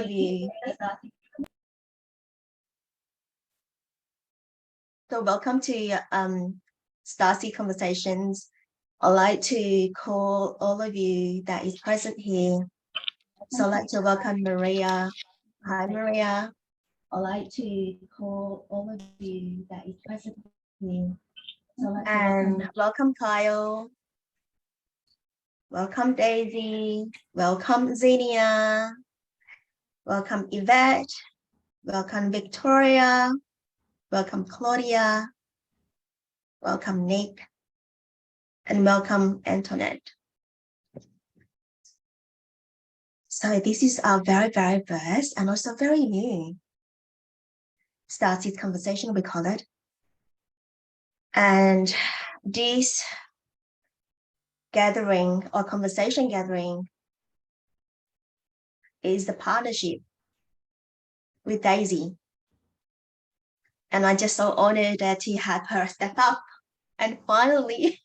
you. So welcome to Starseed Conversations. I'd like to call all of you that is present here. So I'd like to welcome Maria. Hi, Maria. I'd like to call all of you that is present here. So like and welcome Kyle. Welcome Daisy. Welcome Xenia. Welcome Yvette. Welcome Victoria. Welcome Claudia. Welcome Nick. And welcome Antoinette. So this is our very, very first and also very new Starseed Conversation, we call it. And this gathering or conversation gathering is the partnership with Daisy. And I'm just so honored that he had her step up and finally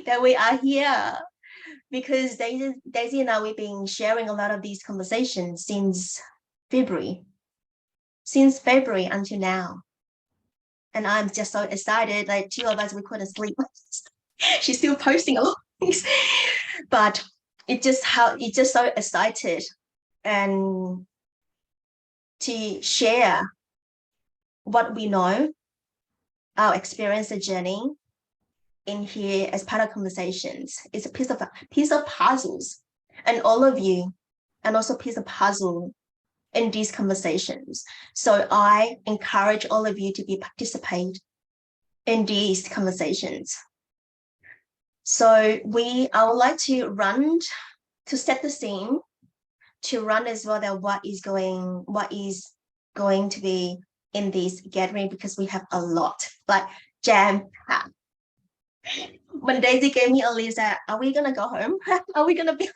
that we are here, because Daisy and I, we've been sharing a lot of these conversations since February until now. And I'm just so excited, like two of us, we couldn't sleep. She's still posting a lot of things, but it's just so excited and to share what we know, our experience, the journey in here as part of conversations. It's a piece of puzzles, and all of you, and also piece of puzzle in these conversations. So I encourage all of you to participate in these conversations. So I would like to set the scene, to run as well that what is going to be in this gathering, because we have a lot, like jam-packed. When Daisy gave me a list that, are we gonna go home? Are we gonna be,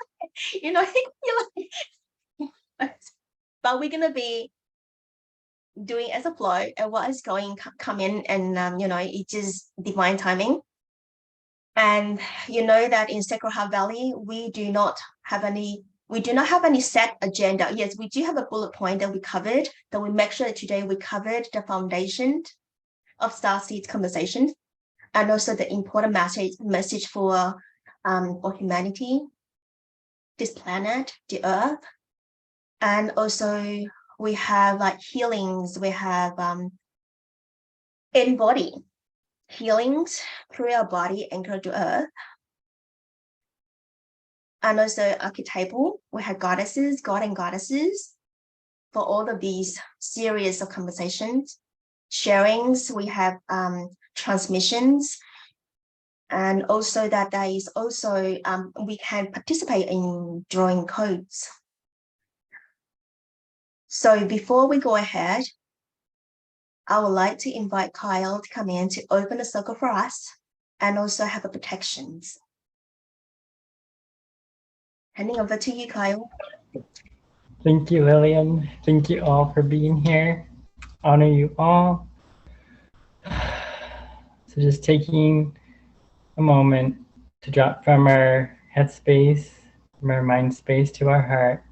but we're gonna be doing as a flow, and what is going come in, and it's just divine timing. And you know that in Sacred Heart Valley, we do not have any set agenda. Yes, we do have a bullet point that we covered, that we make sure that today we covered the foundation of Starseeds Conversation, and also the important message for humanity, this planet, the Earth. And also we have like healings, we have in body healings through our body anchored to Earth. And also archetypal, we have goddesses, God and goddesses for all of these series of conversations. Sharings, we have transmissions, and also that there is also we can participate in drawing codes. So before we go ahead, I would like to invite Kyle to come in to open the circle for us and also have a protections. Handing over to you, Kyle. Thank you, William. Thank you all for being here. Honor you all. So just taking a moment to drop from our head space, from our mind space to our heart,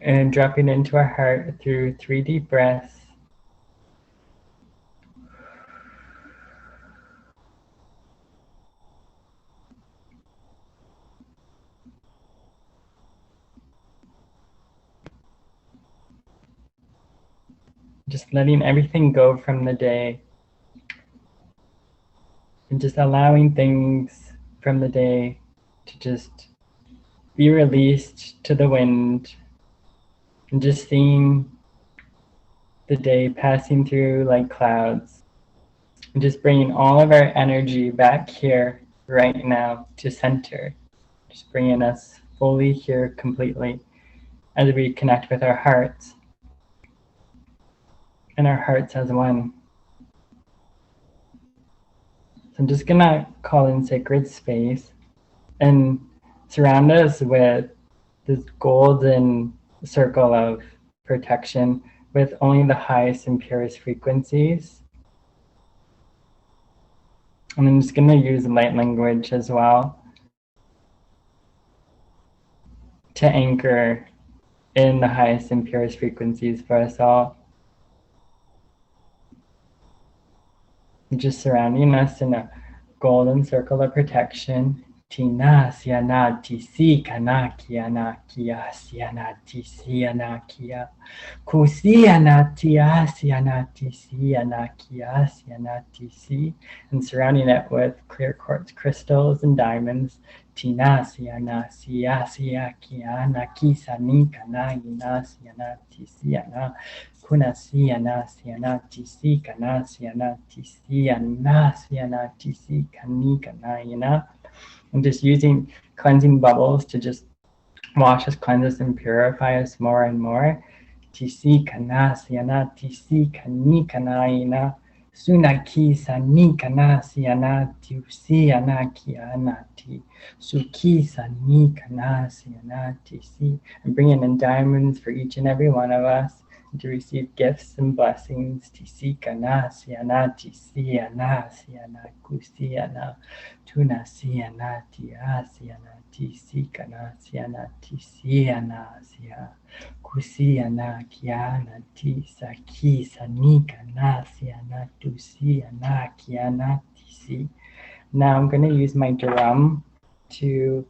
and dropping into our heart through 3 deep breaths. Just letting everything go from the day, and just allowing things from the day to just be released to the wind, and just seeing the day passing through like clouds, and just bringing all of our energy back here right now to center, just bringing us fully here completely as we connect with our hearts and our hearts as one. So I'm just gonna call in sacred space and surround us with this golden circle of protection with only the highest and purest frequencies. And I'm just going to use light language as well. to anchor in the highest and purest frequencies for us all. Just surrounding us in a golden circle of protection. Tina siana tisi kana kiana kia siana tisi anakia. Kusiana tia siana tisi anakia siana tisi. And surrounding it with clear quartz crystals and diamonds. Tina siana sia sia kiana kisani kana ina siana tisi ana. Kuna siana siana tisi kana siana tisi ana siana tisi kani kana ina. And just using cleansing bubbles to just wash us, cleanse us, and purify us more and more. Tisi kana siana tisi kani kana ina. Sunaki sani kana siana tiusi ana kiana ti. Suki sani kana siana tisi. And bringing in diamonds for each and every one of us to receive gifts and blessings. Tisi kana siana tisi ana siana kusi ana. Tuna siana tia siana tisi kana siana tisi ana sia. Kusiana kiana tisa kisa nika nasiana tusiana kiana tisi. Now I'm going to use my drum to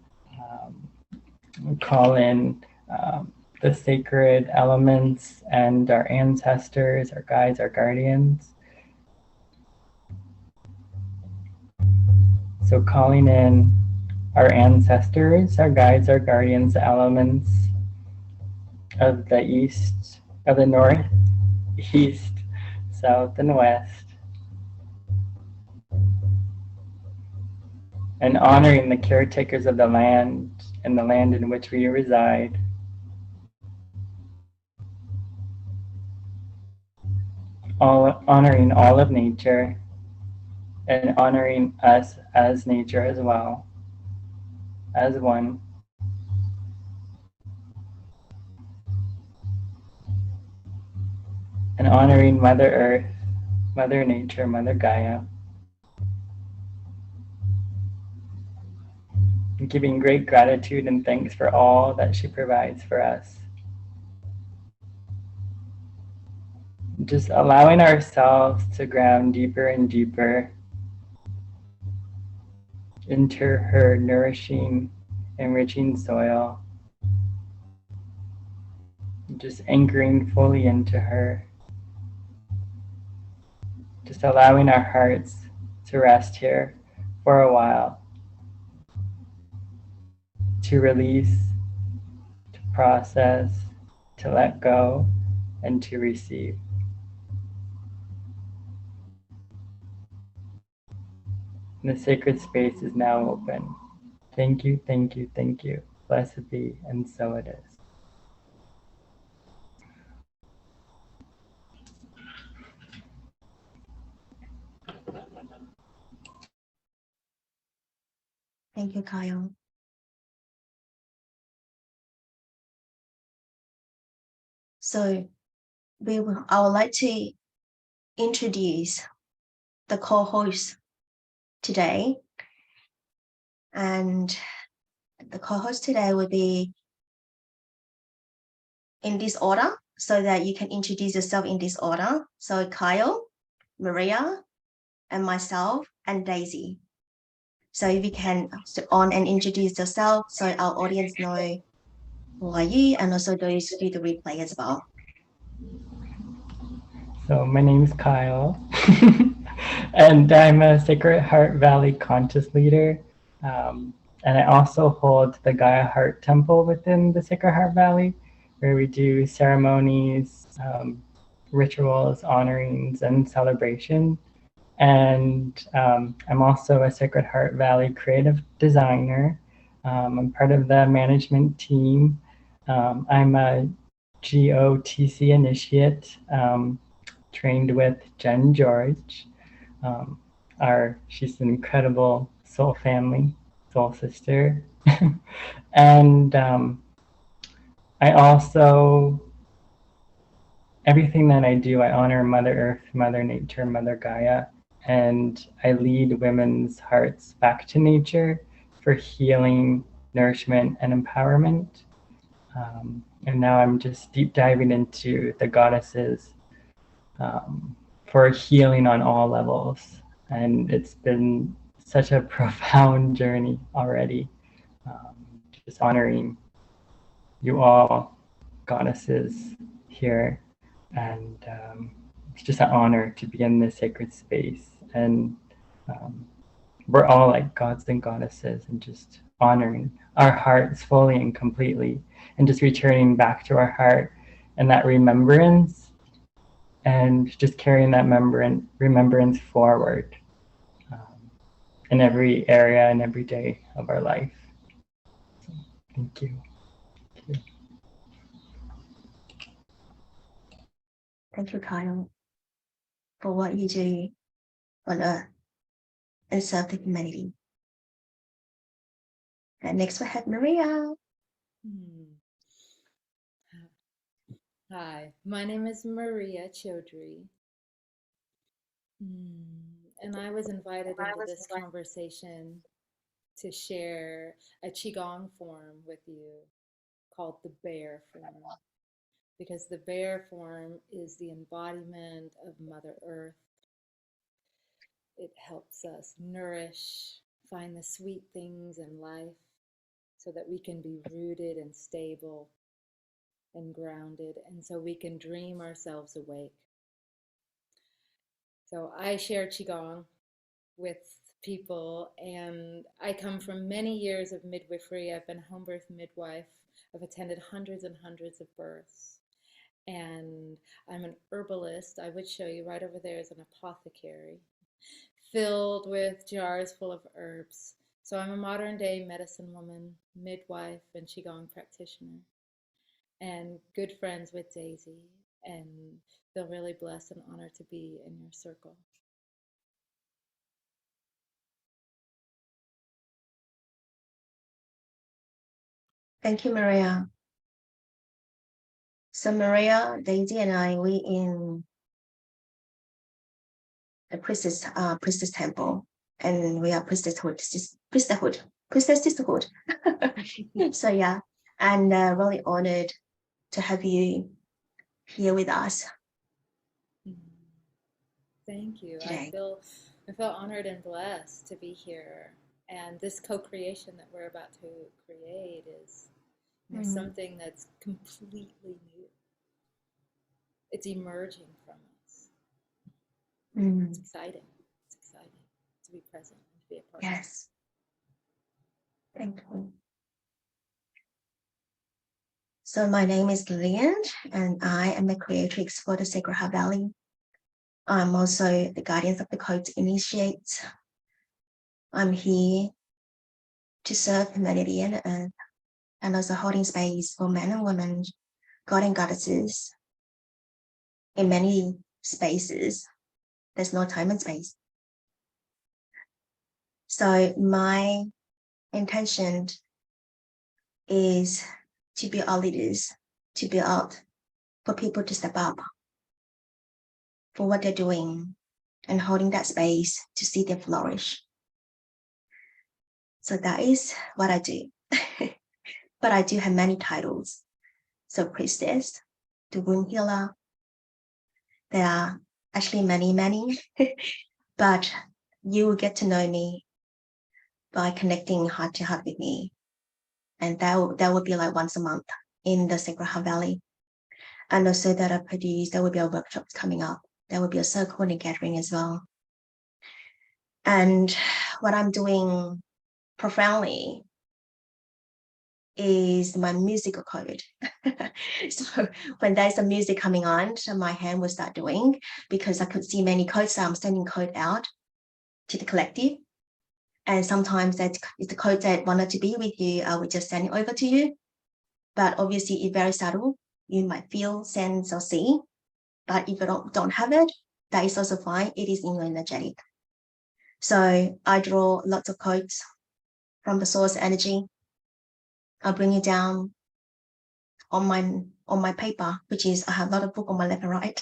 call in the sacred elements and our ancestors, our guides, our guardians. So calling in our ancestors, our guides, our guardians, the elements of the east, of the north, east, south, and west, and honoring the caretakers of the land and the land in which we reside. Honoring all of nature and honoring us as nature as well, as one. And honoring Mother Earth, Mother Nature, Mother Gaia. And giving great gratitude and thanks for all that she provides for us. Just allowing ourselves to ground deeper and deeper into her nourishing, enriching soil. Just anchoring fully into her. Just allowing our hearts to rest here for a while. To release, to process, to let go, and to receive. And the sacred space is now open. Thank you, thank you, thank you. Blessed be, and so it is. Thank you, Kyle. So I would like to introduce the co-host today. And the co-host today will be in this order so that you can introduce yourself in this order. So Kyle, Maria, and myself, and Daisy. So if you can on and introduce yourself so our audience know who are you, and also those who do the replay as well. So my name is Kyle, and I'm a Sacred Heart Valley Conscious Leader. And I also hold the Gaia Heart Temple within the Sacred Heart Valley, where we do ceremonies, rituals, honorings, and celebration. And I'm also a Sacred Heart Valley creative designer. I'm part of the management team. I'm a GOTC initiate, trained with Jenn George. She's an incredible soul family, soul sister. And I also, everything that I do, I honor Mother Earth, Mother Nature, Mother Gaia, and I lead women's hearts back to nature for healing, nourishment, and empowerment. And now I'm just deep diving into the goddesses for healing on all levels. And it's been such a profound journey already. Just honoring you all, goddesses here. And it's just an honor to be in this sacred space. And we're all like gods and goddesses, and just honoring our hearts fully and completely, and just returning back to our heart and that remembrance, and just carrying that remembrance forward in every area and every day of our life. So, thank you. Thank you, Kyle, for what you do on Earth and serve the humanity. And next we have Maria. Hi, my name is Maria Chaudhry. And I was invited into this conversation to share a Qi Gong form with you called the bear form. Because the bear form is the embodiment of Mother Earth. It helps us nourish, find the sweet things in life so that we can be rooted and stable and grounded, and so we can dream ourselves awake. So I share Qigong with people, and I come from many years of midwifery. I've been home birth midwife. I've attended hundreds and hundreds of births. And I'm an herbalist. I would show you right over there is an apothecary filled with jars full of herbs. So I'm a modern day medicine woman, midwife, and Qigong practitioner, and good friends with Daisy, and feel really blessed and honored to be in your circle. Thank you, Maria. So Maria, Daisy, and I, we in the priestess temple, and we are priestesshood. So yeah, and really honored to have you here with us. Thank you. Today. I feel honored and blessed to be here. And this co-creation that we're about to create is something that's completely new. It's emerging from us. It's exciting. It's exciting to be present and to be a part of it. Yes. Thank you. So my name is Lillian, and I am a creatrix for the Sacred Heart Valley. I'm also the guardian of the code initiates. I'm here to serve humanity and Earth, and also holding space for men and women, God and goddesses. In many spaces, there's no time and space. So my intention is to be our leaders, to be out for people to step up for what they're doing and holding that space to see them flourish. So that is what I do. But I do have many titles. So priestess, the womb healer. There are actually many, but you will get to know me by connecting heart to heart with me. And that would be like once a month in the Sacred Heart Valley. And also that I produce, there will be a workshop coming up. There will be a circle and a gathering as well. And what I'm doing profoundly is my musical code. So when there's a music coming on, so my hand will start doing, because I could see many codes, so I'm sending code out to the collective. And sometimes that is the code that wanted to be with you, I would just send it over to you. But obviously it's very subtle. You might feel, sense, or see. But if you don't have it, that is also fine. It is in your energetic. So I draw lots of codes from the source energy. I'll bring it down on my paper, which is I have a lot of book on my left and right.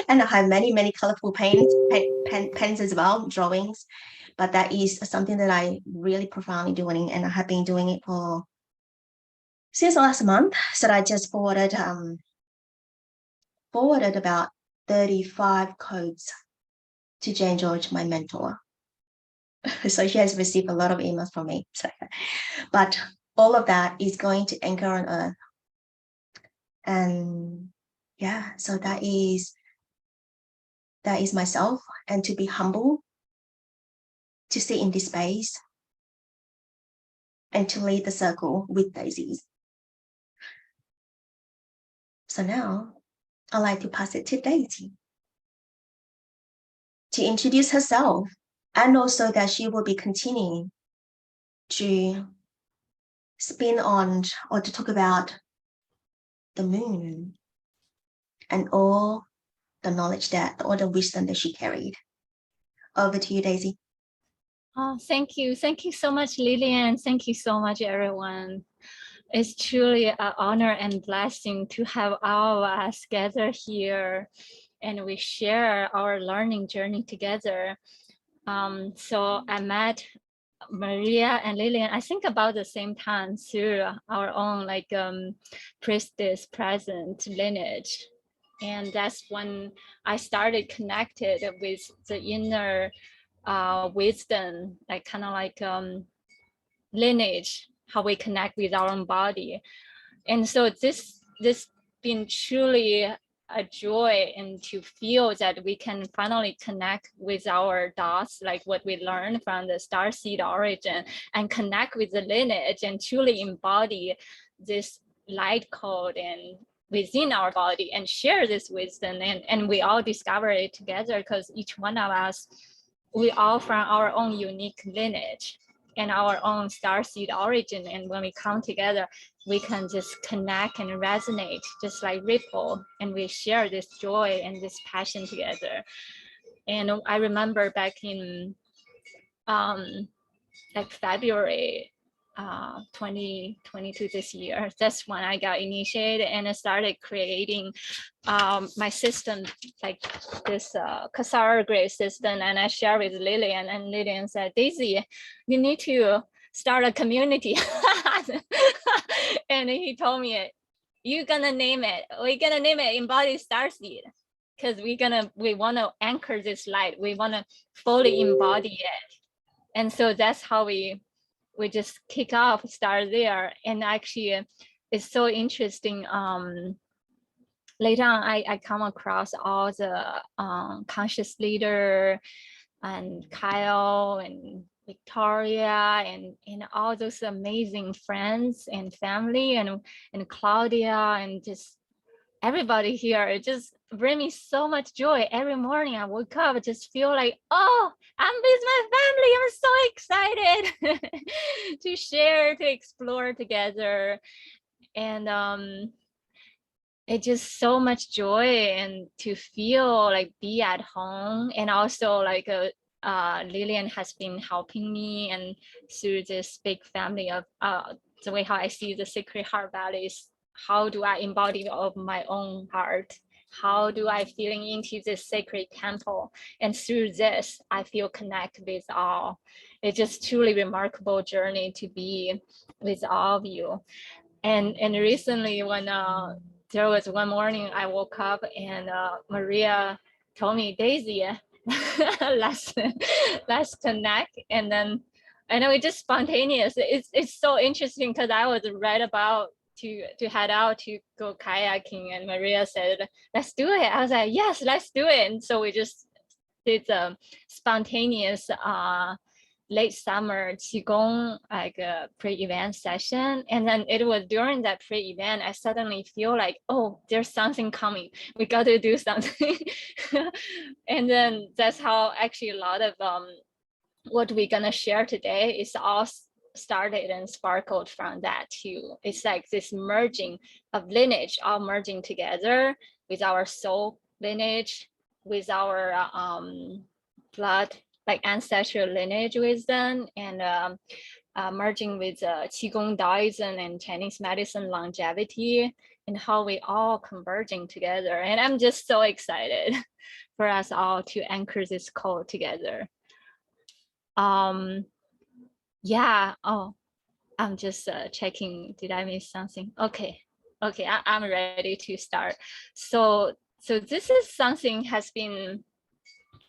And I have many colorful pens as well, drawings. But that is something that I really profoundly doing, and I have been doing it for since last month. So I just forwarded about 35 codes to Jenn George, my mentor. So she has received a lot of emails from me. So, but all of that is going to anchor on Earth. And yeah, so that is myself, and to be humble, to sit in this space, and to lead the circle with daisies. So now I'd like to pass it to Daisy to introduce herself, and also that she will be continuing to spin on or to talk about the moon and all the knowledge that, all the wisdom that she carried. Over to you, Daisy. Oh, thank you. Thank you so much, Lillian. Thank you so much, everyone. It's truly an honor and blessing to have all of us gather here and we share our learning journey together. So I met Maria and Lillian, I think about the same time through our own priestess present lineage. And that's when I started connected with the inner wisdom, lineage, how we connect with our own body. And so this been truly a joy, and to feel that we can finally connect with our dots, like what we learned from the Starseed Origin, and connect with the lineage and truly embody this light code and within our body and share this wisdom, and we all discover it together, because each one of us, we all from our own unique lineage and our own starseed origin. And when we come together, we can just connect and resonate, just like ripple, and we share this joy and this passion together. And I remember back in February 2022 this year, that's when I got initiated and I started creating my system, like this Kathara Grid system, and I shared with Lillian, and Lillian said, Daisy, you need to start a community. And he told me, you're gonna name it, we're gonna name it Embodied Starseed, because we want to anchor this light, we want to fully embody it. And so that's how we just kick off, start there. And actually it's so interesting. Later on, I come across all the conscious leader and Kyle and Victoria and all those amazing friends and family and Claudia and just everybody here. It just brings me so much joy. Every morning I wake up, I just feel like, oh, I'm with my family. I'm so excited to share, to explore together. And it's just so much joy, and to feel like be at home. And also Lillian has been helping me, and through this big family of the way how I see the Sacred Heart Valleys, how do I embody of my own heart? How do I feeling into this sacred temple? And through this, I feel connected with all. It's just truly remarkable journey to be with all of you. And recently when there was one morning I woke up and Maria told me, Daisy, let's connect. And then I know it's just spontaneous. It's so interesting because I was right about to head out to go kayaking, and Maria said, let's do it. I was like, yes, let's do it. And so we just did the spontaneous late summer Qi Gong, like a pre-event session. And then it was during that pre-event, I suddenly feel like, oh, there's something coming. We got to do something. And then that's how actually a lot of what we're gonna share today is all started and sparkled from that too. It's like this merging of lineage, all merging together with our soul lineage, with our blood, like ancestral lineage wisdom, and merging with Qi Gong Daoism and Chinese medicine longevity, and how we all converging together. And I'm just so excited for us all to anchor this code together. Yeah. Oh, I'm just checking, did I miss something? Okay, I'm ready to start. So this is something has been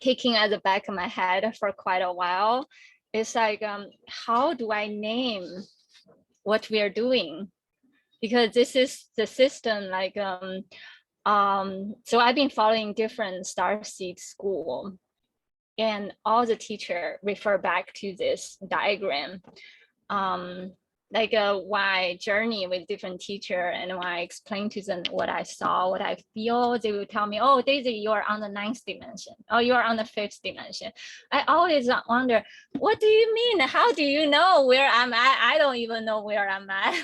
kicking at the back of my head for quite a while. It's like, how do I name what we are doing? Because this is the system, like, so I've been following different Starseed school, and all the teacher refer back to this diagram. Like my journey with different teacher, and when I explain to them what I saw, what I feel, they will tell me, oh, Daisy, you're on the 9th dimension. Oh, you're on the 5th dimension. I always wonder, what do you mean? How do you know where I'm at? I don't even know where I'm at.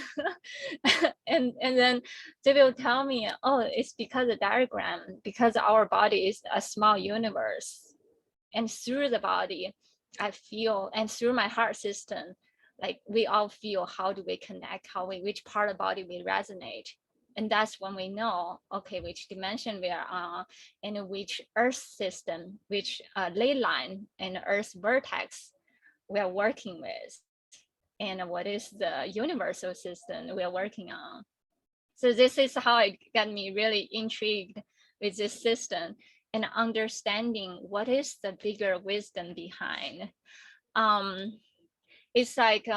and then they will tell me, oh, it's because of diagram, because our body is a small universe. And through the body, I feel, and through my heart system, like we all feel, how do we connect, which part of the body we resonate. And that's when we know, okay, which dimension we are on, and which earth system, which ley line and earth vertex we are working with, and what is the universal system we are working on. So this is how it got me really intrigued with this system and understanding what is the bigger wisdom behind. It's like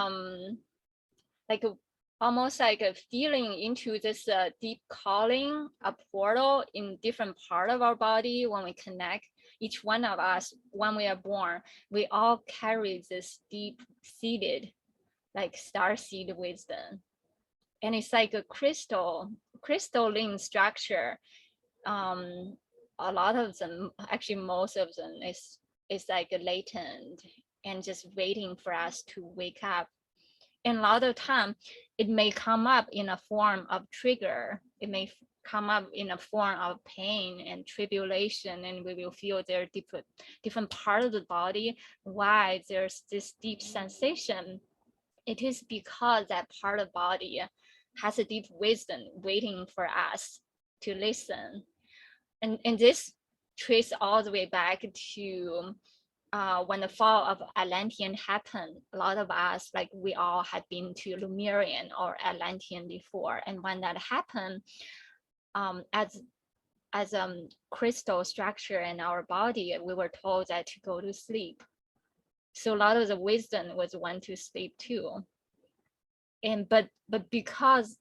almost like a feeling into this deep calling, a portal in different part of our body. When we connect, each one of us, when we are born, we all carry this deep seated, like starseed wisdom. And it's like a crystalline structure. A lot of them, actually most of them, is like latent and just waiting for us to wake up. And a lot of time, it may come up in a form of trigger. It may come up in a form of pain and tribulation, and we will feel there are different part of the body. Why there's this deep sensation? It is because that part of the body has a deep wisdom waiting for us to listen. And this traces all the way back to when the fall of Atlantean happened. A lot of us, like we all had been to Lemurian or Atlantean before. And when that happened, as crystal structure in our body, we were told that to go to sleep. So a lot of the wisdom was went to sleep too. And but because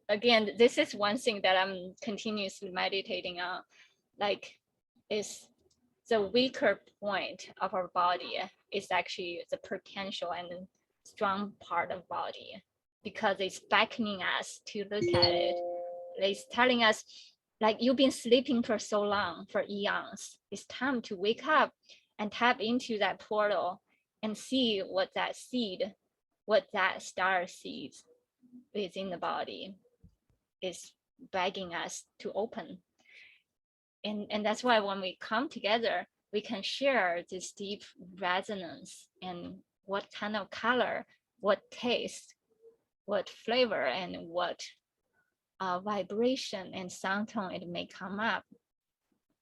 again, this is one thing that I'm continuously meditating on, like is the weaker point of our body is actually the potential and strong part of body, because it's beckoning us to look at it. It's telling us, like, you've been sleeping for so long, for eons. It's time to wake up and tap into that portal and see what that seed, what that star seeds within the body is begging us to open. And that's why when we come together, we can share this deep resonance and what kind of color, what taste, what flavor, and what vibration and sound tone it may come up.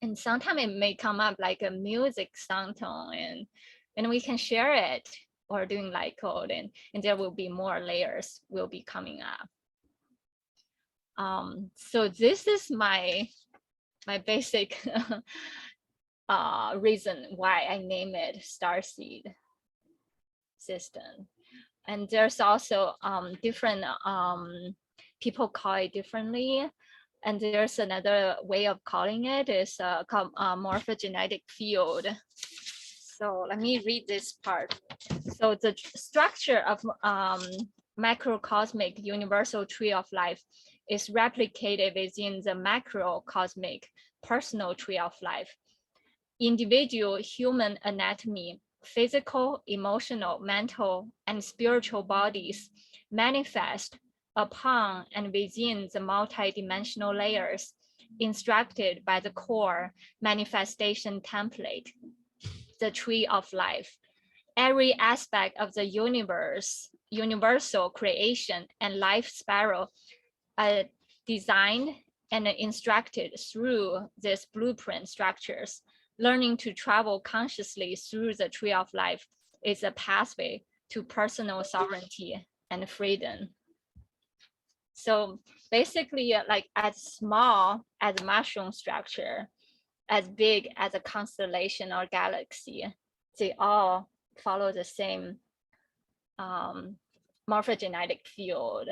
And sometimes it may come up like a music sound tone, and we can share it or doing light code, and there will be more layers will be coming up. So this is my basic reason why I name it Starseed system. And there's also different people call it differently. And there's another way of calling it is called morphogenetic field. So let me read this part. So the structure of macrocosmic universal tree of life is replicated within the macrocosmic personal tree of life. Individual human anatomy, physical, emotional, mental, and spiritual bodies manifest upon and within the multidimensional layers instructed by the core manifestation template, the tree of life. Every aspect of the universe, universal creation and life spiral designed and instructed through these blueprint structures. Learning to travel consciously through the tree of life is a pathway to personal sovereignty and freedom. So basically, like as small as a mushroom structure, as big as a constellation or galaxy, they all follow the same morphogenetic field,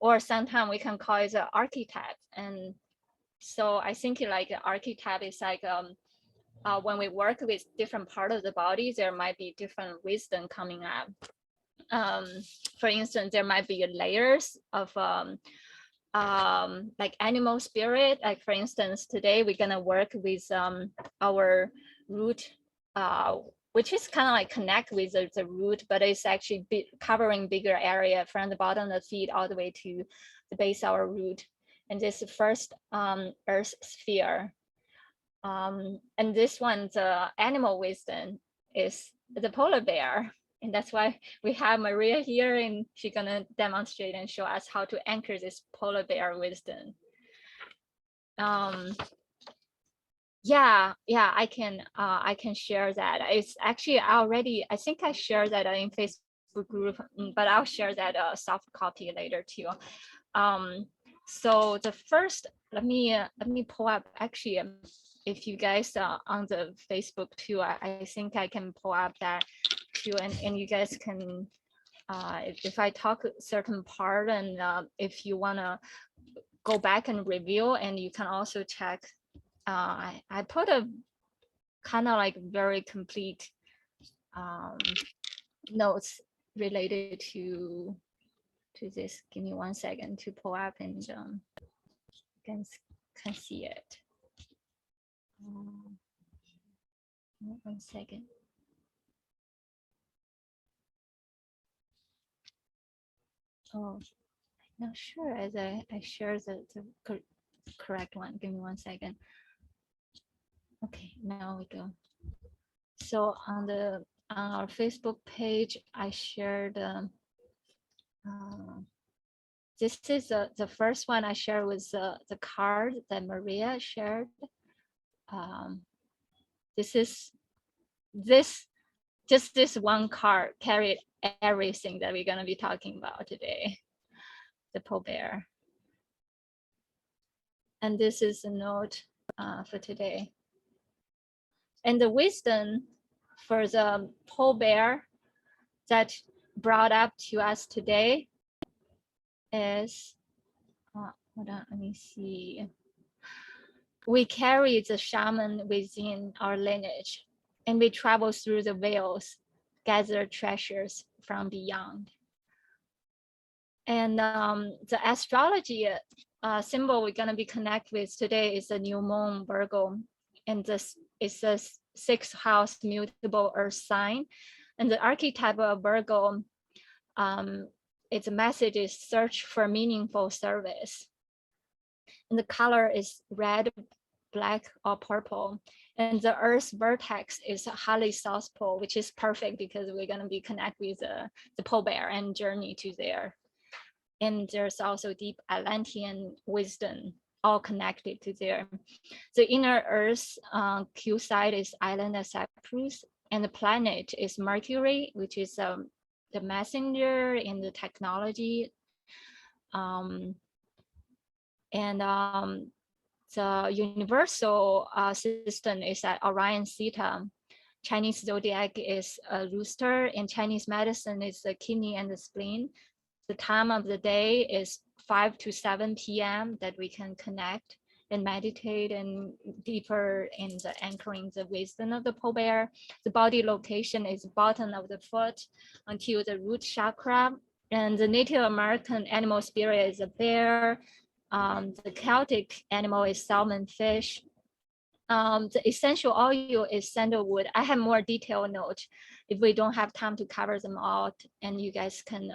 or sometimes we can call it an archetype. And so I think like the archetype is like when we work with different part of the body, there might be different wisdom coming up. For instance, there might be layers of like animal spirit. Like for instance, today we're gonna work with our root, which is kind of like connect with the root, but it's actually covering bigger area from the bottom of the feet all the way to the base of our root. And this first earth sphere. And this one, the animal wisdom is the polar bear. And that's why we have Maria here, and she's gonna demonstrate and show us how to anchor this polar bear wisdom. Yeah, I can share that. It's actually already, I think I shared that in Facebook group, but I'll share that soft copy later too. So the first, let me pull up, actually, if you guys are on the Facebook too, I think I can pull up that too, and you guys can, if I talk a certain part, and if you wanna go back and review, and you can also check, I put a kind of like very complete notes related to this. Give me 1 second to pull up, and can see it. 1 second. Oh, I'm not sure as I share the correct one. Give me 1 second. Okay, now we go. So on our Facebook page, I shared. This is the first one I shared with the card that Maria shared. This is just this one card carried everything that we're gonna be talking about today. The pole bear. And this is a note for today. And the wisdom for the pole bear that brought up to us today is, hold on, let me see. We carry the shaman within our lineage, and we travel through the veils, gather treasures from beyond. And the astrology symbol we're gonna be connect with today is the new moon Virgo, and this is the 6th house mutable earth sign. And the archetype of Virgo, its message is search for meaningful service. And the color is red, black, or purple. And the earth vertex is highly south pole, which is perfect because we're gonna be connect with the pole bear and journey to there. And there's also deep Atlantean wisdom, all connected to there. The inner Earth Q side is island of Cyprus, and the planet is Mercury, which is the messenger in the technology. The universal system is at Orion Theta. Chinese zodiac is a rooster, and Chinese medicine is the kidney and the spleen. The time of the day is 5 to 7 p.m. that we can connect and meditate and deeper in the anchoring the wisdom of the pole bear. The body location is bottom of the foot until the root chakra. And the Native American animal spirit is a bear. The Celtic animal is salmon fish. The essential oil is sandalwood. I have more detailed note if we don't have time to cover them all, and you guys can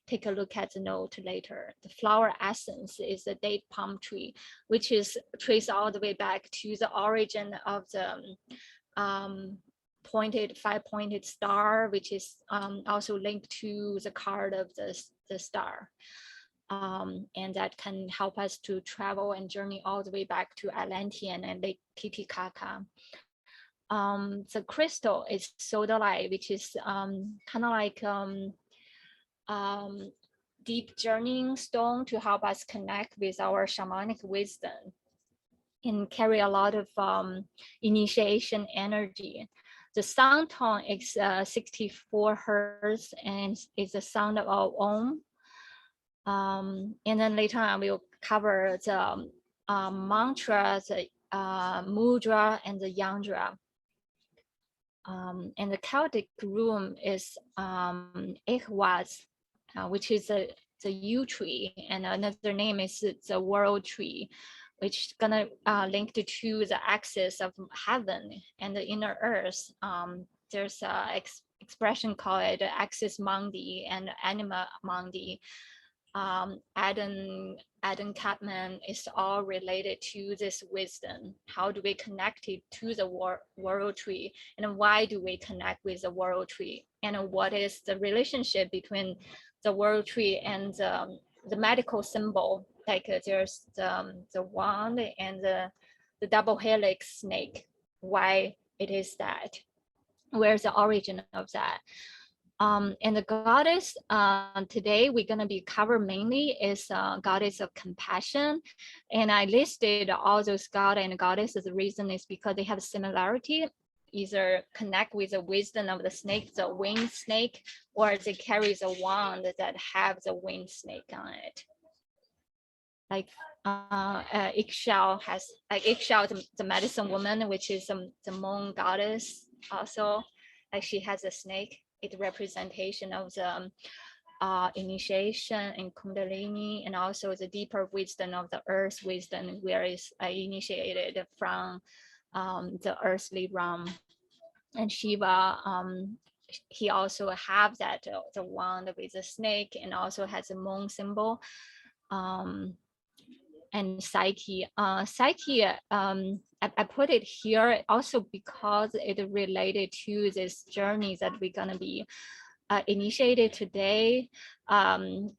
take a look at the note later. The flower essence is the date palm tree, which is traced all the way back to the origin of the five-pointed star, which is also linked to the card of the star. And that can help us to travel and journey all the way back to Atlantean and Lake Titicaca. The crystal is sodalite, which is kind of like deep journeying stone to help us connect with our shamanic wisdom and carry a lot of initiation energy. The sound tone is 64 hertz and is the sound of our own. And then later on, we'll cover the mantra, the mudra, and the yandra. And the Celtic room is Ehwaz, which is the yew tree, and another name is the world tree, which is gonna link to the axis of heaven and the inner earth. There's a expression called axis mundi and anima mundi. Adam Catman is all related to this wisdom. How do we connect it to the world tree? And why do we connect with the world tree? And what is the relationship between the world tree and the medical symbol? Like there's the wand and the double helix snake. Why it is that? Where's the origin of that? And the goddess today we're going to be covered mainly is goddess of compassion. And I listed all those god and goddesses. The reason is because they have similarity, either connect with the wisdom of the snake, the winged snake, or they carry the wand that have the winged snake on it. Like Ixchel has, like Ixchel, the medicine woman, which is the moon goddess also, like she has a snake. It's representation of the initiation and kundalini, and also the deeper wisdom of the earth wisdom, where is initiated from the earthly realm. And Shiva, he also have that the wand with the snake, and also has a moon symbol. And Psyche, I put it here also because it related to this journey that we're gonna be initiated today.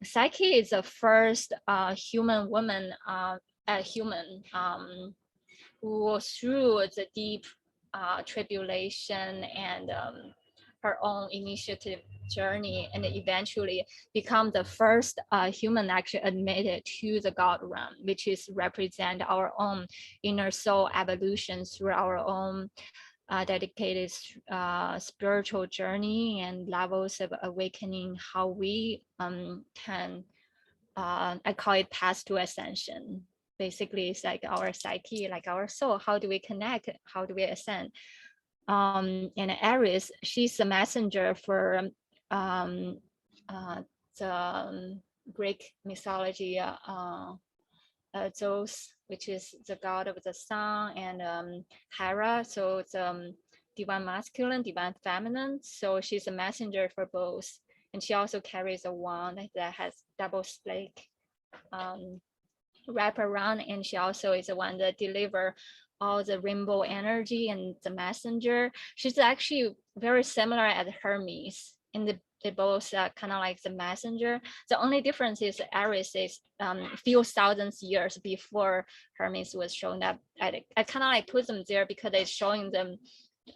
Psyche is the first human woman, human who through the deep tribulation and her own initiative journey, and eventually become the first human actually admitted to the God realm, which is represent our own inner soul evolution through our own dedicated spiritual journey and levels of awakening, how we can, I call it path to ascension. Basically, it's like our psyche, like our soul. How do we connect? How do we ascend? And Aries, she's the messenger for the Greek mythology, Zeus, which is the god of the sun, and Hera, so it's divine masculine, divine feminine. So she's a messenger for both. And she also carries a wand that has double snake wrap around, and she also is the one that deliver all the rainbow energy and the messenger. She's actually very similar as Hermes, and they both kind of like the messenger. The only difference is Aries is a few thousand years before Hermes was shown up. I kind of like put them there because it's showing them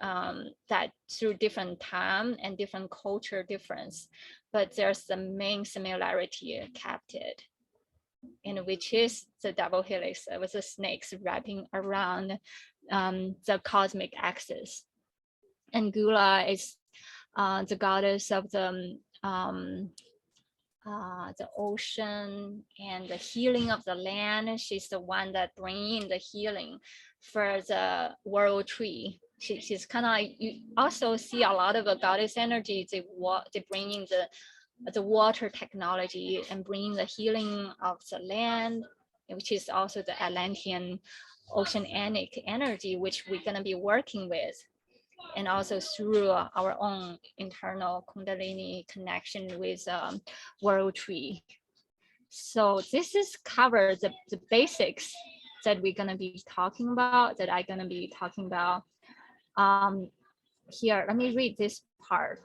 that through different time and different culture difference, but there's the main similarity kept it, in which is the double helix with the snakes wrapping around the cosmic axis. And Gula is the goddess of the ocean and the healing of the land. She's the one that bringing the healing for the world tree. She's kind of like, you also see a lot of the goddess energy. They bring in the water technology and bringing the healing of the land, which is also the Atlantean oceanic energy, which we're going to be working with. And also through our own internal Kundalini connection with world tree. So this is covered the basics that we're going to be talking about, that I'm going to be talking about. Here, let me read this part.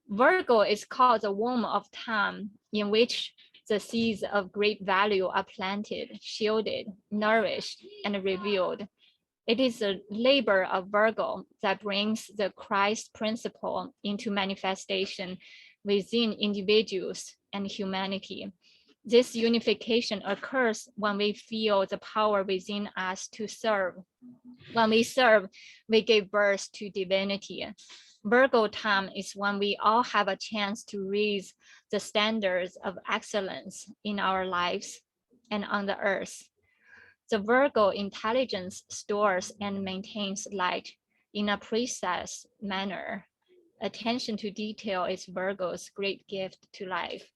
Virgo is called the womb of time, in which the seeds of great value are planted, shielded, nourished, and revealed. It is the labor of Virgo that brings the Christ principle into manifestation within individuals and humanity. This unification occurs when we feel the power within us to serve. When we serve, we give birth to divinity. Virgo time is when we all have a chance to raise the standards of excellence in our lives and on the earth. The Virgo intelligence stores and maintains light in a precise manner. Attention to detail is Virgo's great gift to life.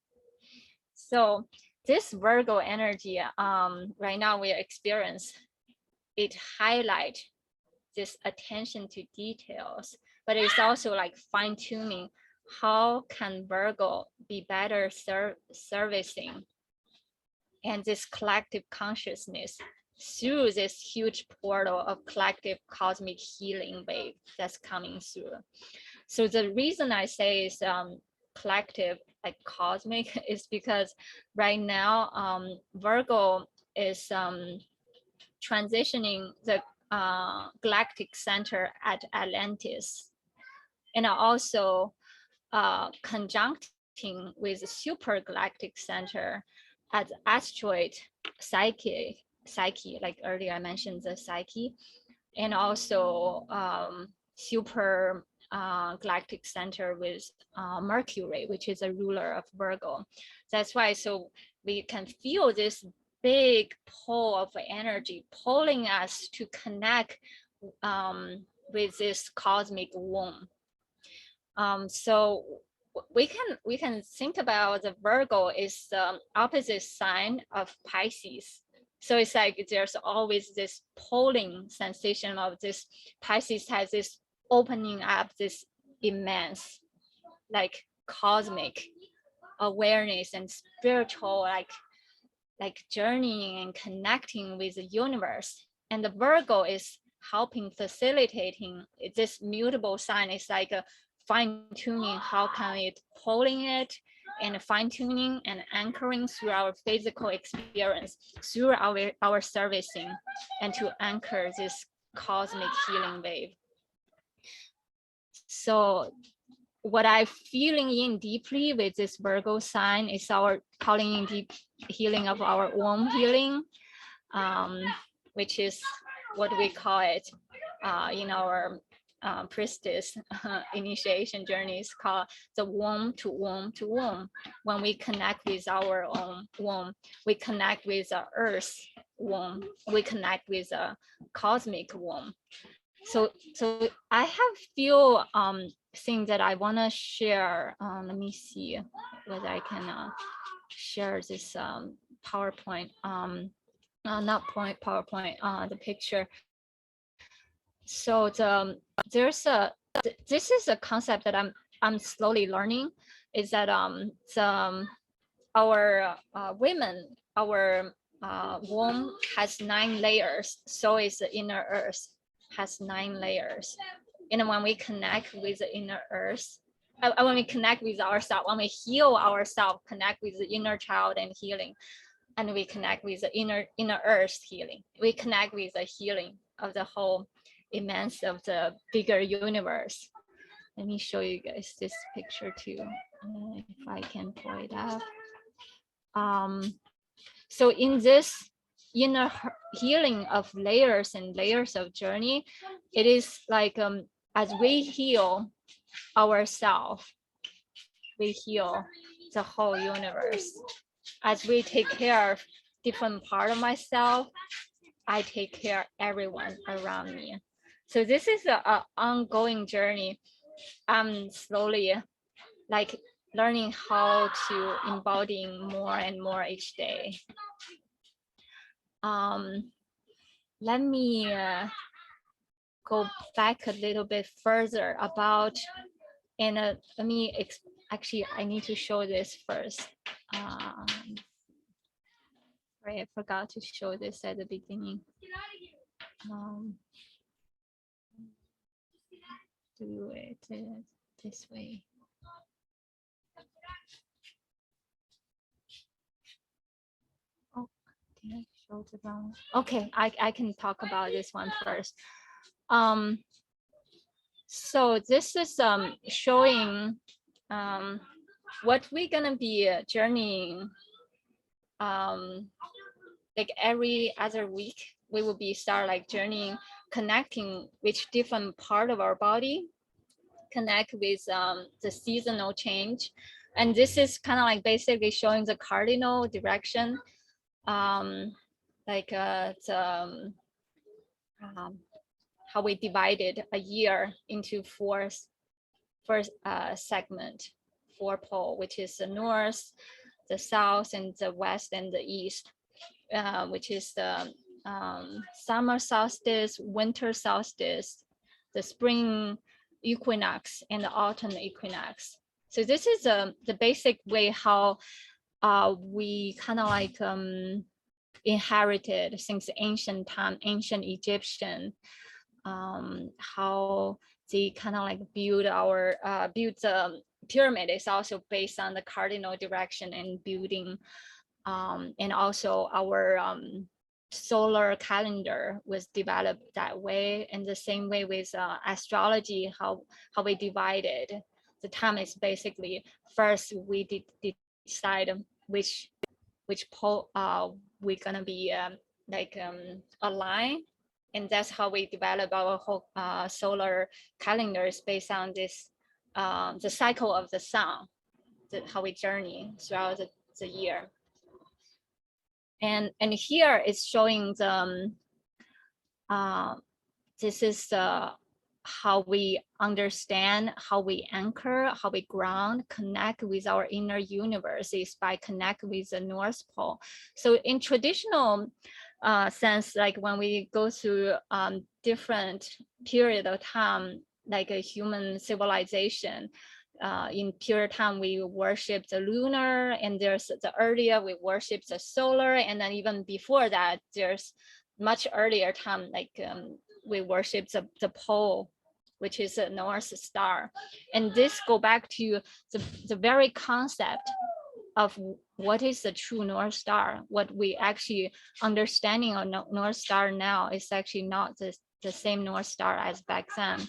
So this Virgo energy, right now we experience, it highlight this attention to details, but it's also like fine-tuning. How can Virgo be better servicing and this collective consciousness through this huge portal of collective cosmic healing wave that's coming through? So the reason I say is collective, like cosmic, is because right now Virgo is transitioning the galactic center at Atlantis, and also conjuncting with the super galactic center at asteroid Psyche, like earlier I mentioned the Psyche, and also super galactic center with Mercury, which is a ruler of Virgo. That's why, so we can feel this big pull of energy pulling us to connect with this cosmic womb. So we can think about the Virgo is the opposite sign of Pisces. So it's like there's always this pulling sensation of this. Pisces has this opening up, this immense, like cosmic awareness and spiritual, like journeying and connecting with the universe. And the Virgo is helping facilitating this mutable sign. It's like a fine-tuning, how can it pulling it and fine-tuning and anchoring through our physical experience, through our servicing, and to anchor this cosmic healing wave. So what I'm feeling in deeply with this Virgo sign is our calling in deep healing of our womb healing, which is what we call it in our priestess initiation journeys, called the womb to womb to womb. When we connect with our own womb, we connect with the earth womb, we connect with the cosmic womb. So I have few things that I want to share. Let me see whether I can share this PowerPoint. Not PowerPoint, the picture. So this is a concept that I'm slowly learning, is that our women, our womb has 9 layers. So is the inner earth has 9 layers. And when we connect with the inner earth, when we connect with ourselves, when we heal ourselves, connect with the inner child and healing, and we connect with the inner earth healing, we connect with the healing of the whole immense of the bigger universe. Let me show you guys this picture too, if I can pull it up. So in this inner healing of layers and layers of journey, it is like as we heal ourselves, we heal the whole universe. As we take care of different part of myself, I take care of everyone around me. So this is an ongoing journey. I'm slowly like learning how to embodying more and more each day. Let me go back a little bit further about, and let me actually I need to show this first. Right, I forgot to show this at the beginning. Do it this way. Oh, did I show the wrong? Okay, I can talk about this one first. So this is showing. Let me what we're gonna be journeying, like every other week, we will be start like journeying, connecting with different part of our body, connect with the seasonal change. And this is kind of like basically showing the cardinal direction, like how we divided a year into four segment, 4 pole, which is the north, the south, and the west and the east, which is the summer solstice, winter solstice, the spring equinox, and the autumn equinox. So this is the basic way how we kind of like inherited since ancient time, ancient Egyptian, how they kind of like build the pyramid is also based on the cardinal direction and building, and also our solar calendar was developed that way. And the same way with astrology, how we divided the time is basically first we decide which pole we're gonna be align, and that's how we develop our whole solar calendars based on this the cycle of the sun, how we journey throughout the year. And here it's showing the this is how we understand, how we anchor, how we ground, connect with our inner universe is by connect with the North Pole. So in traditional sense, like when we go through different period of time, like a human civilization, in period time we worship the lunar, and there's the earlier we worship the solar, and then even before that there's much earlier time, like we worship the pole, which is a North Star. And this go back to the very concept of what is the true North Star. What we actually understanding of North Star now is actually not the same North Star as back then.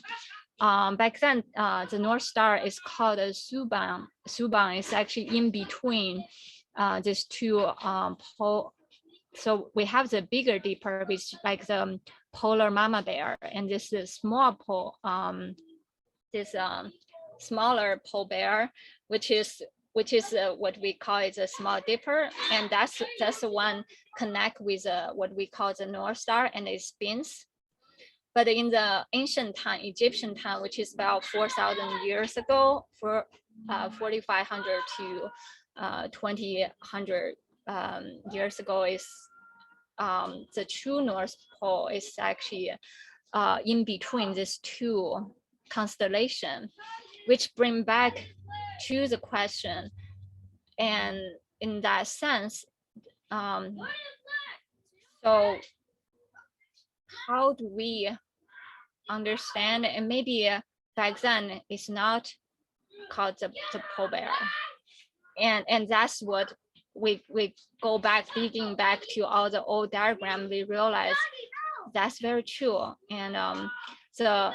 Back then, the North Star is called a Subang. Subang is actually in between these two pole. So we have the bigger Dipper, which like the polar mama bear, and this is small pole, this smaller pole bear, which is what we call it a small Dipper, and that's the one connect with what we call the North Star, and it spins. But in the ancient time, Egyptian time, which is about 4,000 years ago, for 4,500 to 2,000 years ago, is the true North Pole is actually in between these two constellations, which bring back to the question. And in that sense, so how do we understand, and maybe back then it's not called the pole bear, and that's what we go back, digging back to all the old diagram, we realize that's very true. And the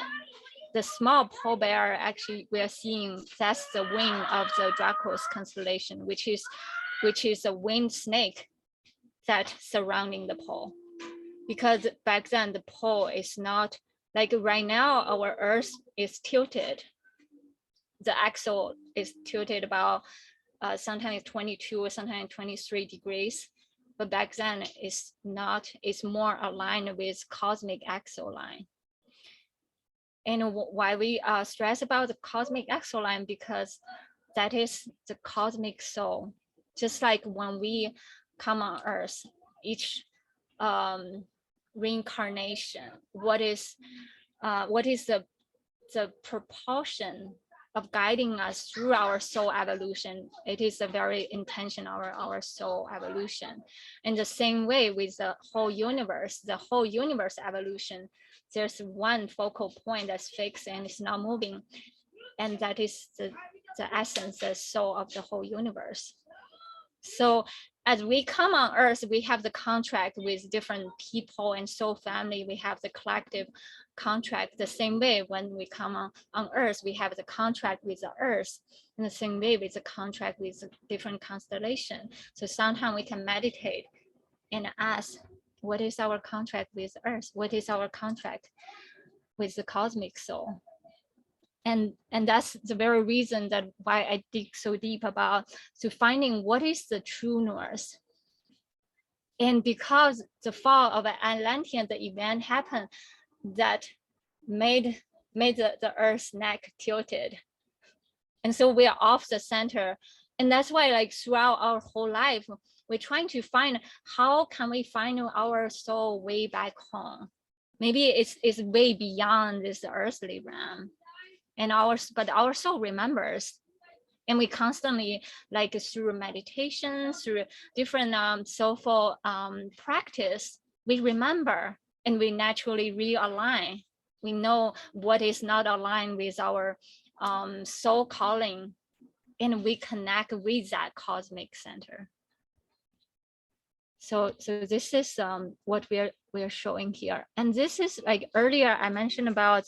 small pole bear, actually we are seeing that's the wing of the Draco's constellation, which is a winged snake that surrounding the pole. Because back then the pole is not like right now, our Earth is tilted. The axle is tilted about sometimes 22 or sometimes 23 degrees, but back then it's not, it's more aligned with cosmic axle line. And why we stress about the cosmic axle line, because that is the cosmic soul. Just like when we come on Earth, each reincarnation, what is the propulsion of guiding us through our soul evolution? It is a very intention, our soul evolution. In the same way with the whole universe evolution, there's one focal point that's fixed and it's not moving, and that is the essence, the soul of the whole universe. So as we come on Earth, we have the contract with different people and soul family. We have the collective contract. The same way when we come on Earth, we have the contract with the Earth. In the same way with the contract with different constellation. So sometimes we can meditate and ask, what is our contract with Earth? What is our contract with the cosmic soul? And that's the very reason that why I dig so deep about to finding what is the true north. And because the fall of Atlantean, the event happened that made the Earth's neck tilted. And so we are off the center. And that's why like throughout our whole life, we're trying to find how can we find our soul way back home. Maybe it's way beyond this earthly realm. And but our soul remembers, and we constantly, like through meditation, through different soulful practice, we remember and we naturally realign. We know what is not aligned with our soul calling, and we connect with that cosmic center. So this is what we're showing here, and this is like earlier I mentioned about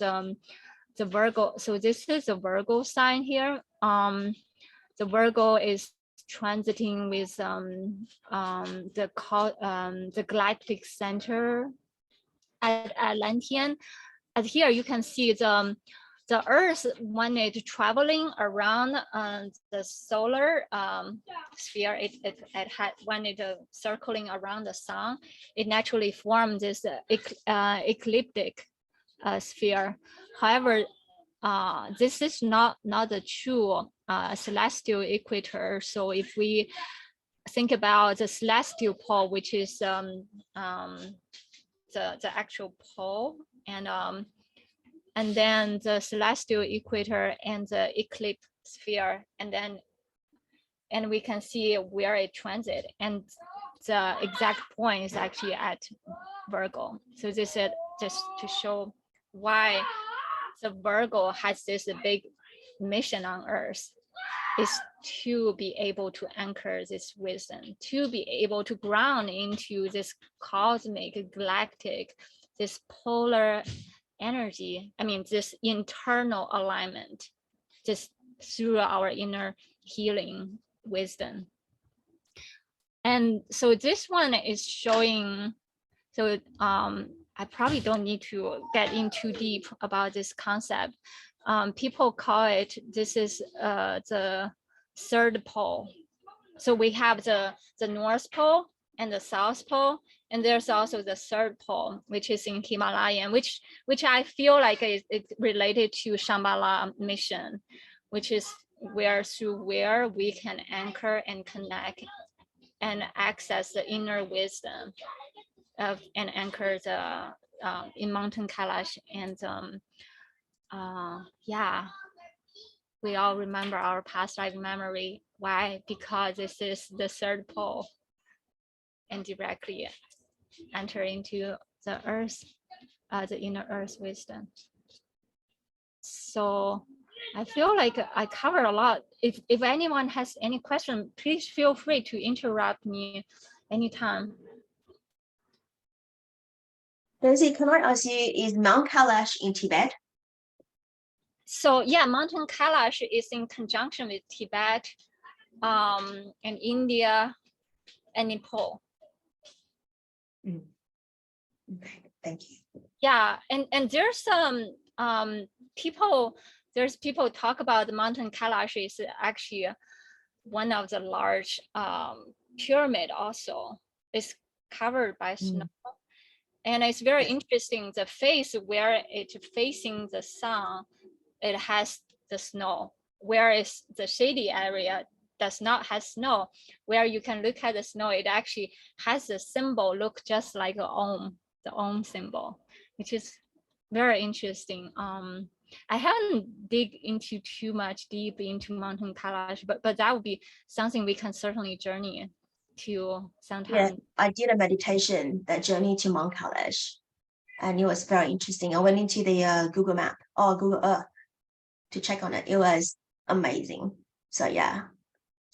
the Virgo. So this is a Virgo sign here. The Virgo is transiting with the galactic center at Atlantean. And here you can see the Earth, when it's traveling around the solar sphere, when it's circling around the sun, it naturally forms this ecliptic sphere. However, this is not the true celestial equator. So if we think about the celestial pole, which is the actual pole, and then the celestial equator and the eclipse sphere, and we can see where it transit, and the exact point is actually at Virgo. So this is just to show why the Virgo has this big mission on Earth, is to be able to anchor this wisdom, to be able to ground into this cosmic, galactic, this polar energy. I mean, this internal alignment, just through our inner healing wisdom. And so this one is showing, so I probably don't need to get in too deep about this concept. People call it, this is the third pole. So we have the North Pole and the South Pole, and there's also the third pole, which is in Himalayan, which I feel like it's related to Shambhala mission, which is through where we can anchor and connect and access the inner wisdom and anchor the in Mountain Kailash. And yeah, we all remember our past life memory. Why? Because this is the third pole, and directly enter into the earth, the inner earth wisdom. So I feel like I covered a lot. If anyone has any question, please feel free to interrupt me anytime. Nancy, can I ask you, is Mount Kailash in Tibet? So yeah, Mountain Kailash is in conjunction with Tibet, and India and Nepal. Thank you. Yeah, and there's some people talk about the Mountain Kailash is actually one of the large pyramid. Also, it's covered by snow, and it's very interesting. The face where it's facing the sun, it has the snow, whereas the shady area does not have snow. Where you can look at the snow, it actually has the symbol look just like a Om, the Om symbol, which is very interesting. I haven't dig into too much deep into Mountain Kailash, but that would be something we can certainly journey to sometime. Yeah, I did a meditation that journey to Mount Kailash, and it was very interesting. I went into the Google Map or Google Earth to check on it. It was amazing. So yeah,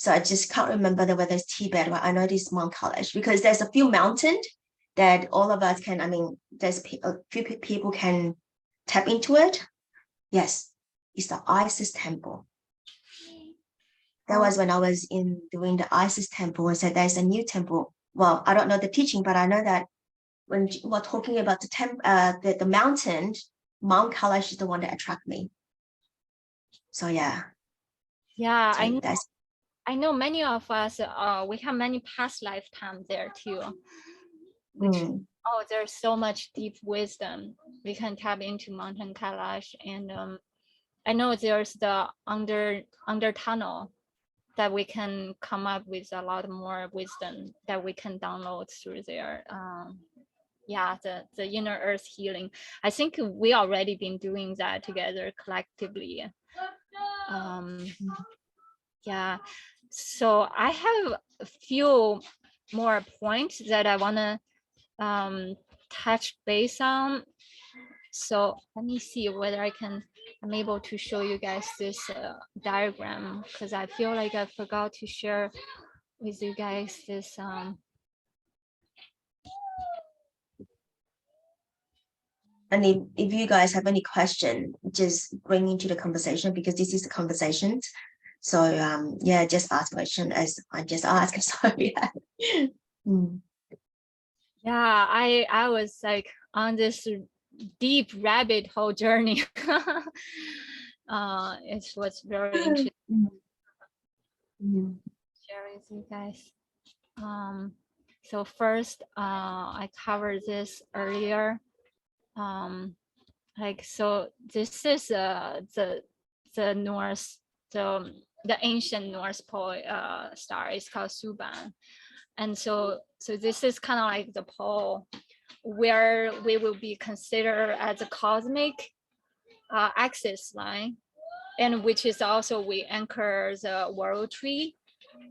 So I just can't remember whether it's Tibet, but I know this Mount Kailash because there's a few mountains that all of us can, I mean, there's a few people can tap into it. Yes, it's the Isis temple. That was when I was doing the Isis temple and said there's a new temple. Well, I don't know the teaching, but I know that when we're talking about the mountain, Mount Kailash is the one that attracted me. So yeah. Yeah, So I know many of us, we have many past lifetimes there too. Which, oh, there's so much deep wisdom. We can tap into Mountain Kailash, and I know there's the under tunnel that we can come up with a lot more wisdom that we can download through there. Yeah, the inner earth healing. I think we already been doing that together collectively. Yeah, so I have a few more points that I want to touch base on. So let me see whether I'm able to show you guys this diagram, because I feel like I forgot to share with you guys this. And if you guys have any question, just bring into the conversation because this is the conversation. So yeah, just ask question as I just asked. So yeah. Yeah, I was like on this deep rabbit hole journey. It was very interesting. Share with you guys. So first, I covered this earlier. Like, so this is the North, the ancient North Pole star is called Suban, and so this is kind of like the pole where we will be considered as a cosmic axis line, and which is also we anchor the world tree.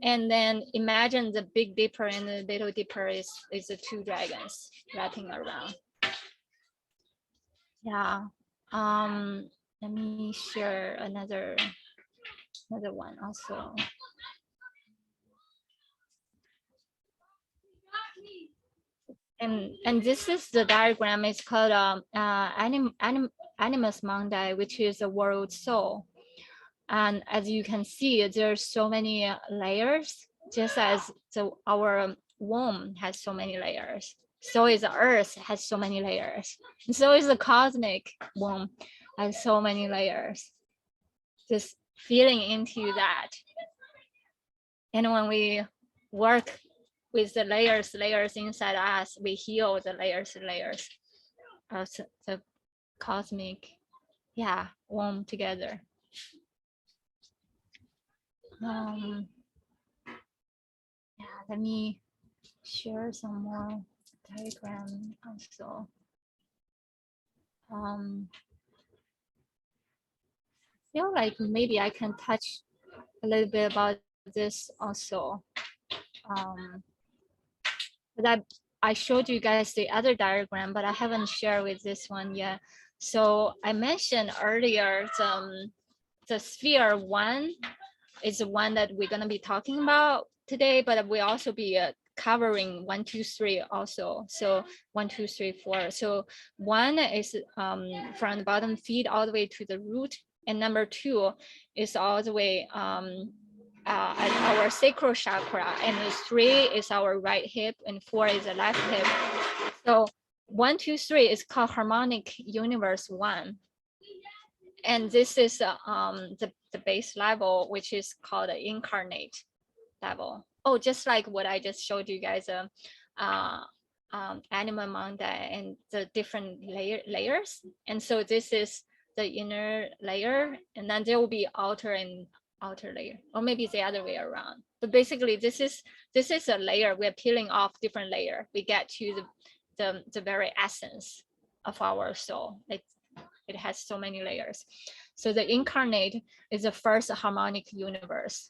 And then imagine the Big Dipper and the Little Dipper is the two dragons wrapping around. Yeah. Let me share another one also. And this is the diagram. It's called Animus Mundi, which is the world soul. And as you can see, there's so many layers, just as our womb has so many layers. So is the earth has so many layers. And so is the cosmic womb has so many layers. Just feeling into that. And when we work with the layers inside us, we heal the layers of the cosmic, yeah, womb together. Yeah, let me share some more diagram also. Feel like maybe I can touch a little bit about this also. But I showed you guys the other diagram, but I haven't shared with this one yet. So I mentioned earlier the sphere 1 is the one that we're going to be talking about today, but we'll also be covering 1, 2, 3 also. So 1, 2, 3, 4. So 1 is from the bottom feet all the way to the root, and number 2 is all the way at our sacral chakra, and 3 is our right hip, and 4 is the left hip. So 1, 2, 3 is called harmonic universe 1. And this is the base level, which is called the incarnate level. Oh, just like what I just showed you guys, Anima Mundi and the different layers. And so this is the inner layer, and then there will be outer layer, or maybe the other way around. But basically, this is a layer. We're peeling off different layer. We get to the very essence of our soul. It has so many layers. So the incarnate is the first harmonic universe.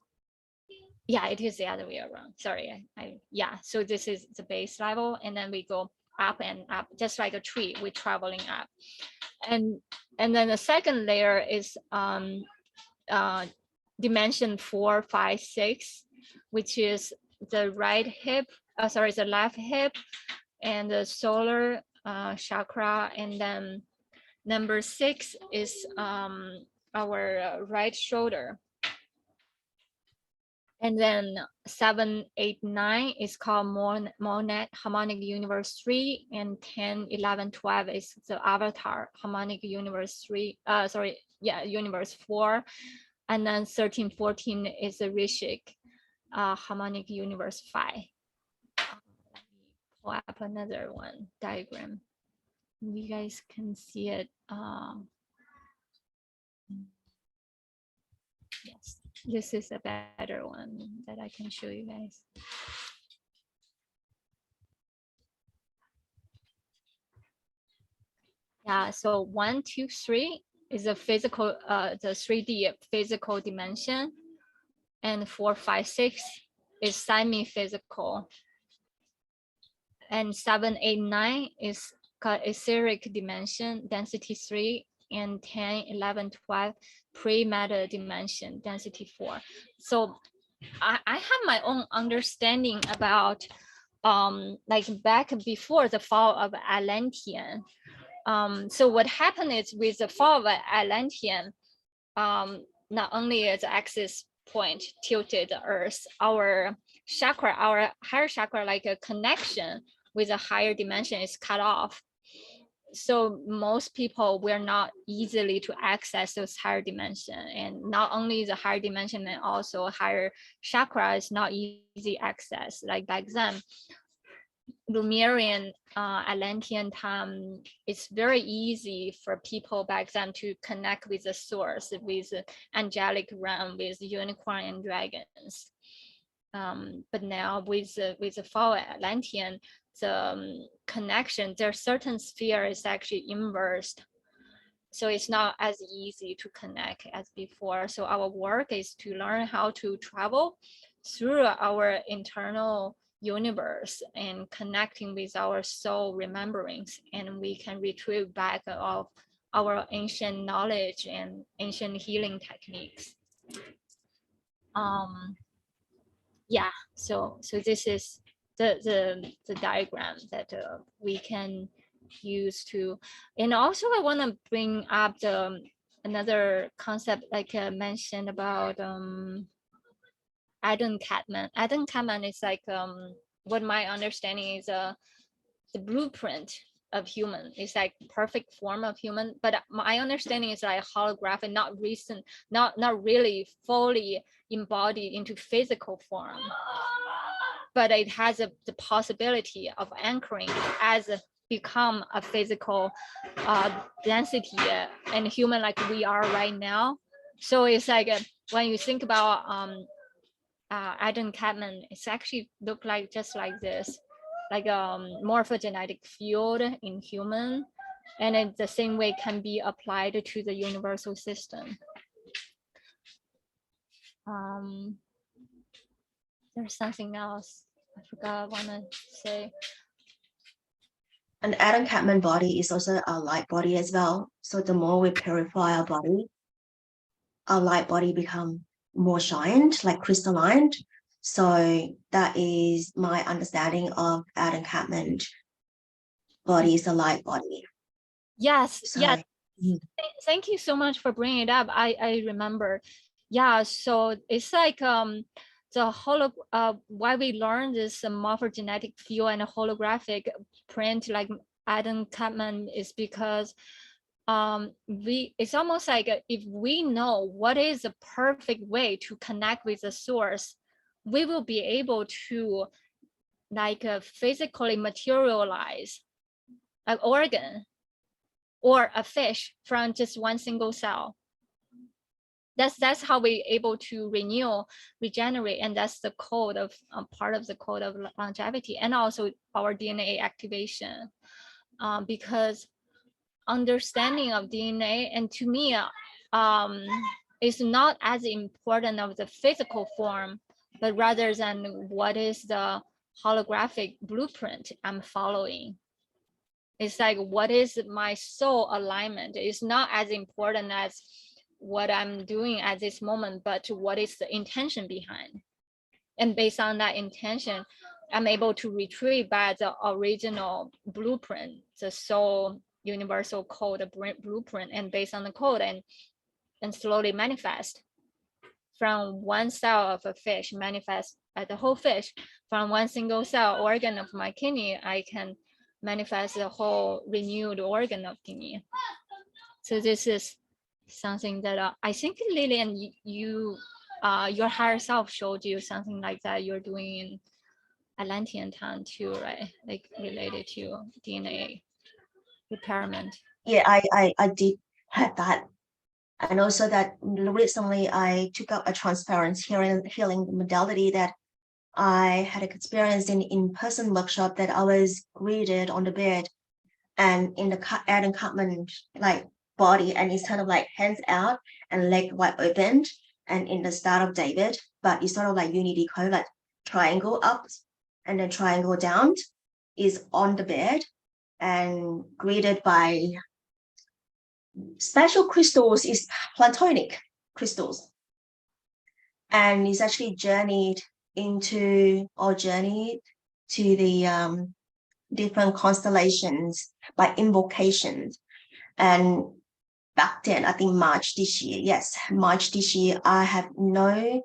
Yeah, it is the other way around. Sorry, yeah. So this is the base level, and then we go up and up, just like a tree. We're traveling up, and then the second layer is dimension 4, 5, 6, which is the right hip, the left hip, and the solar chakra. And then number 6 is our right shoulder. And then 7, 8, 9 is called monad harmonic universe 3, and 10, 11, 12 is the avatar harmonic universe 3. Universe 4, and then 13, 14 is the rishik harmonic universe 5. Let me pull up another one diagram. You guys can see it. Yes. This is a better one that I can show you guys. Yeah, so 1, 2, 3 is a physical, the 3D physical dimension, and 4, 5, 6 is semi-physical, and 7, 8, 9 is etheric dimension, density 3, and 10, 11, 12 pre-matter dimension, density 4. So I have my own understanding about like back before the fall of Atlantean. So what happened is with the fall of Atlantean, not only is the axis point tilted the Earth, our chakra, our higher chakra, like a connection with a higher dimension, is cut off. So most people were not easily to access those higher dimension, and not only the higher dimension, and also higher chakra is not easy access. Like back then, Lemurian Atlantean time, it's very easy for people back then to connect with the source, with the angelic realm, with unicorn and dragons. But now with the fall of Atlantean, the connection, there are certain sphere is actually inversed. So it's not as easy to connect as before. So our work is to learn how to travel through our internal universe and connecting with our soul remembrance, and we can retrieve back of our ancient knowledge and ancient healing techniques. Yeah, so this is the diagram that we can use to, and also I want to bring up another concept, like I mentioned about Adam Catman. Adam Catman is like what my understanding is the blueprint of human. It's like perfect form of human, but my understanding is like holographic, not recent, not really fully embodied into physical form, but it has the possibility of anchoring as become a physical density and human like we are right now. So it's like when you think about Adam Catman, it's actually look like just like this, like morphogenetic field in human, and in the same way can be applied to the universal system. There's something else I forgot I want to say. An Adam Catman body is also a light body as well. So the more we purify our body, our light body become more shined, like crystalline. So that is my understanding of Adam Catman body is a light body. Yes, So, yes. Thank you so much for bringing it up. I remember. Yeah, so it's like the why we learned this morphogenetic field and holographic print like Adam Catman is because it's almost like if we know what is the perfect way to connect with the source, we will be able to like physically materialize an organ or a fish from just one single cell. That's how we're able to regenerate, and that's the code of part of the code of longevity, and also our DNA activation, because understanding of DNA, and to me, is not as important of the physical form, but rather than what is the holographic blueprint I'm following. It's like, what is my soul alignment? It's not as important as what I'm doing at this moment, but what is the intention behind? And based on that intention, I'm able to retrieve back the original blueprint, the soul universal code blueprint, and based on the code and slowly manifest from one cell of a fish, manifest the whole fish. From one single cell organ of my kidney, I can manifest the whole renewed organ of kidney. So this is something that I think, Lillian, you your higher self showed you something like that you're doing in Atlantean time too, right? Like related to DNA repairment. Yeah, I did have that. And also that recently I took up a transference healing modality that I had experienced in-person workshop, that I was greeted on the bed and in the Adam Cartman like body, and it's kind of like hands out and leg wide opened, and in the start of David, but it's sort of like unity code, like triangle up and then triangle down, is on the bed and greeted by special crystals, is platonic crystals, and it's actually journeyed to the different constellations by invocations. And back then, I think March this year, I have no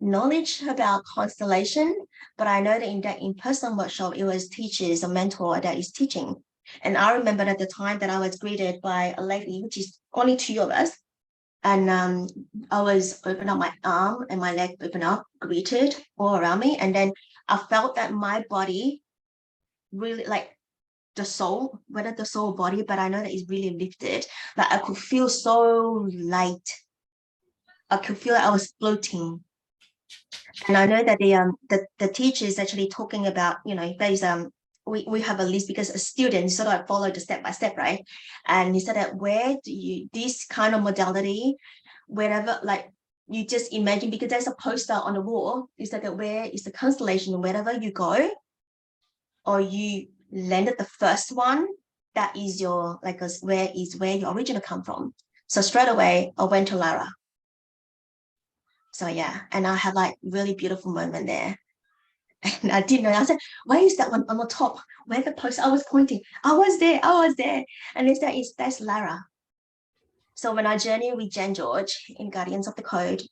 knowledge about constellation, but I know that in that in-person workshop, it was teachers, a mentor that is teaching. And I remember at the time that I was greeted by a lady, which is only two of us, and I was open up my arm and my leg open up, greeted all around me, and then I felt that my body really, like the soul, whether the soul body, but I know that it's really lifted. Like I could feel so light. I could feel like I was floating. And I know that the teacher is actually talking about, there's we have a list, because a student sort of follow the step by step, right? And he said that where do you, this kind of modality, wherever, like you just imagine, because there's a poster on the wall, is that where is the constellation, wherever you go, or you landed the first one, that is your, like, where your original come from. So straight away I went to Lara. So yeah, and I had like really beautiful moment there. And I didn't know. I said, why is that one on the top? Where the post I was pointing? I was there. And that's Lara. So when I journeyed with Jenn George in Guardians of the Code,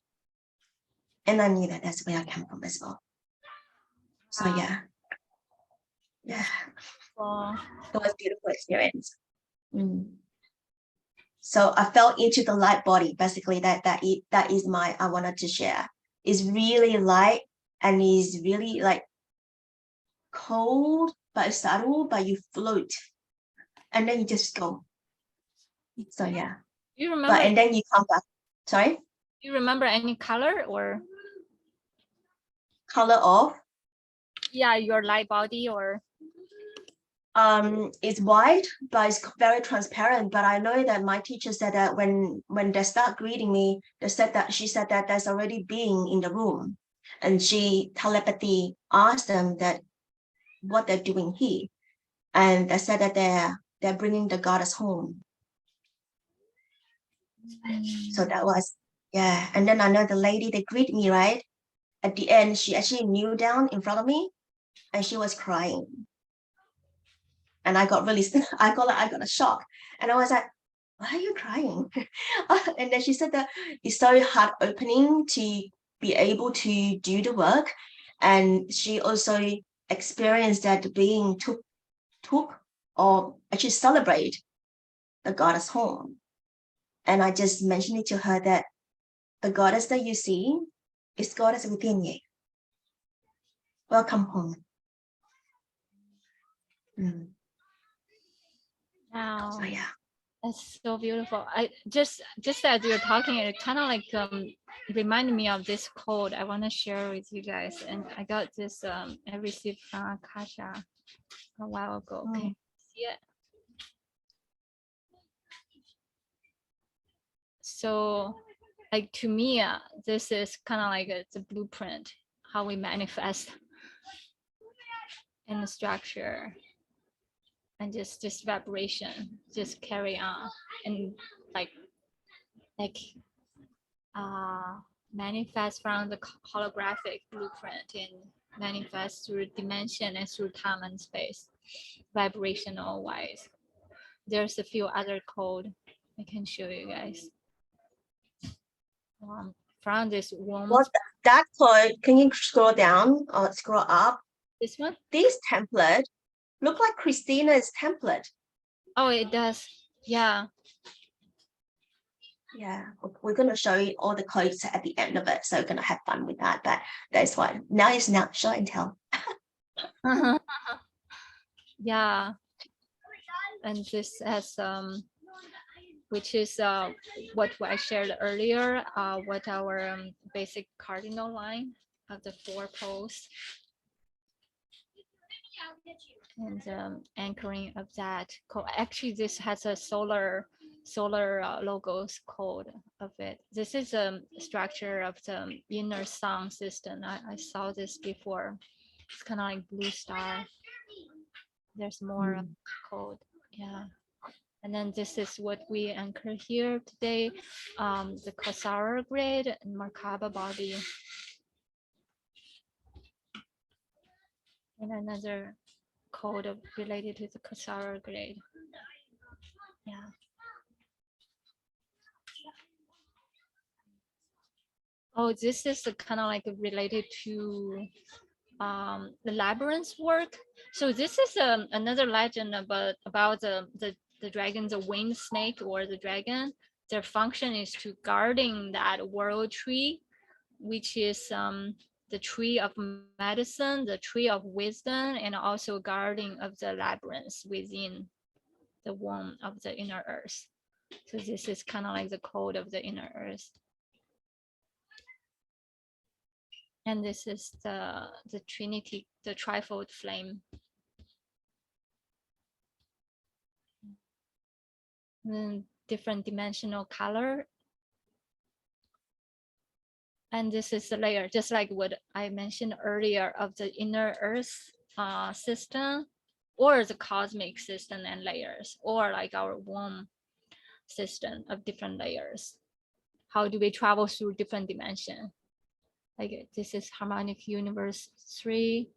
and I knew that that's where I came from as well. So yeah. Wow. It was a beautiful experience. So I fell into the light body. Basically, that is my, I wanted to share. It's really light and is really like cold but subtle, but you float, and then you just go. So yeah. You remember? And then you come back. Sorry. Do you remember any color or Color of? Yeah, your light body or? It's white, but it's very transparent. But I know that my teacher said that when they start greeting me, she said that there's already being in the room, and she telepathy asked them that what they're doing here, and they said that they're bringing the goddess home. So that was, yeah. And then I know the lady that greeted me, right at the end, she actually kneeled down in front of me, and she was crying. And I got really, I got a shock, and I was like, why are you crying? And then she said that it's so heart opening to be able to do the work. And she also experienced that being took or actually celebrate the goddess home. And I just mentioned it to her that the goddess that you see is goddess within you. Welcome home. Wow. So yeah. That's so beautiful. I just as you're talking, it kind of like reminded me of this quote I want to share with you guys. And I got this I received from Akasha a while ago. Okay, see it? So like to me, this is kind of like it's a blueprint how we manifest in the structure. And just vibration, just carry on, and like manifest from the holographic blueprint and manifest through dimension and through time and space, vibrational wise. There's a few other code I can show you guys. From this womb. What that code? Can you scroll down or scroll up? This one? This template look like Christina's template. Oh, it does. Yeah. Yeah, we're going to show you all the codes at the end of it, so we're going to have fun with that. But that's why now it's not show and tell. Yeah. And this has which is what I shared earlier, what our basic cardinal line of the 4 poles. And anchoring of that code. Actually, this has a solar logos code of it. This is a structure of the inner sun system. I saw this before. It's kind of like blue star. There's more code. Yeah. And then this is what we anchor here today. The Kathara Grid and Merkaba body. And another code related to the Kathara Grid. Yeah. Oh, this is kind of like related to the labyrinth work. So this is another legend about the dragon, the winged snake or the dragon. Their function is to guarding that world tree, which is the tree of medicine, the tree of wisdom, and also guarding of the labyrinth within the womb of the inner earth. So this is kind of like the code of the inner earth. And this is the Trinity, the trifold flame. And different dimensional color. And this is the layer, just like what I mentioned earlier of the inner earth system, or the cosmic system and layers, or like our womb system of different layers. How do we travel through different dimensions? Like this is harmonic universe 3.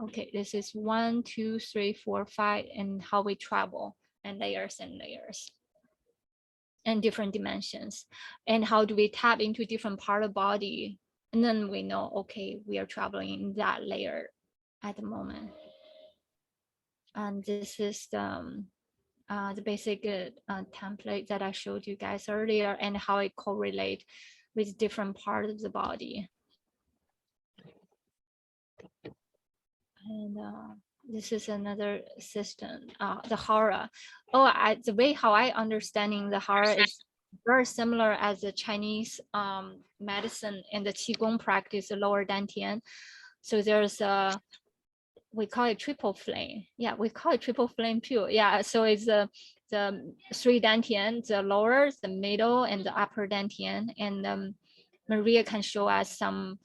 Okay, this is 1, 2, 3, 4, 5, and how we travel and layers and different dimensions. And how do we tap into different part of body? And then we know, okay, we are traveling in that layer at the moment. And this is the basic template that I showed you guys earlier and how it correlate with different parts of the body. And this is another system, the hara. Oh, the way how I understanding the hara is very similar as the Chinese medicine and the Qi Gong practice, the lower dantian. So there's we call it triple flame. Yeah, we call it triple flame too. Yeah, so it's the 3 dantian, the lower, the middle, and the upper dantian. And Maria can show us some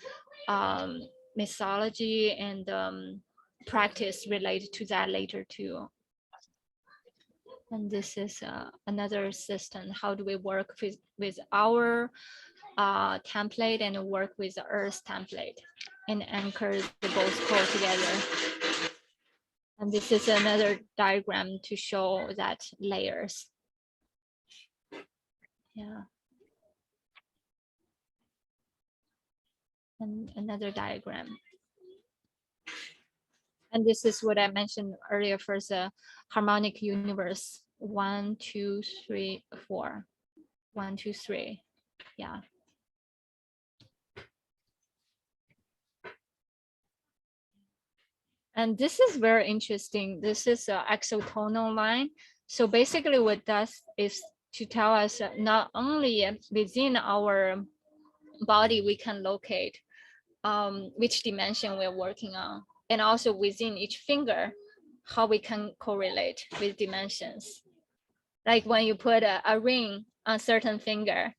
mythology and practice related to that later too. And this is another system. How do we work with our template and work with the Earth template and anchor the both core together? And this is another diagram to show that layers. Yeah. And another diagram. And this is what I mentioned earlier for the harmonic universe. 1, 2, 3, 4. 1, 2, 3. Yeah. And this is very interesting. This is an exotonal line. So basically what it does is to tell us that not only within our body we can locate which dimension we're working on, and also within each finger, how we can correlate with dimensions. Like when you put a ring on certain finger,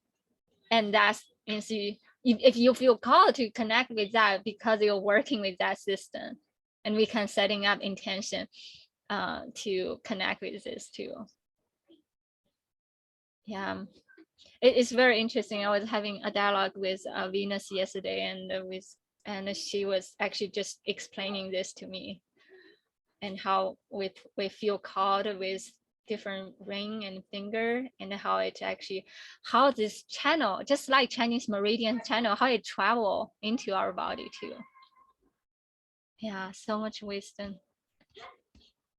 and that's if you feel called to connect with that because you're working with that system, and we can setting up intention to connect with this too. Yeah. it's very interesting. I was having a dialogue with Venus yesterday, and she was actually just explaining this to me, and how we feel called with different ring and finger, and how it actually, how this channel, just like Chinese meridian channel, how it travel into our body too. Yeah, so much wisdom.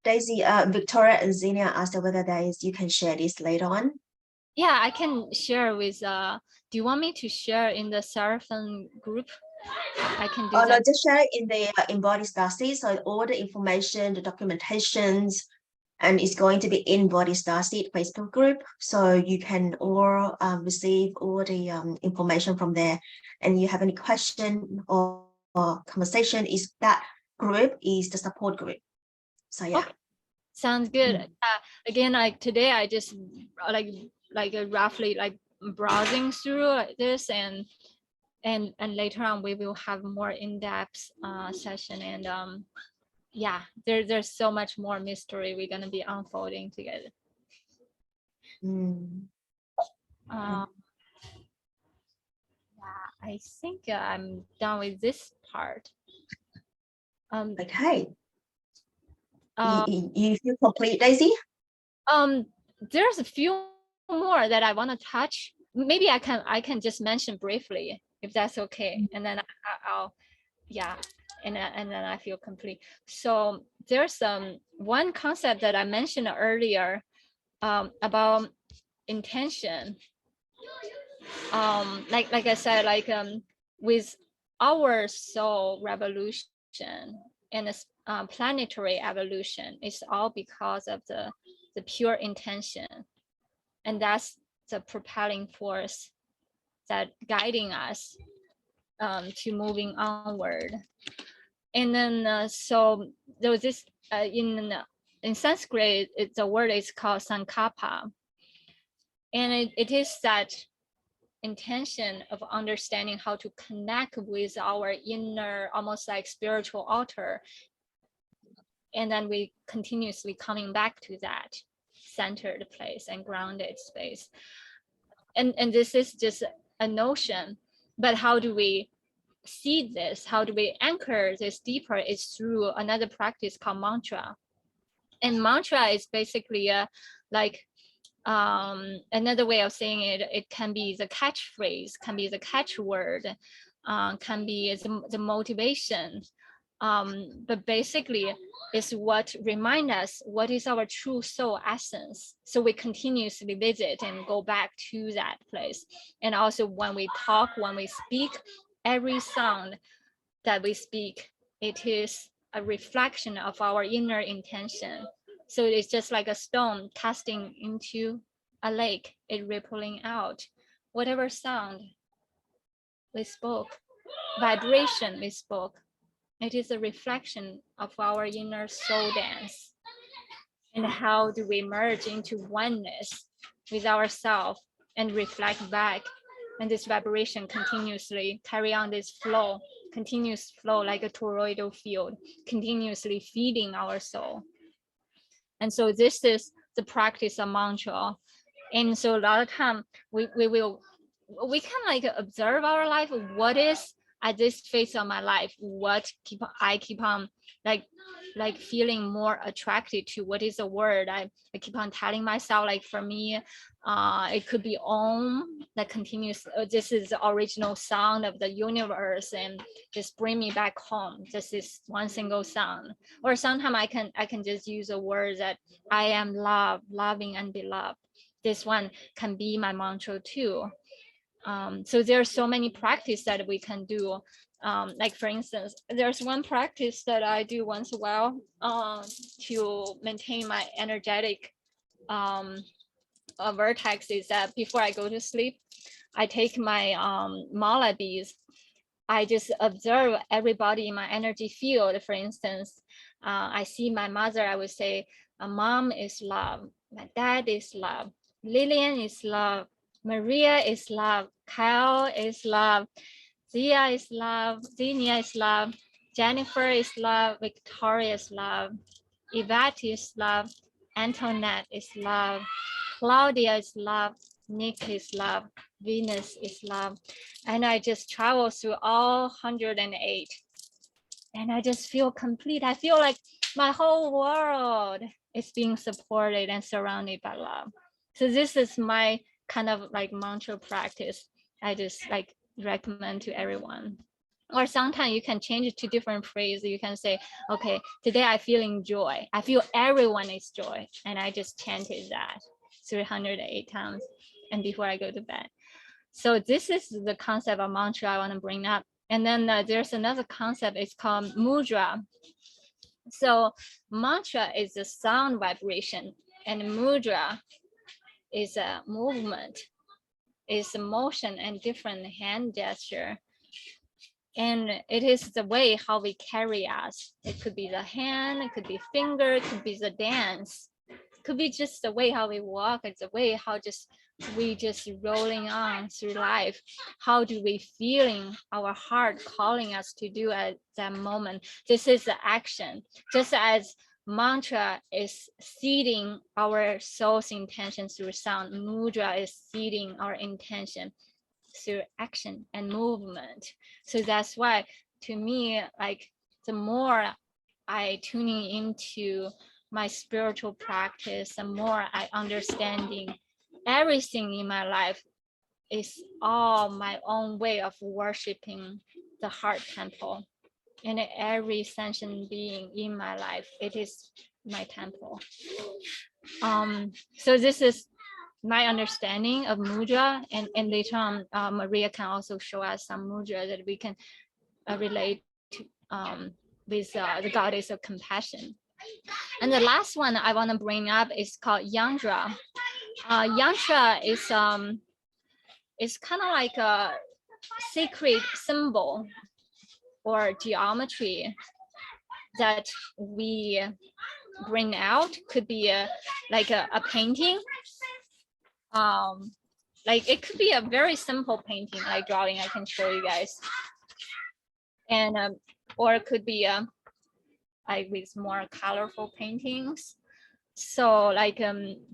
Daisy, Victoria and Xenia asked whether you can share this later on. Yeah, I can share with, do you want me to share in the Seraphim group? I can do Oh, that. no, just share it in the Embodied Starseed. So all the information, the documentations, and it's going to be in Body Starseed Facebook group. So you can all receive all the information from there. And you have any question or conversation, is that group is the support group. So yeah. Okay. Sounds good. Again, like today, I just roughly like browsing through like this, and later on we will have more in-depth session, and yeah, there's so much more mystery we're gonna be unfolding together. Yeah, I think I'm done with this part. Okay. You feel complete, Daisy? There's a few more that I want to touch. Maybe I can just mention briefly, if that's okay, and then I'll yeah, and then I feel complete. So there's one concept that I mentioned earlier, about intention. Like I said, like with our soul revolution and this planetary evolution, it's all because of the pure intention, and that's the propelling force that guiding us to moving onward. And then so there was this in Sanskrit, the word is called sankappa, and it is that intention of understanding how to connect with our inner, almost like spiritual altar, and then we continuously coming back to that centered place and grounded space. And this is just a notion, but how do we see this? How do we anchor this deeper? Is through another practice called mantra. And mantra is basically like another way of saying it. It can be the catchphrase, can be the catchword, can be the motivation. But basically is what remind us what is our true soul essence. So we continuously visit and go back to that place. And also when we talk, when we speak, every sound that we speak, it is a reflection of our inner intention. So it's just like a stone casting into a lake, it rippling out. Whatever sound we spoke, vibration we spoke, it is a reflection of our inner soul dance. And how do we merge into oneness with ourselves and reflect back? And this vibration continuously carry on this flow, continuous flow like a toroidal field, continuously feeding our soul. And so this is the practice of mantra. And so a lot of time we can like observe our life. What is at this phase of my life, what I keep on like feeling more attracted to? What is the word I keep on telling myself? Like for me, it could be Om, that continues. This is the original sound of the universe, and just bring me back home. This is one single sound. Or sometimes I can just use a word that I am love, loving and beloved. This one can be my mantra too. So there are so many practice that we can do. Like for instance, there's one practice that I do once in a while to maintain my energetic vertex, is that before I go to sleep, I take my mala beads. I just observe everybody in my energy field. For instance, I see my mother, I would say, mom is love, my dad is love, Lillian is love, Maria is love, Kyle is love, Zia is love, Xenia is love, Jennifer is love, Victoria is love, Yvette is love, Antoinette is love, Claudia is love, Nick is love, Venus is love. And I just travel through all 108. And I just feel complete. I feel like my whole world is being supported and surrounded by love. So this is my kind of like mantra practice. I just like recommend to everyone. Or sometimes you can change it to different phrases. You can say, okay, today I'm feeling joy. I feel everyone is joy. And I just chanted that 308 times and before I go to bed. So this is the concept of mantra I want to bring up. And then there's another concept, it's called mudra. So mantra is a sound vibration and mudra is a movement, is a motion and different hand gesture. And it is the way how we carry us. It could be the hand, it could be finger, it could be the dance. It could be just the way how we walk, it's the way how we just rolling on through life. How do we feeling our heart calling us to do at that moment? This is the action. Just as mantra is seeding our soul's intention through sound, mudra is seeding our intention through action and movement. So that's why, to me, like the more I tuning into my spiritual practice, the more I understanding everything in my life is all my own way of worshiping the heart temple. And every sentient being in my life, it is my temple. So this is my understanding of mudra, and later on, Maria can also show us some mudra that we can relate to with the goddess of compassion. And the last one I want to bring up is called yantra. Yantra is kind of like a sacred symbol or geometry that we bring out. Could be like a painting. Like it could be a very simple painting, like drawing. I can show you guys, and or it could be like with more colorful paintings. So like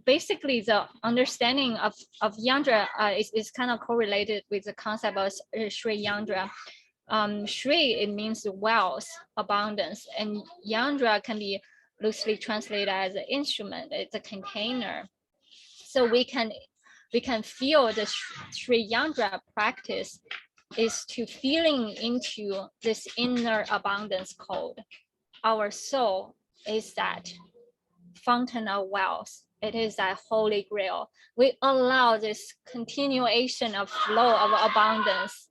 basically the understanding of yantra is kind of correlated with the concept of Sri Yantra. Sri, it means wealth, abundance, and Yantra can be loosely translated as an instrument. It's a container. So we can feel the Sri Yantra practice is to feeling into this inner abundance code. Our soul is that fountain of wealth. It is that holy grail. We allow this continuation of flow of abundance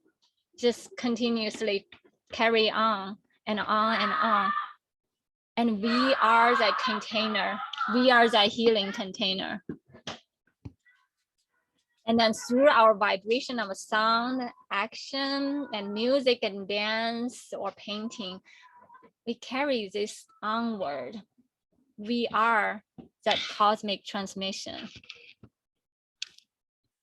just continuously carry on and on and on. And we are that container. We are that healing container. And then through our vibration of sound, action, and music and dance or painting, we carry this onward. We are that cosmic transmission.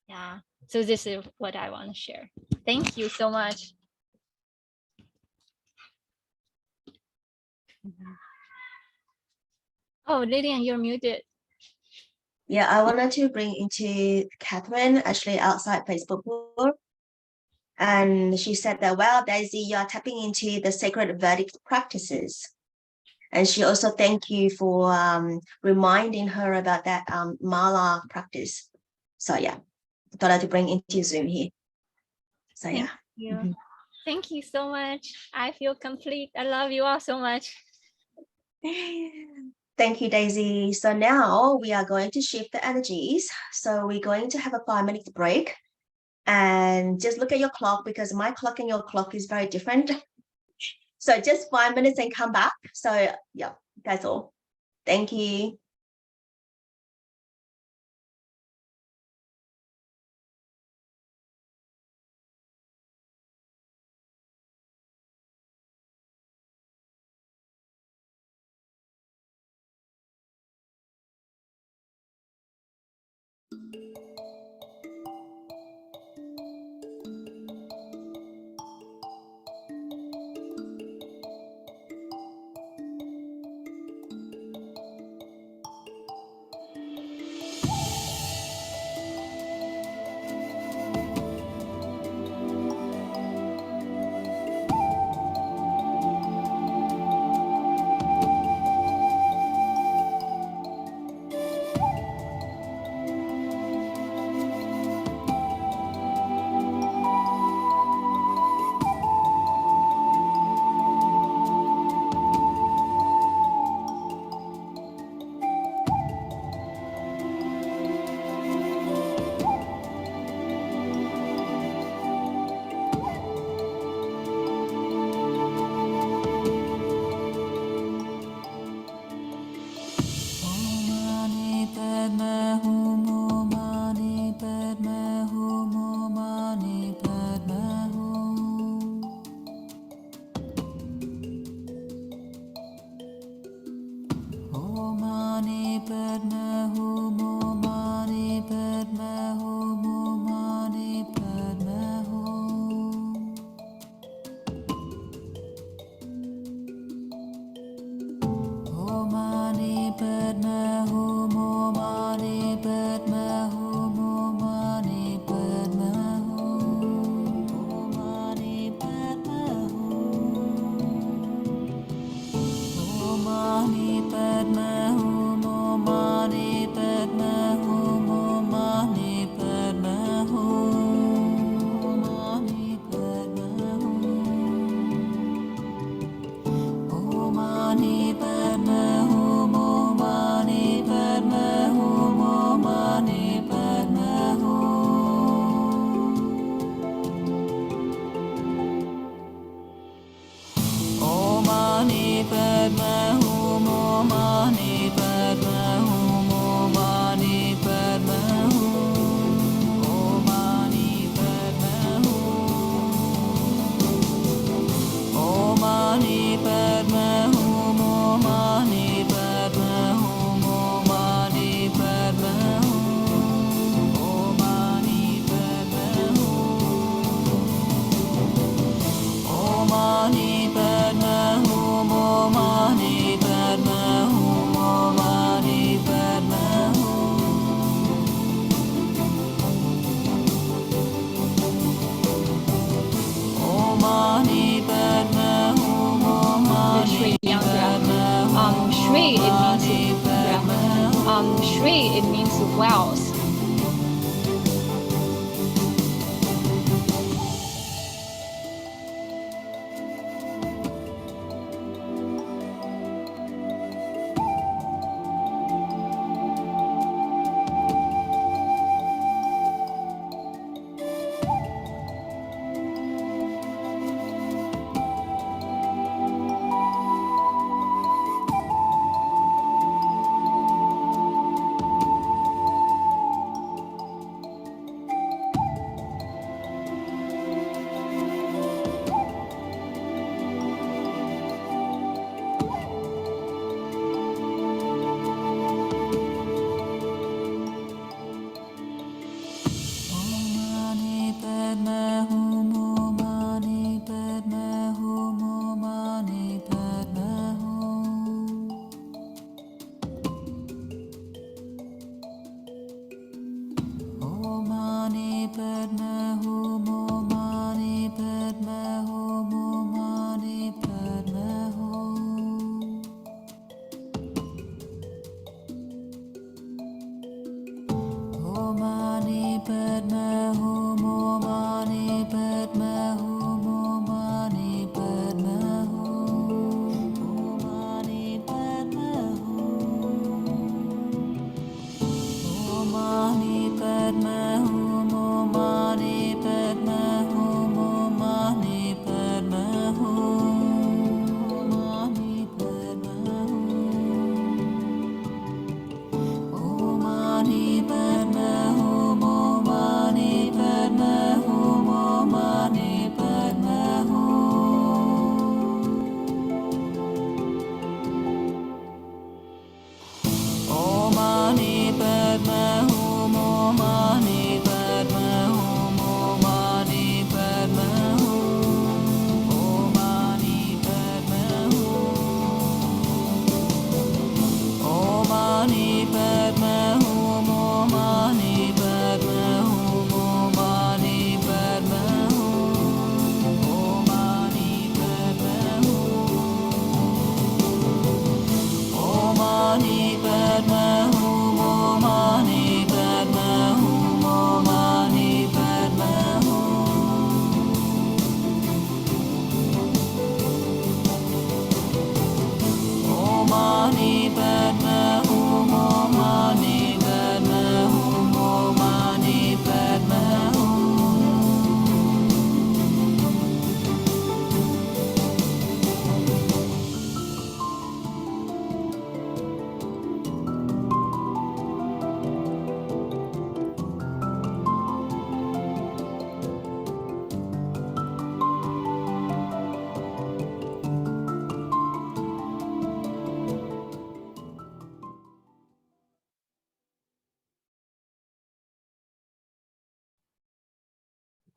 Yeah, so this is what I want to share. Thank you so much. Oh, Lillian, you're muted. Yeah, I wanted to bring into Catherine, actually outside Facebook group. And she said that, well, Daisy, you're tapping into the sacred Vedic practices. And she also thanked you for reminding her about that mala practice. So yeah, I thought I'd bring into Zoom here. So yeah. Thank you. Thank you so much. I feel complete. I love you all so much. Thank you, Daisy. So now we are going to shift the energies. So we're going to have a 5-minute break and just look at your clock because my clock and your clock is very different. So just 5 minutes and come back. So yeah, that's all. Thank you. Shri, it means wealth.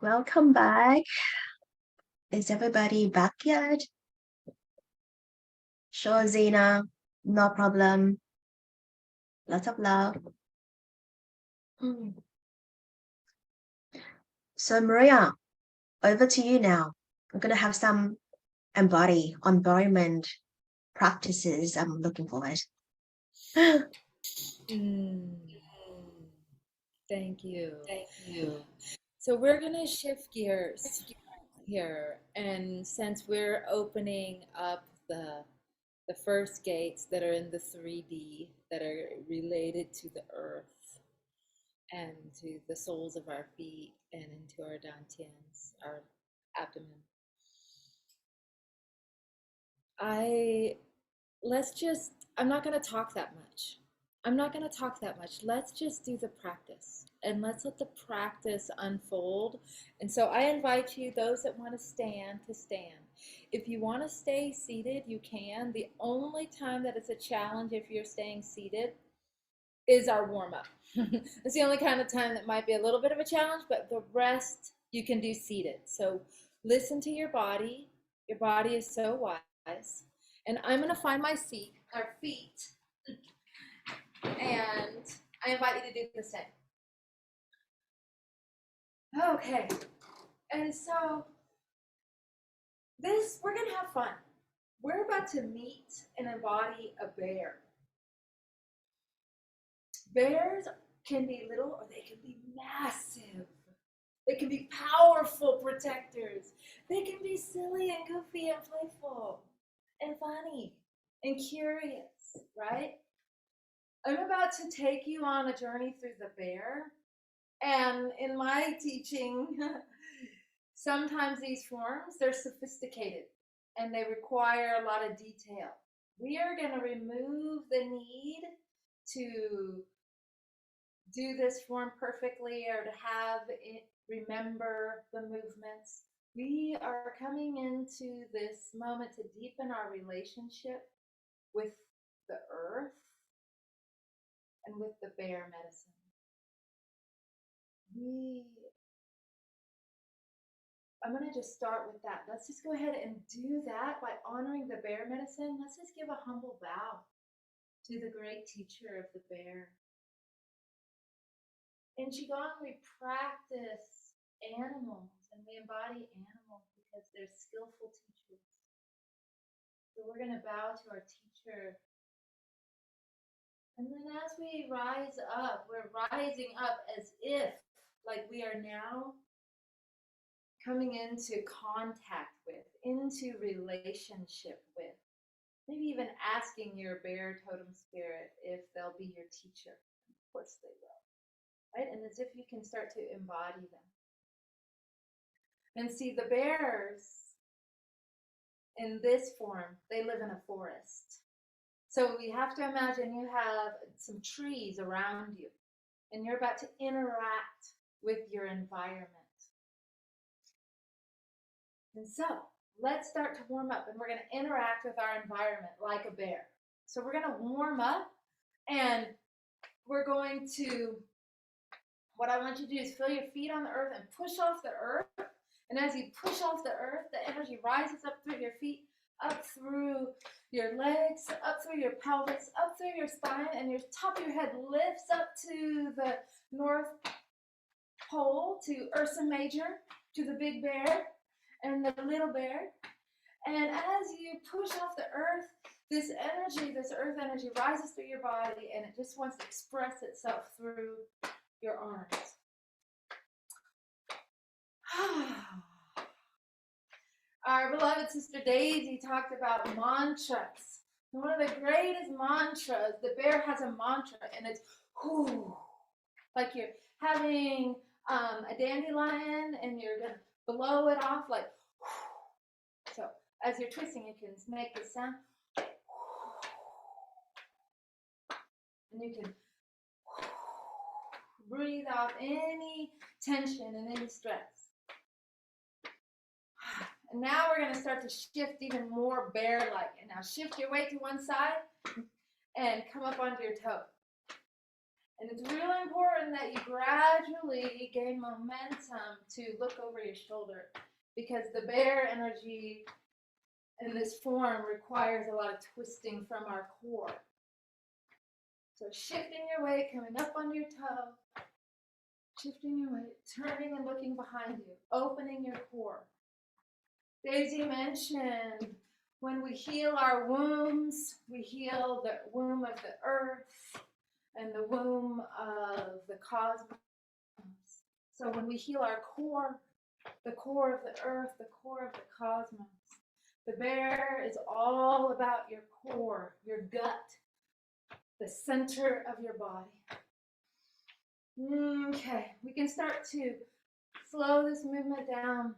Welcome back. Is everybody back yet? Sure, Zena. No problem. Lots of love. So Maria, over to you now. I'm going to have some embodiment practices. I'm looking forward. Thank you. So we're going to shift gears here. And since we're opening up the first gates that are in the 3D that are related to the earth and to the soles of our feet and into our dantians, our abdomen. I'm not going to talk that much. Let's just do the practice and let's let the practice unfold. And so I invite you, those that want to stand, to stand. If you want to stay seated, you can. The only time that it's a challenge if you're staying seated is our warm-up. It's the only kind of time that might be a little bit of a challenge, but the rest you can do seated. So listen to your body. Your body is so wise. And I'm going to find my seat, our feet, and I invite you to do the same. Okay. And so we're going to have fun. We're about to meet and embody a bear. Bears can be little or they can be massive. They can be powerful protectors. They can be silly and goofy and playful and funny and curious, right? I'm about to take you on a journey through the bear. And in my teaching, sometimes these forms, they're sophisticated and they require a lot of detail. We are going to remove the need to do this form perfectly or to have it remember the movements. We are coming into this moment to deepen our relationship with the earth and with the bear medicine. I'm going to just start with that. Let's just go ahead and do that by honoring the bear medicine. Let's just give a humble bow to the great teacher of the bear. In Qi Gong, we practice animals and we embody animals because they're skillful teachers. So we're going to bow to our teacher. And then as we rise up, we're rising up as if like we are now coming into contact with, into relationship with, maybe even asking your bear totem spirit if they'll be your teacher. Of course they will, right? And as if you can start to embody them. And see, the bears in this form, they live in a forest. So we have to imagine you have some trees around you and you're about to interact with your environment. And so let's start to warm up and we're going to interact with our environment like a bear. So we're going to warm up and we're going to, what I want you to do is feel your feet on the earth and push off the earth. And as you push off the earth, the energy rises up through your feet, up through your legs, up through your pelvis, up through your spine, and your top of your head lifts up to the North Pole, to Ursa Major, to the big bear and the little bear. And as you push off the earth, this energy, this earth energy rises through your body and it just wants to express itself through your arms. Our beloved sister Daisy talked about mantras. One of the greatest mantras, the bear has a mantra and it's whoo, like you're having a dandelion and you're going to blow it off like whoo. So as you're twisting, you can make the sound and you can breathe off any tension and any stress. And now we're going to start to shift even more bear-like. And now shift your weight to one side and come up onto your toe. And it's really important that you gradually gain momentum to look over your shoulder because the bear energy in this form requires a lot of twisting from our core. So shifting your weight, coming up on your toe, shifting your weight, turning and looking behind you, opening your core. Daisy mentioned when we heal our wombs, we heal the womb of the earth and the womb of the cosmos. So when we heal our core, the core of the earth, the core of the cosmos, the bear is all about your core, your gut, the center of your body. Okay, we can start to slow this movement down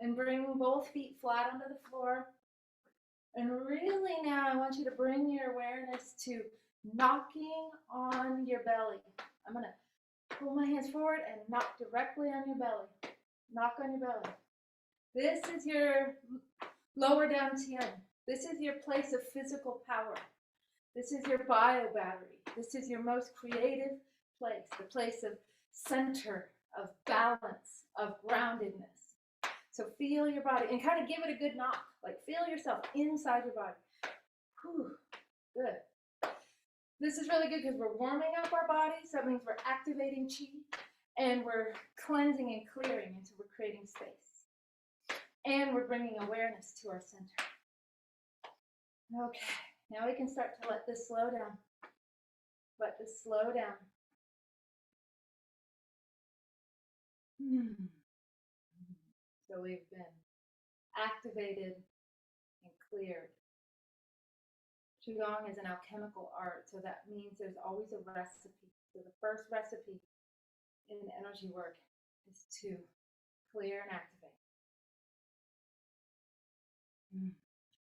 and bring both feet flat onto the floor. And really now I want you to bring your awareness to knocking on your belly. I'm going to pull my hands forward and knock directly on your belly. Knock on your belly. This is your lower dantian. This is your place of physical power. This is your bio battery. This is your most creative place, the place of center, of balance, of groundedness. So feel your body and kind of give it a good knock. Like feel yourself inside your body. Whew, good. This is really good because we're warming up our body. So that means we're activating Qi and we're cleansing and clearing until we're creating space. And we're bringing awareness to our center. Okay, now we can start to let this slow down. but to slow down. So we've been activated and cleared. Qi Gong is an alchemical art, so that means there's always a recipe. So the first recipe in energy work is to clear and activate.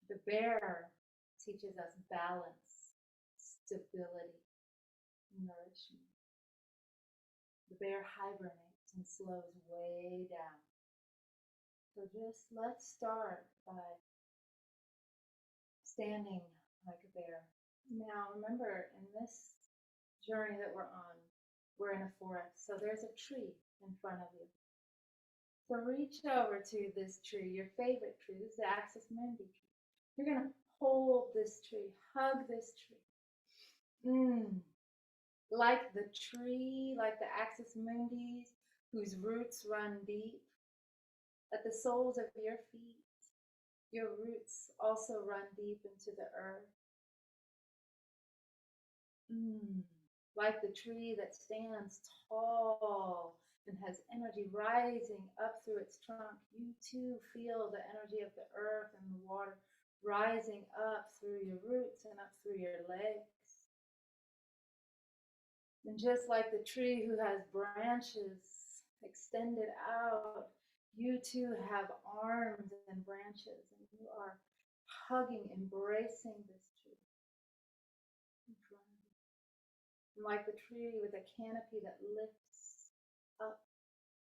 The bear teaches us balance, stability, nourishment. The bear hibernates and slows way down. So just let's start by standing like a bear. Now remember, in this journey that we're on, we're in a forest. So there's a tree in front of you. So reach over to this tree, your favorite tree. This is the Axis Mundi tree. You're going to hold this tree, hug this tree. Like the tree, like the Axis Mundi, whose roots run deep. At the soles of your feet, your roots also run deep into the earth. Like the tree that stands tall and has energy rising up through its trunk, you too feel the energy of the earth and the water rising up through your roots and up through your legs. And just like the tree who has branches extended out, you too have arms and branches, and you are hugging, embracing this tree in front of you. And like the tree with a canopy that lifts up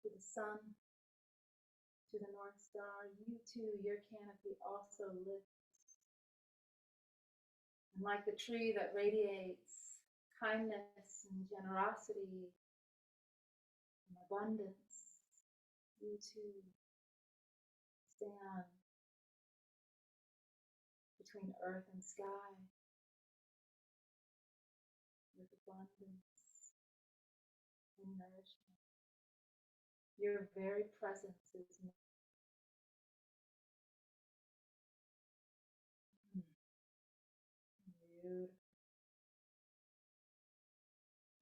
to the sun, to the North Star, you too, your canopy also lifts. And like the tree that radiates kindness and generosity and abundance, you too stand between earth and sky with abundance and nourishment. Your very presence is beautiful.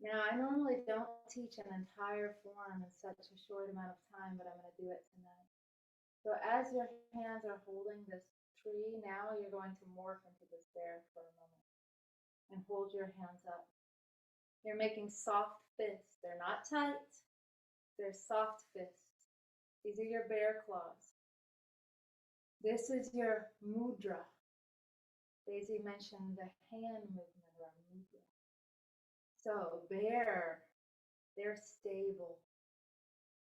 Now, I normally don't teach an entire form in such a short amount of time, but I'm going to do it tonight. So as your hands are holding this tree, now you're going to morph into this bear for a moment and hold your hands up. You're making soft fists. They're not tight. They're soft fists. These are your bear claws. This is your mudra. Daisy mentioned the hand movement or mudra. So bear, they're stable.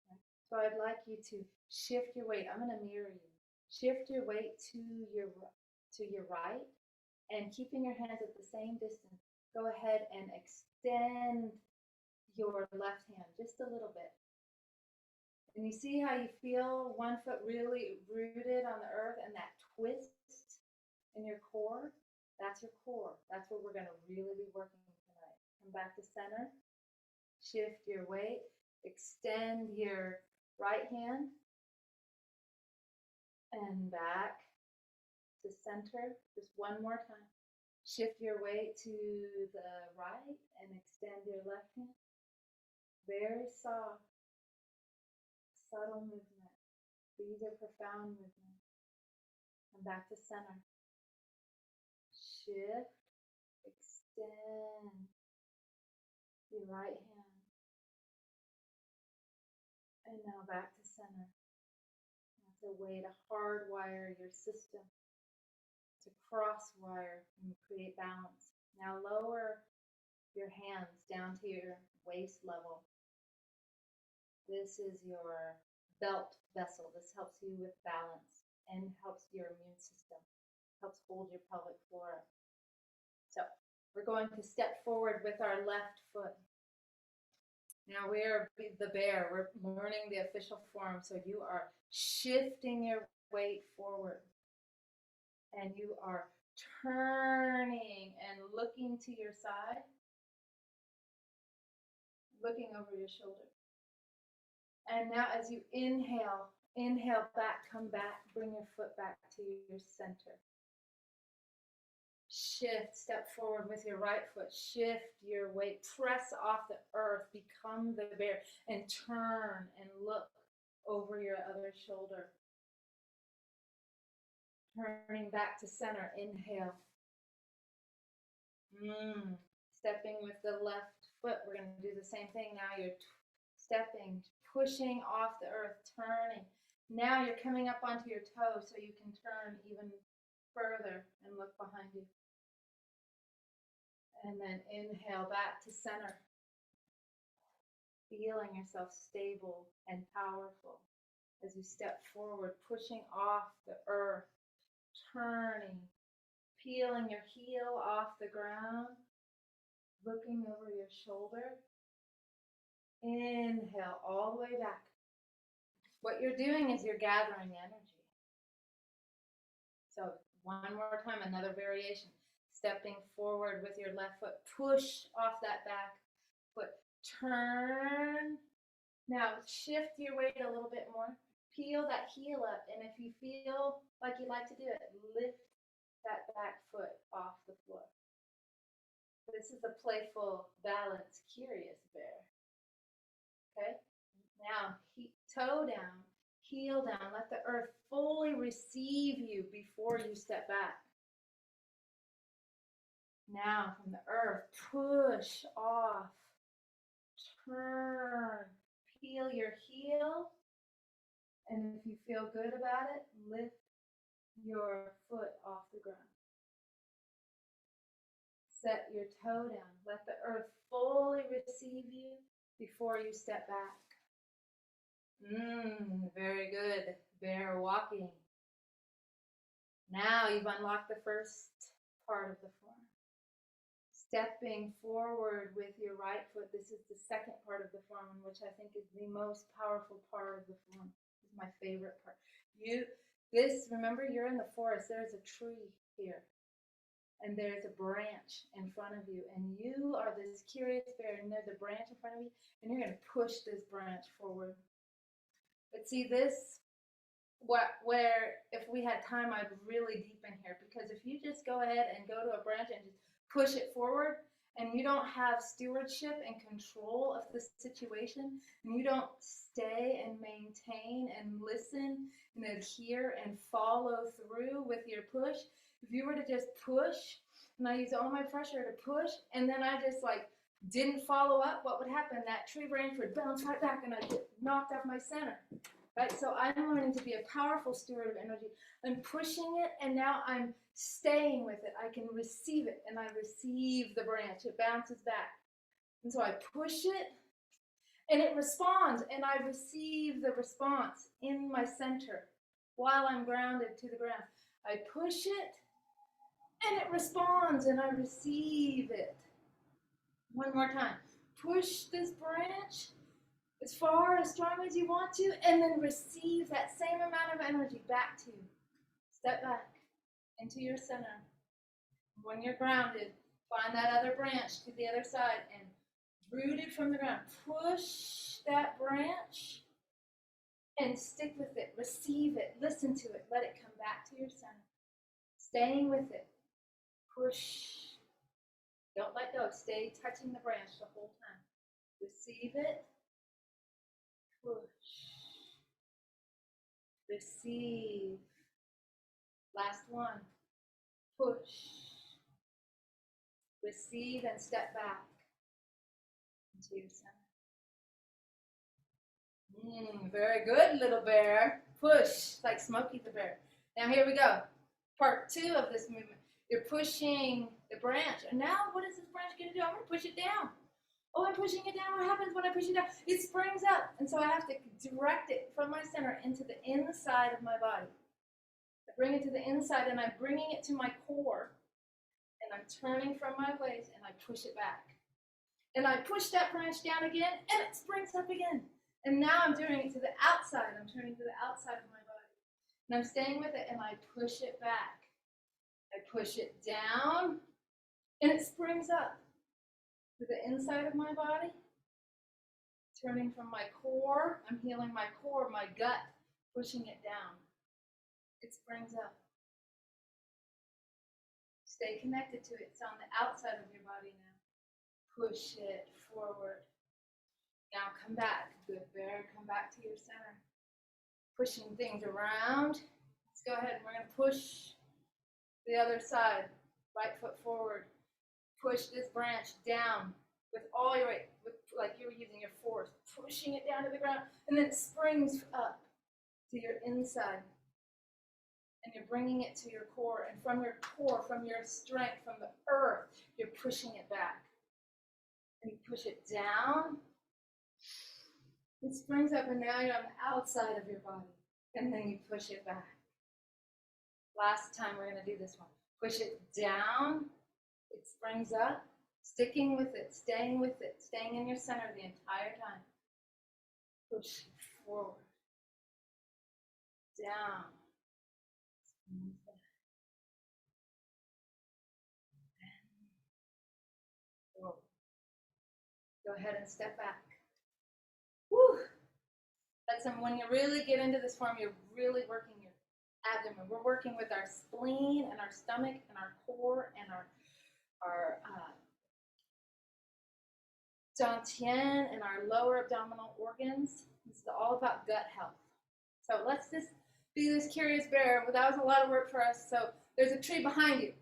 Okay? So I'd like you to shift your weight. I'm going to mirror you. Shift your weight to your right, and keeping your hands at the same distance, go ahead and extend your left hand just a little bit. And you see how you feel one foot really rooted on the earth, and that twist in your core? That's your core. That's what we're going to really be working tonight. Come back to center. Shift your weight. Extend your right hand. And back to center. Just one more time. Shift your weight to the right and extend your left hand. Very soft, subtle movement. These are profound movements. Come back to center. Shift, extend your right hand. And now back to center. That's a way to hardwire your system, to crosswire and create balance. Now lower your hands down to your waist level. This is your belt vessel. This helps you with balance and helps your immune system, helps hold your pelvic floor. So we're going to step forward with our left foot. Now we're the bear. We're learning the official form. So you are shifting your weight forward. And you are turning and looking to your side. Looking over your shoulder. And now as you inhale back, come back, bring your foot back to your center. Shift, step forward with your right foot, shift your weight, press off the earth, become the bear, and turn and look over your other shoulder. Turning back to center, inhale. Stepping with the left foot, we're going to do the same thing. Now you're stepping, pushing off the earth, turning. Now you're coming up onto your toes so you can turn even further and look behind you. And then inhale back to center. Feeling yourself stable and powerful as you step forward, pushing off the earth, turning, peeling your heel off the ground, looking over your shoulder. Inhale all the way back. What you're doing is you're gathering energy. So one more time, another variation. Stepping forward with your left foot, push off that back foot, turn. Now shift your weight a little bit more. Peel that heel up, and if you feel like you'd like to do it, lift that back foot off the floor. This is a playful, balanced, curious bear. Okay? Now, toe down, heel down. Let the earth fully receive you before you step back. Now, from the earth, push off, turn, peel your heel, and if you feel good about it, lift your foot off the ground. Set your toe down. Let the earth fully receive you before you step back. Very good. Bear walking. Now you've unlocked the first part of the form. Stepping forward with your right foot. This is the second part of the form, which I think is the most powerful part of the form. This is my favorite part. Remember, you're in the forest. There's a tree here. And there's a branch in front of you. And you are this curious bear, and there's a branch in front of you, and you're going to push this branch forward. But see, where if we had time, I'd really deepen here. Because if you just go ahead and go to a branch and just push it forward, and you don't have stewardship and control of the situation, and you don't stay and maintain and listen and adhere and follow through with your push, if you were to just push, and I use all my pressure to push, and then I just didn't follow up, what would happen? That tree branch would bounce right back, and I'd get knocked off my center. Right? So I'm learning to be a powerful steward of energy. I'm pushing it, and now I'm staying with it. I can receive it, and I receive the branch. It bounces back. And so I push it, and it responds, and I receive the response in my center while I'm grounded to the ground. I push it, and it responds, and I receive it. One more time. Push this branch as far, as strong as you want to, and then receive that same amount of energy back to you. Step back into your center. When you're grounded, find that other branch to the other side and rooted from the ground. Push that branch and stick with it. Receive it. Listen to it. Let it come back to your center. Staying with it. Push. Don't let go. Stay touching the branch the whole time. Receive it. Push. Receive. Last one. Push. Receive and step back into your center. Very good, little bear. Push, like Smokey the Bear. Now here we go. Part 2 of this movement. You're pushing the branch. And now what is this branch going to do? I'm going to push it down. Oh, I'm pushing it down. What happens when I push it down? It springs up. And so I have to direct it from my center into the inside of my body. I bring it to the inside, and I'm bringing it to my core. And I'm turning from my place, and I push it back. And I push that branch down again, and it springs up again. And now I'm doing it to the outside. I'm turning to the outside of my body. And I'm staying with it, and I push it back. I push it down, and it springs up to the inside of my body. Turning from my core, I'm healing my core, my gut, pushing it down. It springs up. Stay connected to it. It's on the outside of your body now. Push it forward. Now come back. Good bear. Come back to your center. Pushing things around. Let's go ahead and we're going to push the other side. Right foot forward. Push this branch down with all your weight, like you were using your force, pushing it down to the ground, and then it springs up to your inside. And you're bringing it to your core, and from your core, from your strength, from the earth, you're pushing it back. And you push it down, it springs up, and now you're on the outside of your body. And then you push it back. Last time we're going to do this one. Push it down, it springs up, sticking with it, staying in your center the entire time. Push forward, down. Go ahead and step back. Woo! That's when you really get into this form, you're really working your abdomen. We're working with our spleen and our stomach and our core and our dantian and our lower abdominal organs. This is all about gut health. So let's just be this curious bear. Well, that was a lot of work for us. So there's a tree behind you.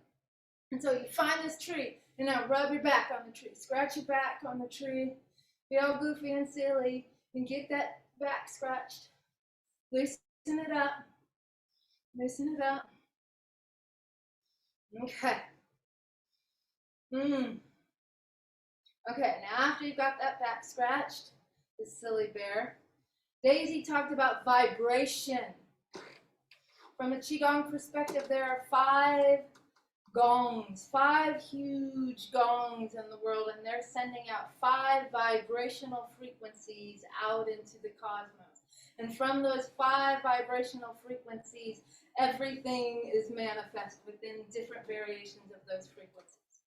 And so you find this tree, and now rub your back on the tree. Scratch your back on the tree. Be all goofy and silly, and get that back scratched. Loosen it up. Loosen it up. Okay. Okay, now after you've got that back scratched, this silly bear, Daisy talked about vibration. From a Qi Gong perspective, there are 5 gongs, 5 huge gongs in the world, and they're sending out 5 vibrational frequencies out into the cosmos. And from those 5 vibrational frequencies, everything is manifest within different variations of those frequencies.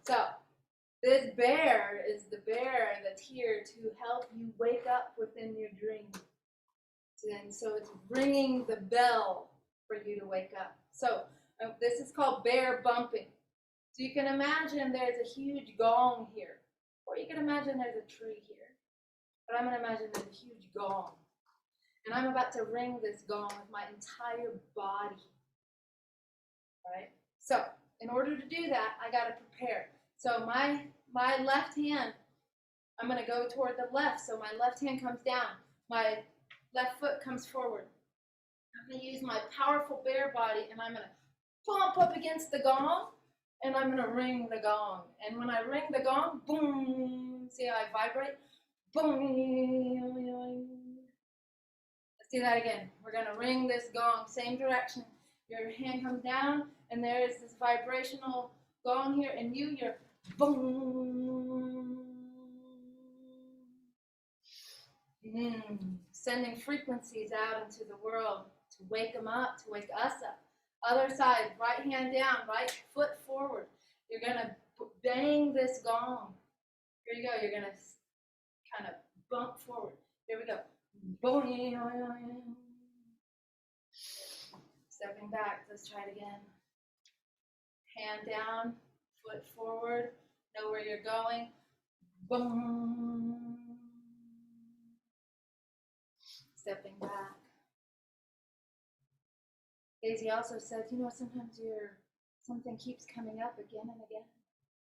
So this bear is the bear that's here to help you wake up within your dream. And so it's ringing the bell for you to wake up. So this is called bear bumping. So you can imagine there's a huge gong here. Or you can imagine there's a tree here. But I'm going to imagine there's a huge gong. And I'm about to ring this gong with my entire body. Right? So in order to do that, I got to prepare. So my left hand, I'm going to go toward the left. So my left hand comes down. My left foot comes forward. I'm going to use my powerful bear body, and I'm going to bump up against the gong, and I'm going to ring the gong. And when I ring the gong, boom, see how I vibrate? Boom. Let's do that again. We're going to ring this gong, same direction. Your hand comes down, and there's this vibrational gong here, and you're boom. Sending frequencies out into the world to wake them up, to wake us up. Other side, right hand down, right foot forward. You're going to bang this gong. Here you go. You're going to kind of bump forward. Here we go. Stepping back. Let's try it again. Hand down, foot forward. Know where you're going. Boom. Stepping back. Daisy also said, sometimes something keeps coming up again and again.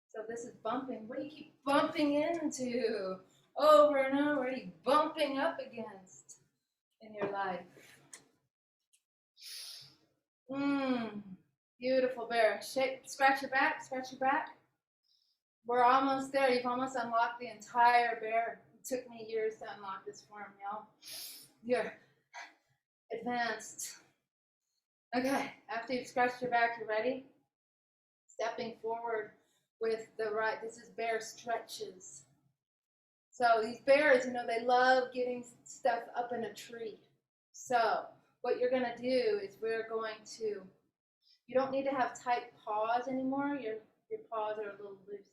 So this is bumping. What do you keep bumping into over and over? What are you bumping up against in your life? Beautiful bear. Scratch your back, scratch your back. We're almost there. You've almost unlocked the entire bear. It took me years to unlock this form, y'all. You're advanced. Okay, after you've scratched your back, you ready? Stepping forward with the right. This is bear stretches. So these bears, they love getting stuff up in a tree. So what you're going to do is you don't need to have tight paws anymore. Your paws are a little loose.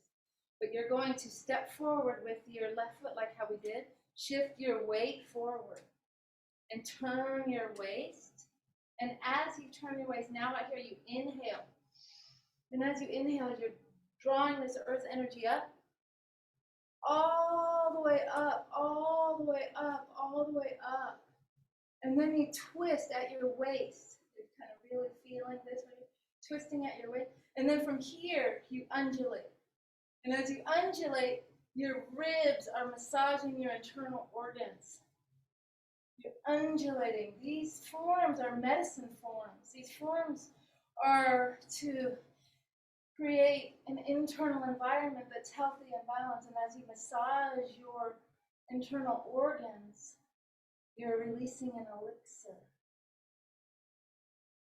But you're going to step forward with your left foot like how we did. Shift your weight forward and turn your waist. And as you turn your waist, now right here, you inhale. And as you inhale, you're drawing this earth energy up, all the way up, all the way up, all the way up. And then you twist at your waist. You're kind of really feeling this when you're twisting at your waist. And then from here, you undulate. And as you undulate, your ribs are massaging your internal organs. You're undulating. These forms are medicine forms. These forms are to create an internal environment that's healthy and balanced. And as you massage your internal organs, you're releasing an elixir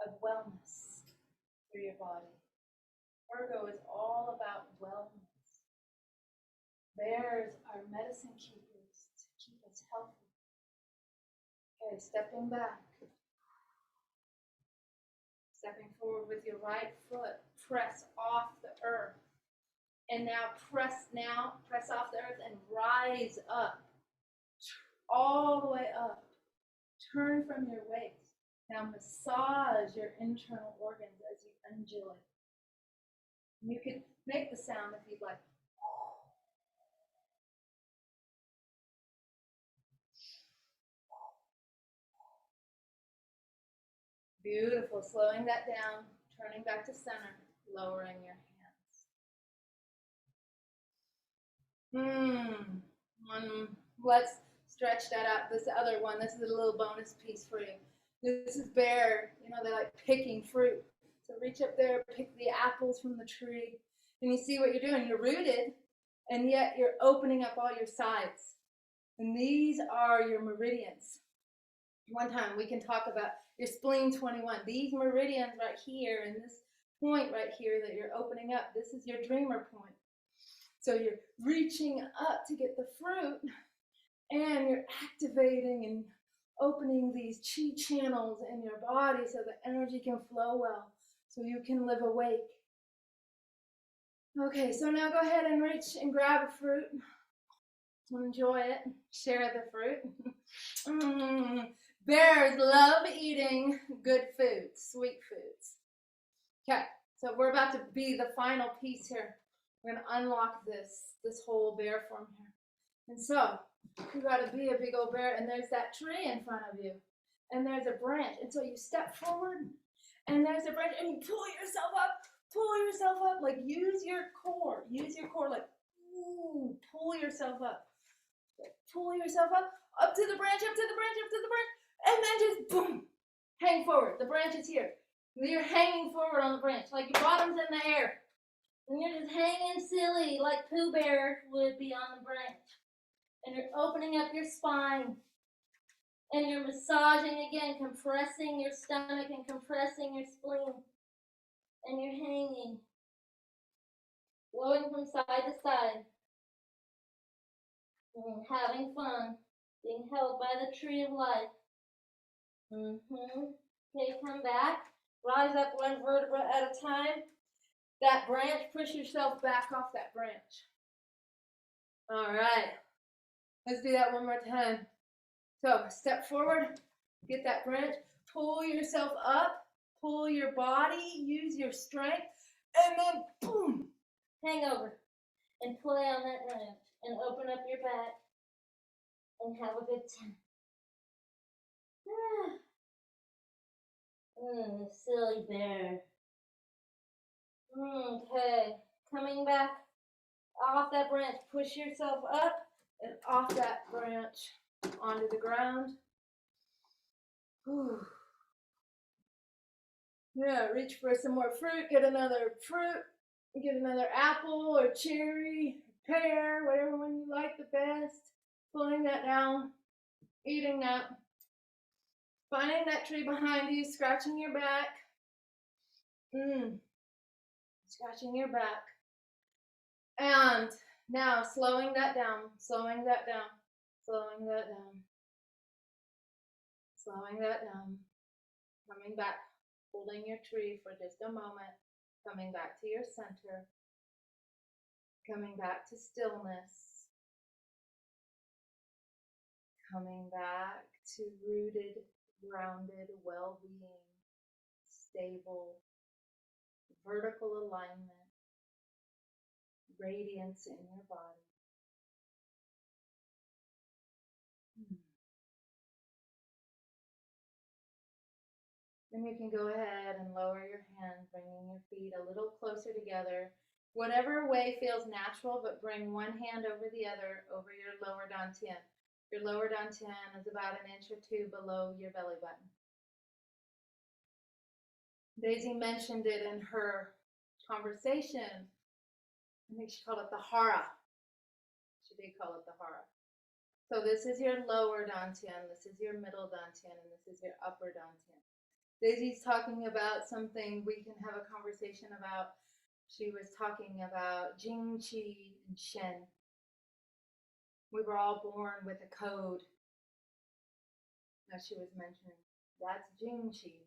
of wellness through your body. Virgo is all about wellness. Bears are medicine keepers to keep us healthy. Okay, stepping back. Stepping forward with your right foot, press off the earth. And now press off the earth and rise up. All the way up. Turn from your waist. Now massage your internal organs as you undulate. You can make the sound if you'd like. Beautiful. Slowing that down, turning back to center, lowering your hands. Let's stretch that out. This other one, this is a little bonus piece for you. This is bear. You know, they like picking fruit. So reach up there, pick the apples from the tree. And you see what you're doing. You're rooted, and yet you're opening up all your sides. And these are your meridians. One time we can talk about your spleen 21. These meridians right here and this point right here that you're opening up, this is your dreamer point. So you're reaching up to get the fruit, and you're activating and opening these chi channels in your body so the energy can flow well, so you can live awake. Okay, so now go ahead and reach and grab a fruit. Enjoy it. Share the fruit. Bears love eating good foods, sweet foods. Okay, so we're about to be the final piece here. We're going to unlock this whole bear form here. And so you got to be a big old bear, and there's that tree in front of you, and there's a branch. And so you step forward, and there's a branch, and you pull yourself up, like use your core, like, ooh, pull yourself up. Pull yourself up to the branch, and then just boom, hang forward. The branch is here. You're hanging forward on the branch, like your bottom's in the air. And you're just hanging silly, like Pooh Bear would be on the branch. And you're opening up your spine. And you're massaging again, compressing your stomach and compressing your spleen. And you're hanging, flowing from side to side. And having fun, being held by the tree of life. Okay, come back. Rise up one vertebra at a time. That branch, push yourself back off that branch. All right. Let's do that one more time. So step forward, get that branch, pull yourself up, pull your body, use your strength, and then boom, hang over and play on that branch and open up your back and have a good time. Silly bear. Okay, coming back off that branch, push yourself up and off that branch onto the ground. Whew. Yeah, reach for some more fruit, get another apple or cherry, pear, whatever one you like the best. Pulling that down, eating that, finding that tree behind you, scratching your back. Scratching your back. And now slowing that down, slowing that down, slowing that down, slowing that down. Coming back, holding your tree for just a moment, coming back to your center, coming back to stillness, coming back to rooted, grounded, well-being, stable, vertical alignment, radiance in your body. Then you can go ahead and lower your hands, bringing your feet a little closer together. Whatever way feels natural, but bring one hand over the other over your lower dantian. Your lower dantian is about an inch or two below your belly button. Daisy mentioned it in her conversation. I think she called it the hara. She did call it the hara. So this is your lower dantian, this is your middle dantian, and this is your upper dantian. Daisy's talking about something we can have a conversation about. She was talking about Jing, Qi, and Shen. We were all born with a code, as she was mentioning. That's Jing Qi.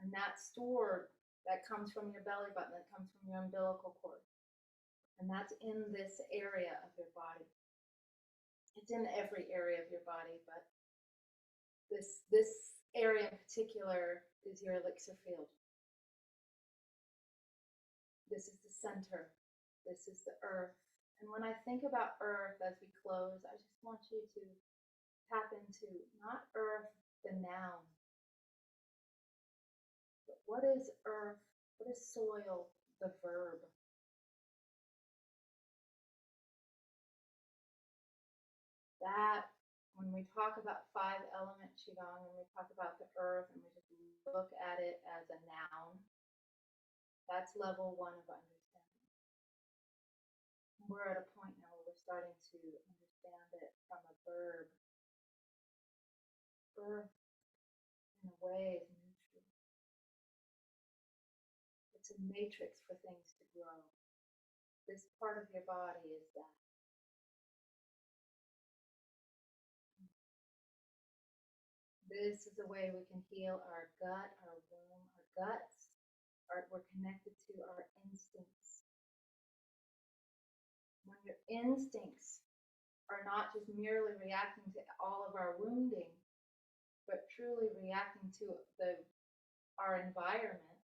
And that's stored, that comes from your belly button, that comes from your umbilical cord. And that's in this area of your body. It's in every area of your body, but this area in particular is your elixir field. This is the center. This is the earth. And when I think about earth as we close, I just want you to tap into not earth, the noun, but what is earth? What is soil? The verb. That, when we talk about 5-element Qi Gong, and we talk about the earth, and we just look at it as a noun, that's level 1 of understanding. We're at a point now where we're starting to understand it from a verb. Earth, in a way, is neutral. It's a matrix for things to grow. This part of your body is that. This is a way we can heal our gut, our womb, our guts. We're connected to our instincts. When your instincts are not just merely reacting to all of our wounding, but truly reacting to our environment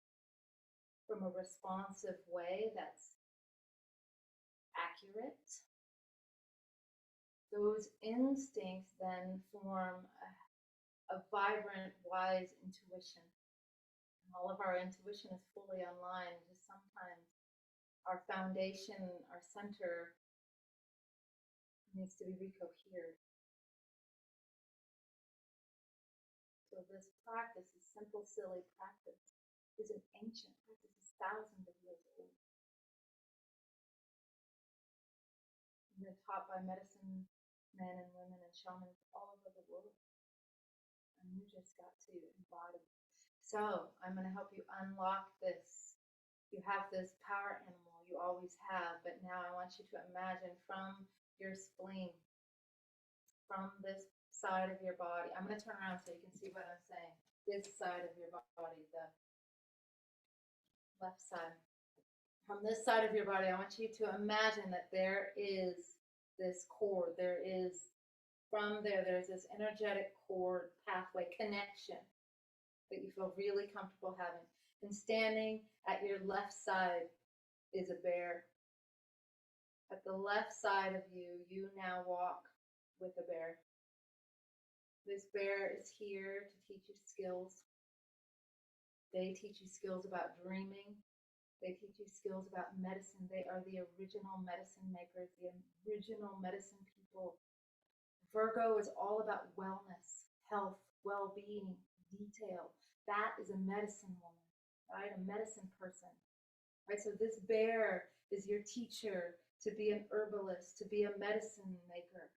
from a responsive way that's accurate, those instincts then form a vibrant, wise intuition. And all of our intuition is fully online. Just sometimes our foundation, our center, needs to be recohered. So this practice, this simple, silly practice, is an ancient practice. It's thousands of years old. It's been taught by medicine men and women and shamans all over the world. And you just got to embody. So I'm going to help you unlock this. You have this power animal, you always have, but now I want you to imagine from your spleen, from this side of your body. I'm going to turn around so you can see what I'm saying. This side of your body, the left side. From this side of your body, I want you to imagine that there is this cord. There's this energetic cord, pathway, connection that you feel really comfortable having. And standing at your left side is a bear. At the left side of you, you now walk with a bear. This bear is here to teach you skills. They teach you skills about dreaming. They teach you skills about medicine. They are the original medicine makers, the original medicine people. Virgo is all about wellness, health, well-being, detail. That is a medicine woman, right? A medicine person, right? So this bear is your teacher to be an herbalist, to be a medicine maker.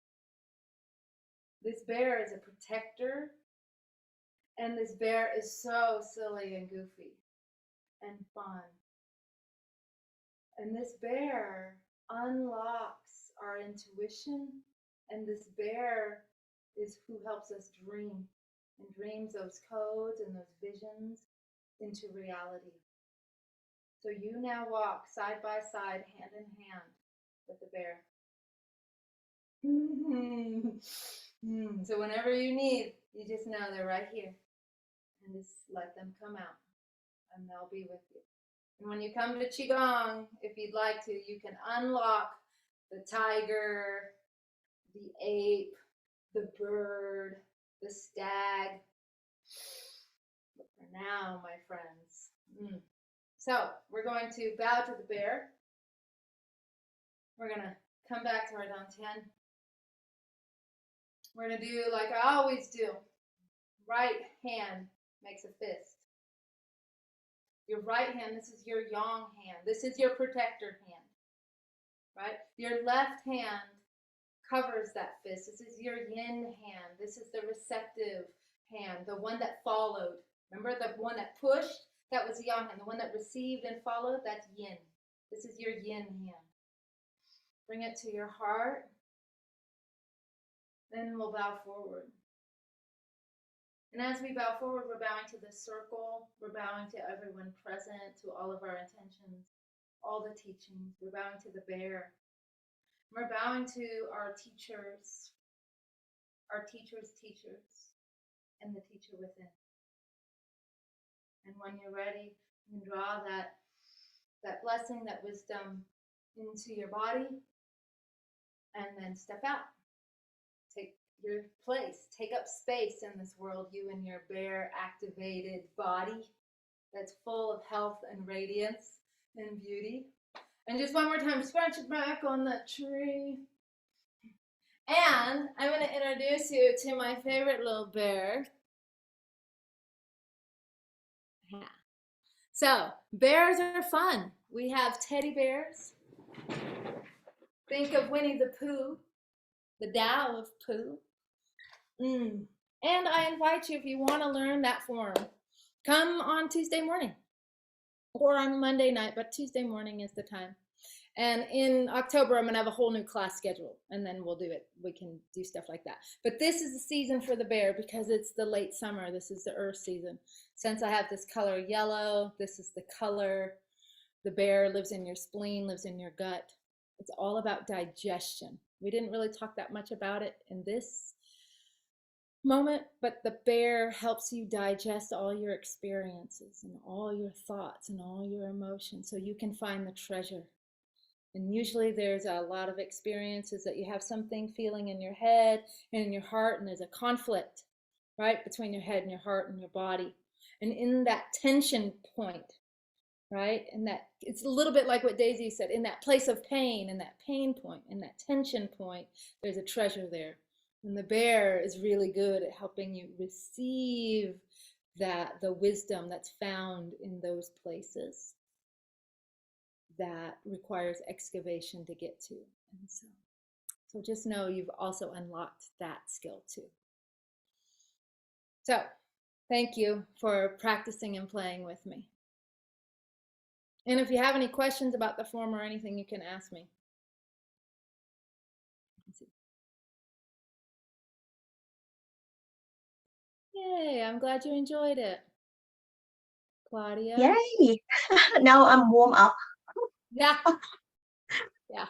This bear is a protector, and this bear is so silly and goofy and fun. And this bear unlocks our intuition, and this bear is who helps us dream and dreams those codes and those visions into reality. So you now walk side by side, hand in hand with the bear. So whenever you need, you just know they're right here. And just let them come out, and they'll be with you. And when you come to Qi Gong, if you'd like to, you can unlock the tiger, the ape, the bird, the stag. But for now, my friends. So we're going to bow to the bear. We're going to come back to our dantian. We're going to do like I always do. Right hand makes a fist. Your right hand, this is your yang hand. This is your protector hand, right? Your left hand covers that fist. This is your yin hand. This is the receptive hand, the one that followed. Remember the one that pushed? That was yang hand. The one that received and followed, that's yin. This is your yin hand. Bring it to your heart. Then we'll bow forward. And as we bow forward, we're bowing to the circle. We're bowing to everyone present, to all of our intentions, all the teachings. We're bowing to the bear. We're bowing to our teachers, teachers, and the teacher within. And when you're ready, you can draw that blessing, that wisdom into your body, and then step out. Take your place. Take up space in this world, you and your bear activated body that's full of health and radiance and beauty. And just one more time, scratch it back on that tree. And I'm going to introduce you to my favorite little bear. Yeah. So, bears are fun. We have teddy bears. Think of Winnie the Pooh, the Tao of Pooh. And I invite you, if you want to learn that form, come on Tuesday morning or on Monday night, but Tuesday morning is the time. And in October, I'm going to have a whole new class schedule, and then we'll do it. We can do stuff like that. But this is the season for the bear because it's the late summer. This is the earth season. Since I have this color yellow, this is the color. The bear lives in your spleen, lives in your gut. It's all about digestion. We didn't really talk that much about it in this moment, but the bear helps you digest all your experiences and all your thoughts and all your emotions so you can find the treasure. And usually there's a lot of experiences that you have something feeling in your head and in your heart, and there's a conflict, right, between your head and your heart and your body. And in that tension point, right, and that it's a little bit like what Daisy said, in that place of pain, in that pain point, in that tension point, there's a treasure there. And the bear is really good at helping you receive the wisdom that's found in those places that requires excavation to get to. And so just know you've also unlocked that skill too. So thank you for practicing and playing with me. And if you have any questions about the form or anything, you can ask me. Yay, I'm glad you enjoyed it. Claudia? Yay! Now I'm warm up. Yeah. Yeah.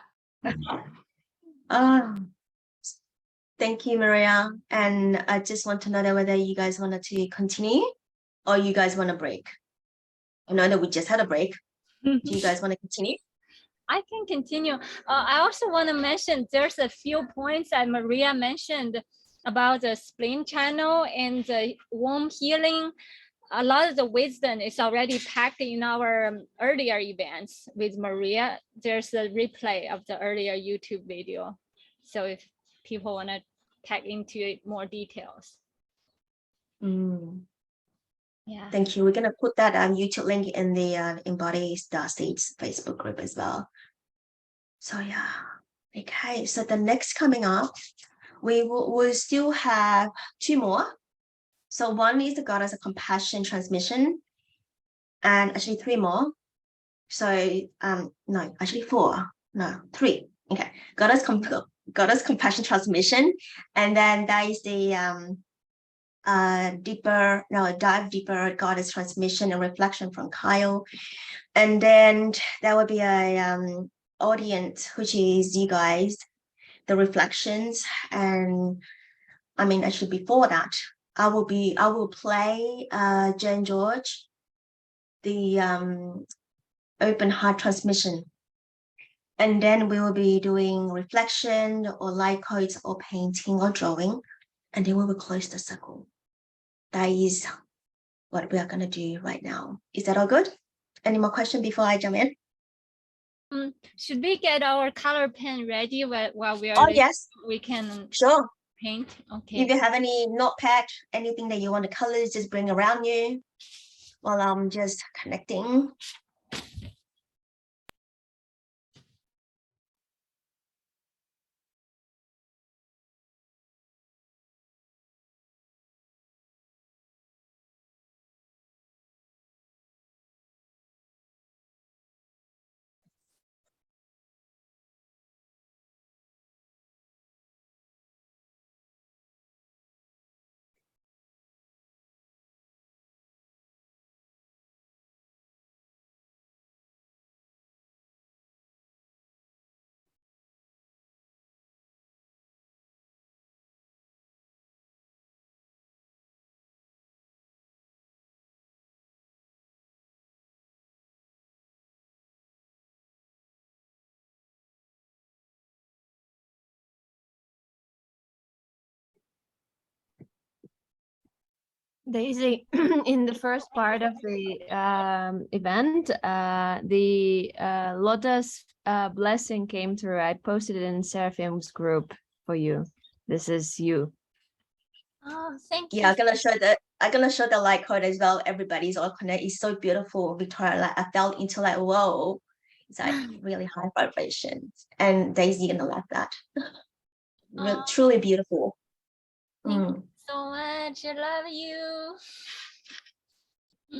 Thank you, Maria. And I just want to know whether you guys wanted to continue or you guys want a break. I know that we just had a break. Do you guys want to continue? I can continue. I also want to mention there's a few points that Maria mentioned about the spleen channel and the womb healing. A lot of the wisdom is already packed in our earlier events with Maria. There's a replay of the earlier YouTube video. So if people want to tag into it more details. Yeah. Thank you. We're going to put that YouTube link in the Embody Starseeds Facebook group as well. So yeah. Okay. So the next coming up, we'll still have two more. So one is the Goddess of Compassion transmission, and actually three more. So no, actually four. No, three. Okay. Goddess Compassion transmission, and then that is the dive deeper Goddess transmission and reflection from Kyle, and then there will be a audience, which is you guys, the reflections. And I mean, actually before that, I will play Jenn George, the open heart transmission. And then we will be doing reflection or light codes or painting or drawing. And then we will close the circle. That is what we are going to do right now. Is that all good? Any more questions before I jump in? Should we get our color pen ready while we are Oh, yes. we can Sure. paint? Okay. If you have any notepad, anything that you want to color, just bring around you while I'm just connecting. Daisy, in the first part of the event, the Lotus blessing came through. I posted it in Seraphim's group for you. This is you. Oh, thank you. Yeah, I'm gonna show the light code as well. Everybody's all connected. It's so beautiful, Victoria. Like I felt into like, whoa, it's like really high vibrations. And Daisy gonna like that. Oh. Truly beautiful. Thank you so much. I love you.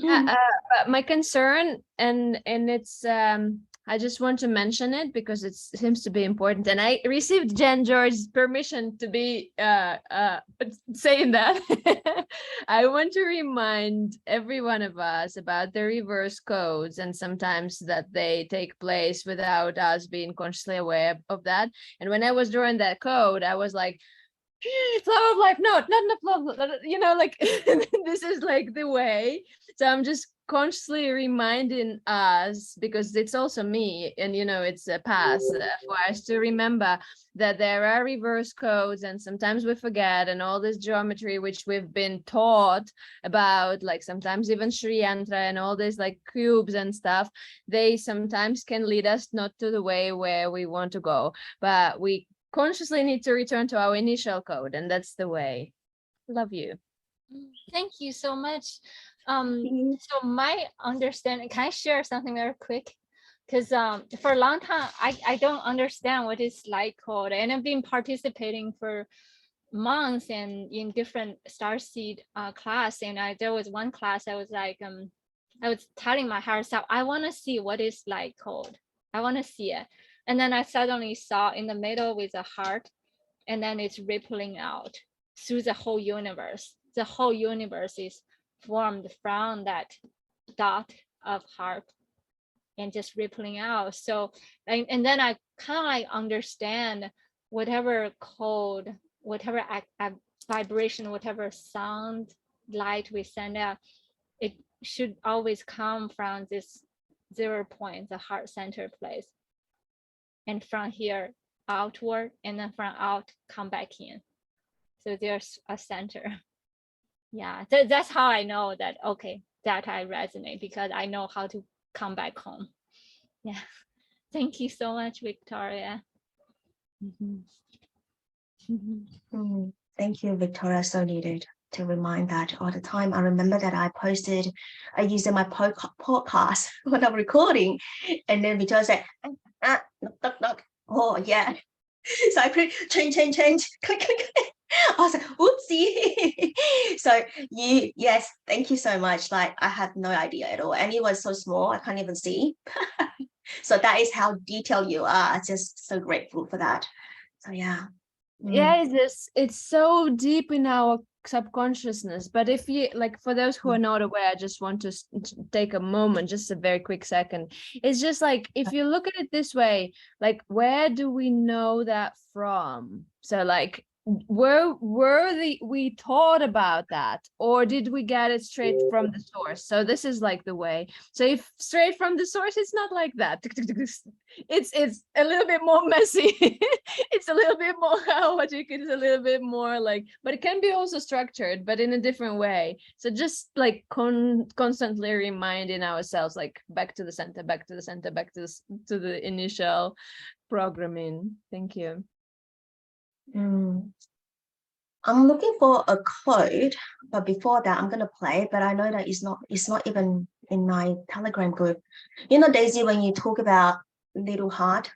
But my concern, and it's I just want to mention it because it seems to be important, and I received Jenn George's permission to be saying that. I want to remind every one of us about the reverse codes, and sometimes that they take place without us being consciously aware of that. And when I was drawing that code, I was like, flow of life, no, not the flow, you know, like this is like the way. So I'm just consciously reminding us, because it's also me, and you know, it's a past for us to remember that there are reverse codes, and sometimes we forget, and all this geometry which we've been taught about, like sometimes even Sri Yantra and all this like cubes and stuff, they sometimes can lead us not to the way where we want to go, but we consciously need to return to our initial code, and that's the way. Love you. Thank you so much. So my understanding, can I share something very quick? Because for a long time, I don't understand what is light code, and I've been participating for months and in different Starseed class, and there was one class I was like, I was telling my higher self, I want to see what is light code. I want to see it. And then I suddenly saw in the middle with a heart, and then it's rippling out through the whole universe. The whole universe is formed from that dot of heart and just rippling out. So, and then I kind of like understand whatever code, whatever vibration, whatever sound, light we send out, it should always come from this 0 point, the heart center place. And from here outward, and then from out come back in. So there's a center. Yeah, that's how I know that, okay, that I resonate, because I know how to come back home. Yeah, thank you so much, Victoria. Thank you, Victoria. So needed to remind that all the time. I remember that I used in my podcast when I'm recording, and then Victoria said, knock, knock. Oh, yeah. So I put change, click, click. I was like, oopsie. So yes, thank you so much. Like I have no idea at all. And it was so small, I can't even see. So that is how detailed you are. Just so grateful for that. So yeah. Yeah, it's so deep in our subconsciousness. But if you like, for those who are not aware, I just want to take a moment, just a very quick second. It's just like, if you look at it this way, like, where do we know that from? So like, we thought about that, or did we get it straight from the source? So this is like the way. So if straight from the source, it's not like that. It's a little bit more messy. It's a little bit more chaotic. It's a little bit more like, but it can be also structured, but in a different way. So just like constantly reminding ourselves, like back to the center, back to the center, back to the initial programming. Thank you. I'm looking for a quote, but before that, I'm gonna play. But I know that it's not even in my Telegram group. You know, Daisy, when you talk about little heart,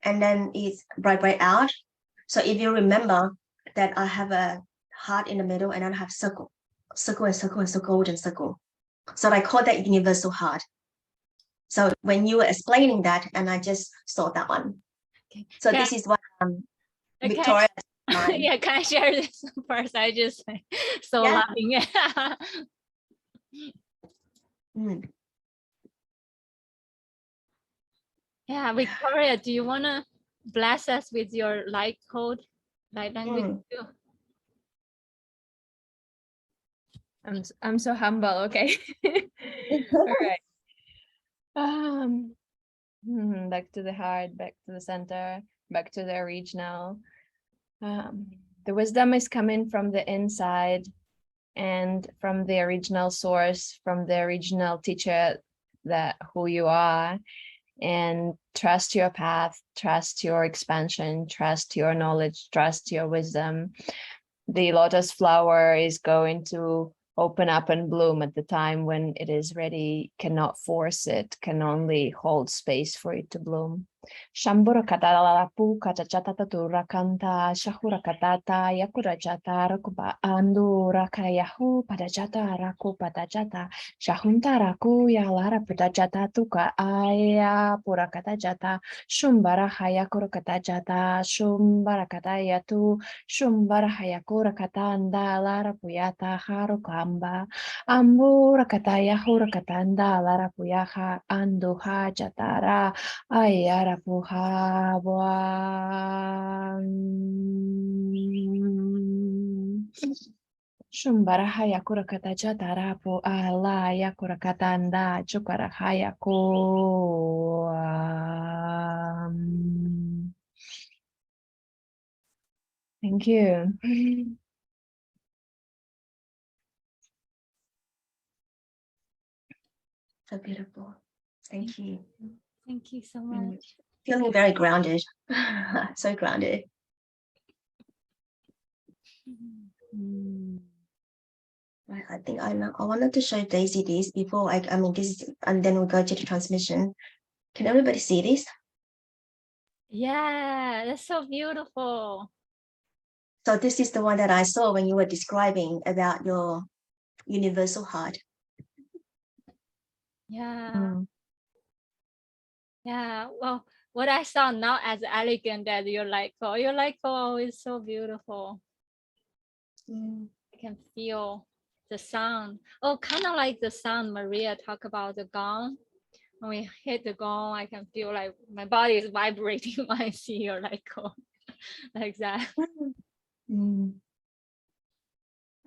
and then it's bright out. So if you remember that I have a heart in the middle, and then I have circle, circle and circle and circle, golden circle. So I call that universal heart. So when you were explaining that, and I just saw that one. Okay. So this is what Okay. Victoria. Yeah, can I share this first? I just so laughing. Yeah, Victoria, do you want to bless us with your light code, light language too? I'm so humble. Okay. All right. Back to the heart, back to the center, back to the original. The wisdom is coming from the inside and from the original source, from the original teacher, that who you are. And trust your path, trust your expansion, trust your knowledge, trust your wisdom. The lotus flower is going to open up and bloom at the time when it is ready. Cannot force it, can only hold space for it to bloom. Shambura katalapu katachata turakanta shahura katata yakurajata rakuba andu rakayahu padajata raku padajata shahunta raku yalara padajata tuka aya purakatajata shumbara hayakura katajata shumbara katayatu shumbara hayakura katanda lara puyata harukamba ambura kataya hurakatanda lara puyaha andu hajatara ayara puhabwa. Shumbara yakura kataja tarapu ala yakura katanda chukara hayaku. Thank you. So beautiful. Thank you. Thank you so much. Feeling very grounded. So grounded. Right, I think I wanted to show Daisy this before I mean this is, and then we'll go to the transmission. Can everybody see this? Yeah, that's so beautiful. So this is the one that I saw when you were describing about your universal heart. Yeah. Yeah. Well, what I saw now as elegant as your light call is so beautiful. I can feel the sound. Oh, kind of like the sound Maria talked about the gong. When we hit the gong, I can feel like my body is vibrating when I see your light call. Like that. All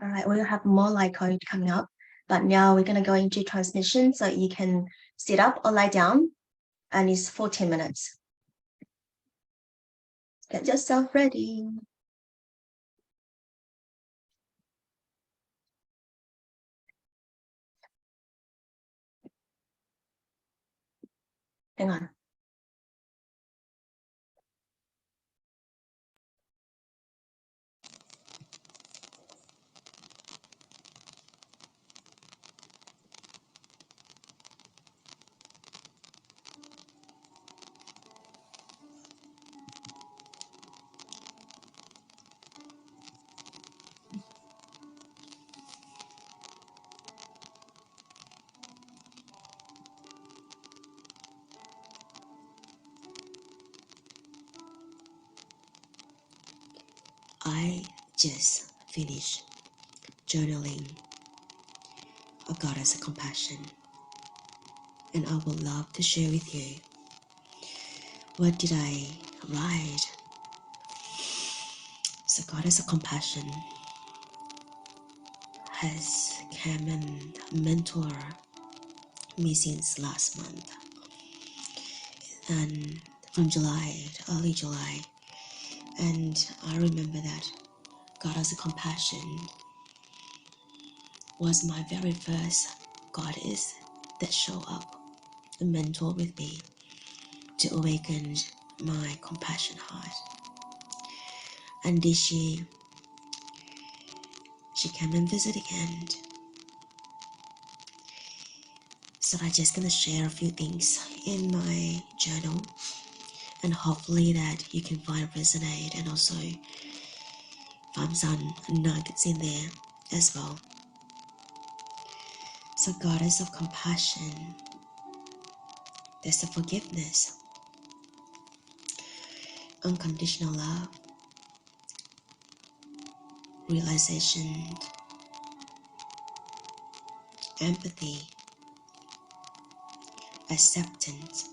right, we'll have more light code coming up, but now we're going to go into transmission, so you can sit up or lie down, and it's 14 minutes. Get yourself ready. Hang on. I just finished journaling a goddess of compassion, and I would love to share with you. What did I write? So goddess of compassion has come and mentor me since last month, and from July to early July. And I remember that goddess of compassion was my very first goddess that showed up and mentored with me to awaken my compassion heart. And this year she came and visit again. So I'm just gonna share a few things in my journal, and hopefully that you can find resonate, and also find some nuggets in there as well. So goddess of compassion, there's the forgiveness, unconditional love, realization, empathy, acceptance,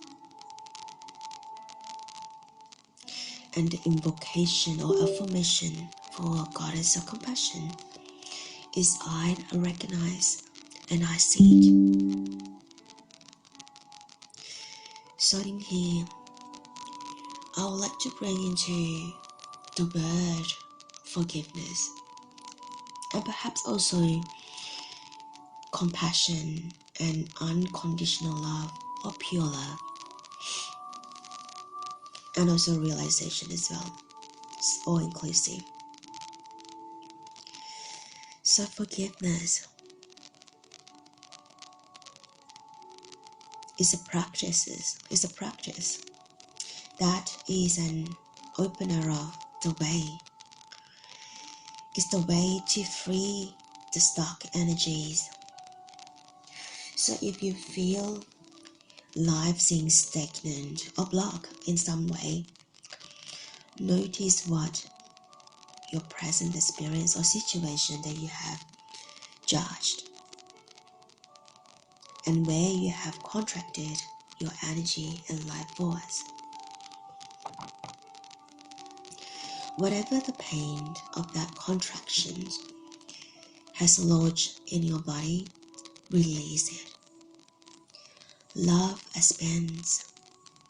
and the invocation or affirmation for goddess of compassion is I recognize and I see it. So in here, I would like to bring into the word forgiveness, and perhaps also compassion and unconditional love or pure love, and also realization as well. It's all inclusive. So forgiveness is a practice. It's a practice that is an opener of the way. It's the way to free the stuck energies. So if you feel life seems stagnant or blocked in some way, notice what your present experience or situation that you have judged, and where you have contracted your energy and life force. Whatever the pain of that contraction has lodged in your body, release it. Love expands,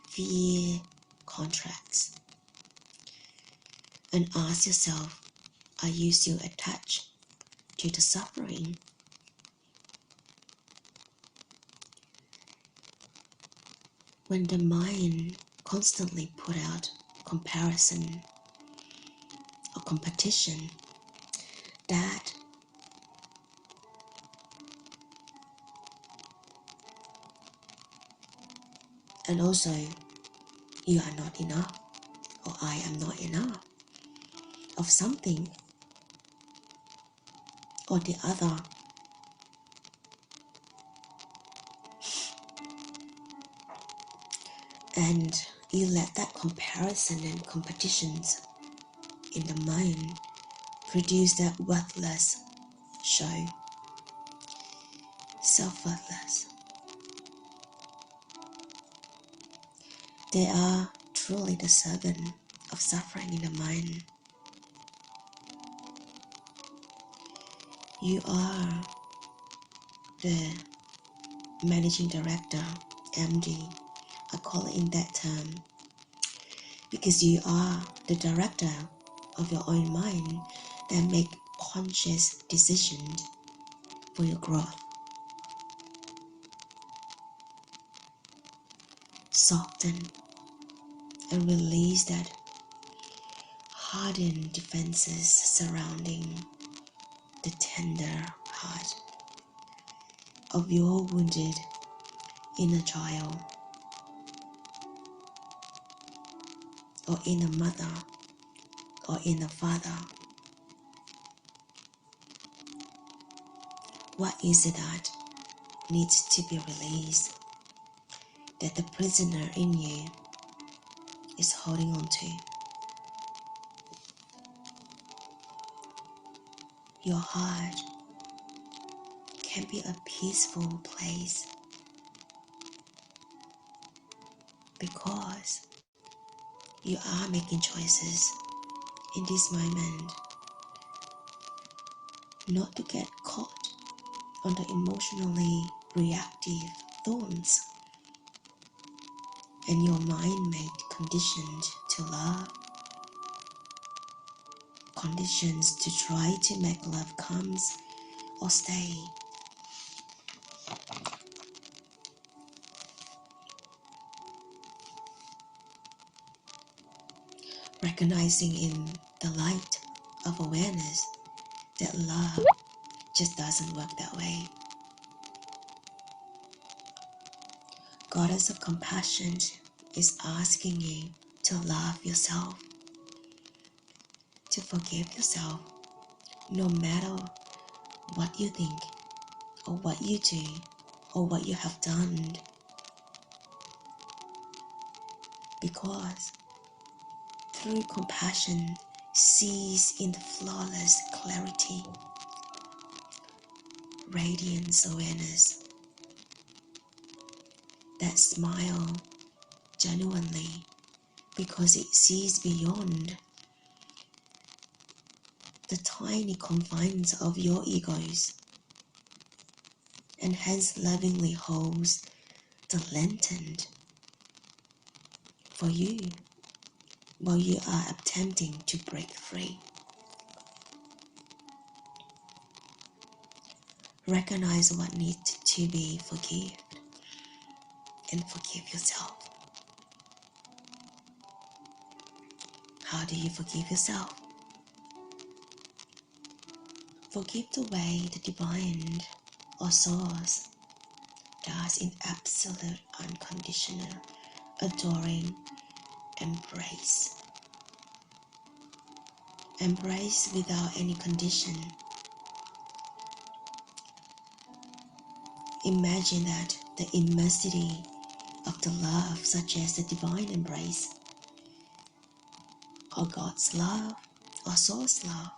fear contracts. And ask yourself, are you still attached to the suffering? When the mind constantly put out comparison or competition, that and also you are not enough, or I am not enough of something or the other, and you let that comparison and competitions in the mind produce that worthless show, self-worthless. They are truly the servant of suffering in the mind. You are the managing director, MD, I call it in that term, because you are the director of your own mind that make conscious decisions for your growth. Soften and release that hardened defenses surrounding the tender heart of your wounded inner child or inner mother or inner father. What is it that needs to be released, that the prisoner in you is holding on to? Your heart can be a peaceful place because you are making choices in this moment, not to get caught on the emotionally reactive thoughts, and your mind made conditioned to love, conditions to try to make love comes or stay. Recognizing in the light of awareness that love just doesn't work that way. Goddess of Compassion is asking you to love yourself, to forgive yourself, no matter what you think, or what you do, or what you have done. Because through compassion sees in the flawless clarity, radiance awareness, that smile genuinely because it sees beyond the tiny confines of your egos, and hence lovingly holds the lantern for you while you are attempting to break free. Recognize what needs to be forgiven and forgive yourself. How do you forgive yourself? Forgive the way the divine or source does in absolute unconditional, adoring embrace. Embrace without any condition. Imagine that the immensity of the love, such as the divine embrace, or God's love, or source love.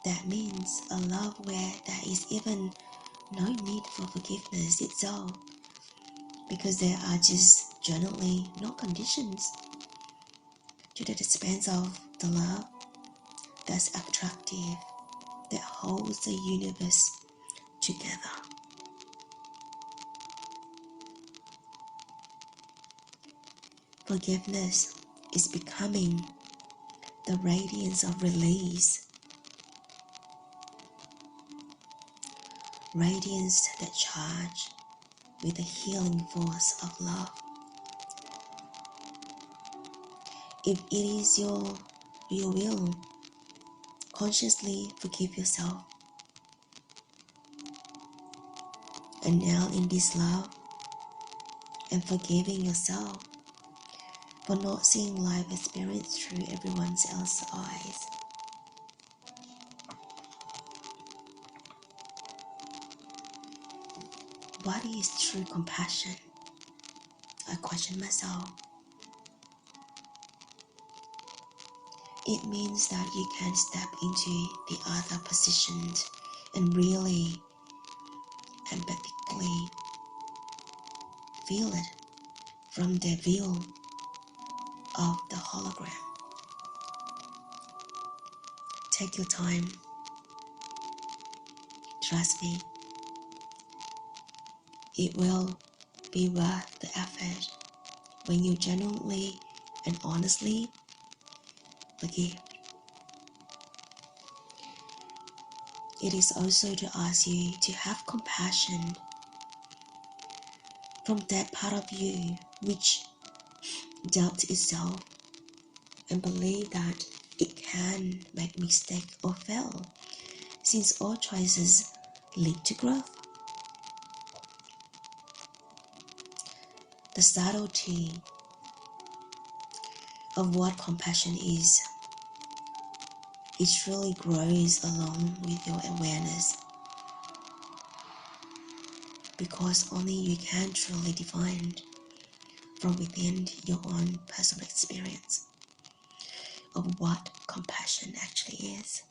That means a love where there is even no need for forgiveness itself, because there are just generally no conditions to the dispense of the love that's attractive, that holds the universe together. Forgiveness is becoming the radiance of release, radiance that charge with the healing force of love. If it is your will, consciously forgive yourself. And now in this love and forgiving yourself for not seeing life experience through everyone else's eyes. What is true compassion? I question myself. It means that you can step into the other positions and really empathically feel it from the view of the hologram. Take your time. Trust me. It will be worth the effort when you genuinely and honestly forgive. It is also to ask you to have compassion from that part of you which doubts itself and believe that it can make mistake or fail, since all choices lead to growth. The subtlety of what compassion is, it truly grows along with your awareness, because only you can truly define from within your own personal experience of what compassion actually is.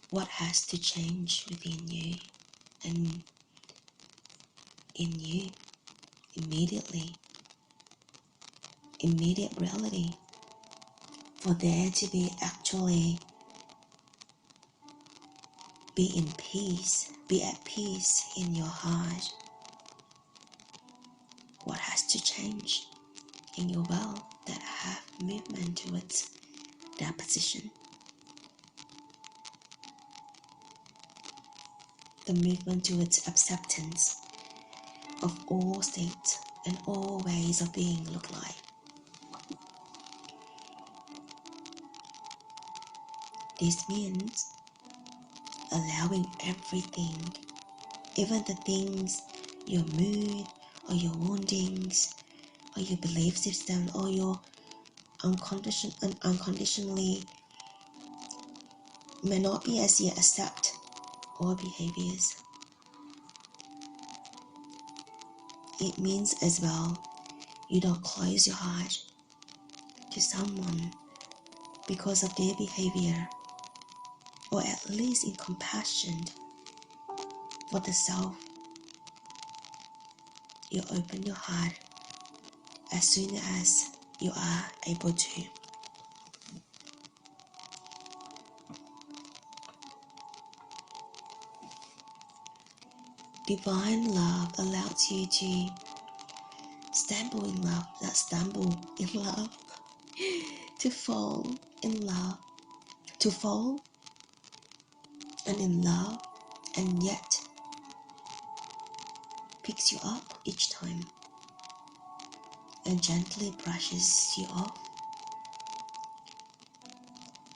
What has to change within you and in you immediately immediate reality, for there to be actually be in peace, be at peace in your heart. What has to change in your world that have movement towards that position? The movement towards acceptance of all states and all ways of being look like. This means allowing everything, even the things, your mood or your woundings or your belief system or your unconditionally may not be as yet accept all behaviors. It means as well you don't close your heart to someone because of their behavior, or at least in compassion for the self. You open your heart as soon as you are able to. Divine love allows you to stumble in love, not stumble in love, to fall in love, to fall and in love, and yet picks you up each time and gently brushes you off,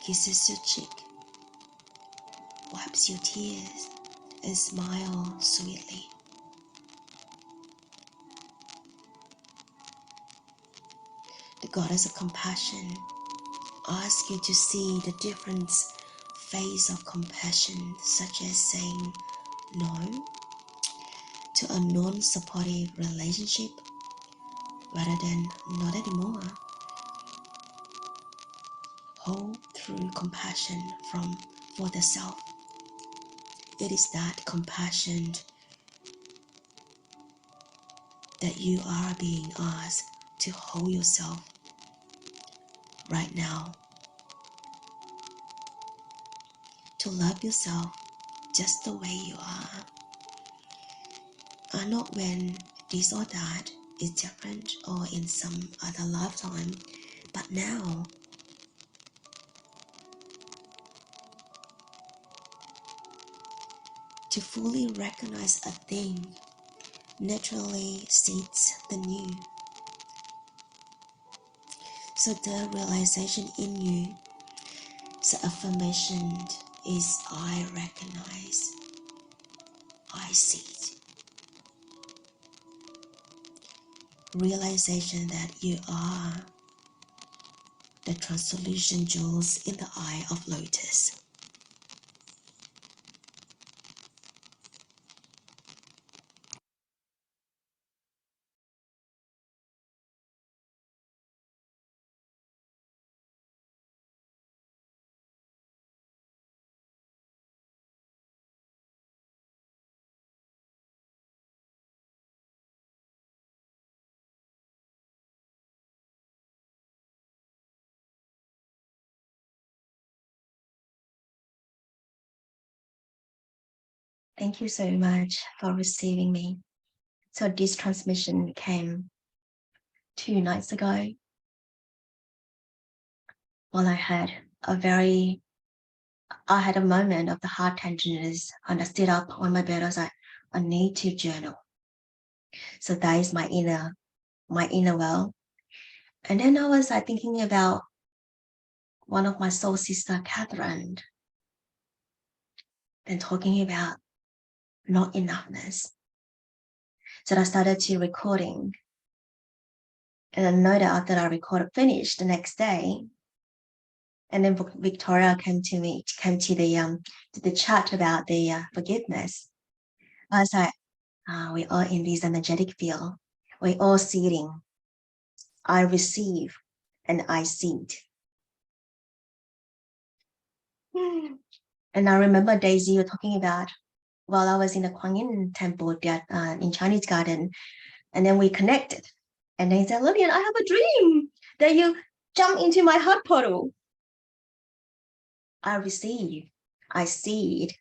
kisses your cheek, wipes your tears, and smiles sweetly. The goddess of compassion asks you to see the different phase of compassion, such as saying no to a non-supportive relationship rather than not anymore. Hold through compassion for the self. It is that compassion that you are being asked to hold yourself right now. To love yourself just the way you are not when this or that is different or in some other lifetime, but now. To fully recognize a thing naturally seeds the new. So the realization in you, the affirmation is I recognize, I see it. Realization that you are the translucent jewels in the eye of lotus. Thank you so much for receiving me. So this transmission came 2 nights ago while I had a moment of the heart tenderness, and I stood up on my bed. I was like, I need to journal. So that is my inner well. And then I was like thinking about one of my soul sister, Catherine, and talking about not enoughness. So I started to recording. And I know that after I finished the next day, and then Victoria came to the chat about the forgiveness. I was like, we are in this energetic field. We all seeding. I receive and I seed. And I remember Daisy, you were talking about while I was in the Kuan Yin temple in Chinese garden, and then we connected. And then he said, Lillian, I have a dream that you jump into my heart portal. I receive, I see it.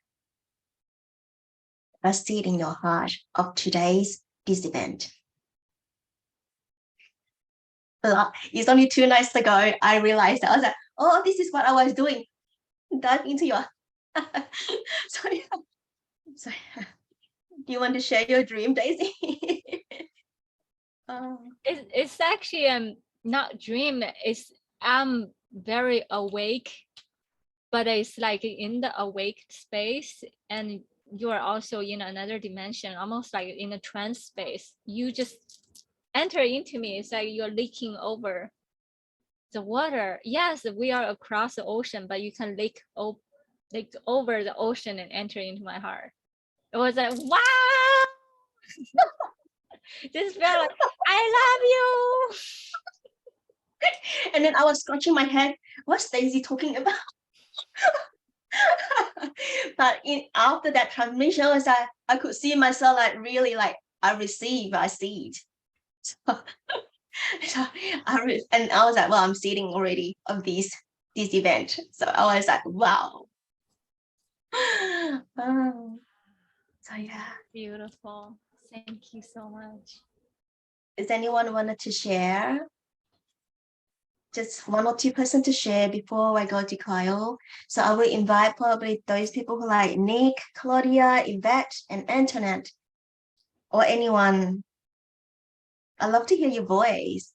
A seed in your heart of this event. It's only 2 nights ago, I realized that I was like, oh, this is what I was doing. Dive into your so yeah. So yeah. Do you want to share your dream, Daisy? It's actually not dream. It's I'm very awake, but it's like in the awake space, and you are also in another dimension, almost like in a trance space. You just enter into me. It's like you're leaking over the water. Yes, we are across the ocean, but you can leak over the ocean and enter into my heart. It was like, wow. Just felt like, I love you. And then I was scratching my head. What's Daisy talking about? But after that transmission, was like I could see myself like really like I see it. So and I was like, well, I'm seeing already of this event. So I was like, wow. So yeah. Beautiful. Thank you so much. Does anyone wanted to share? Just 1 or 2 person to share before I go to Kyle. So I will invite probably those people who like Nick, Claudia, Yvette, and Antoinette, or anyone. I love to hear your voice.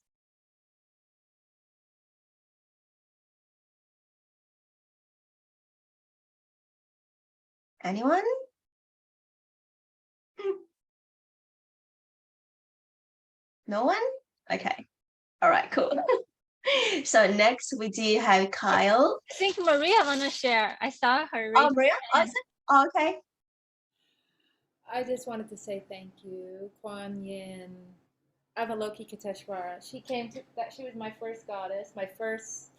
Anyone? No one? Okay. All right, cool. So next we do have Kyle. I think Maria wanna share. I saw her. Oh, Maria? Awesome. Oh, okay. I just wanted to say thank you, Kuan Yin, Avalokiteshvara. She came to that. She was my first goddess, my first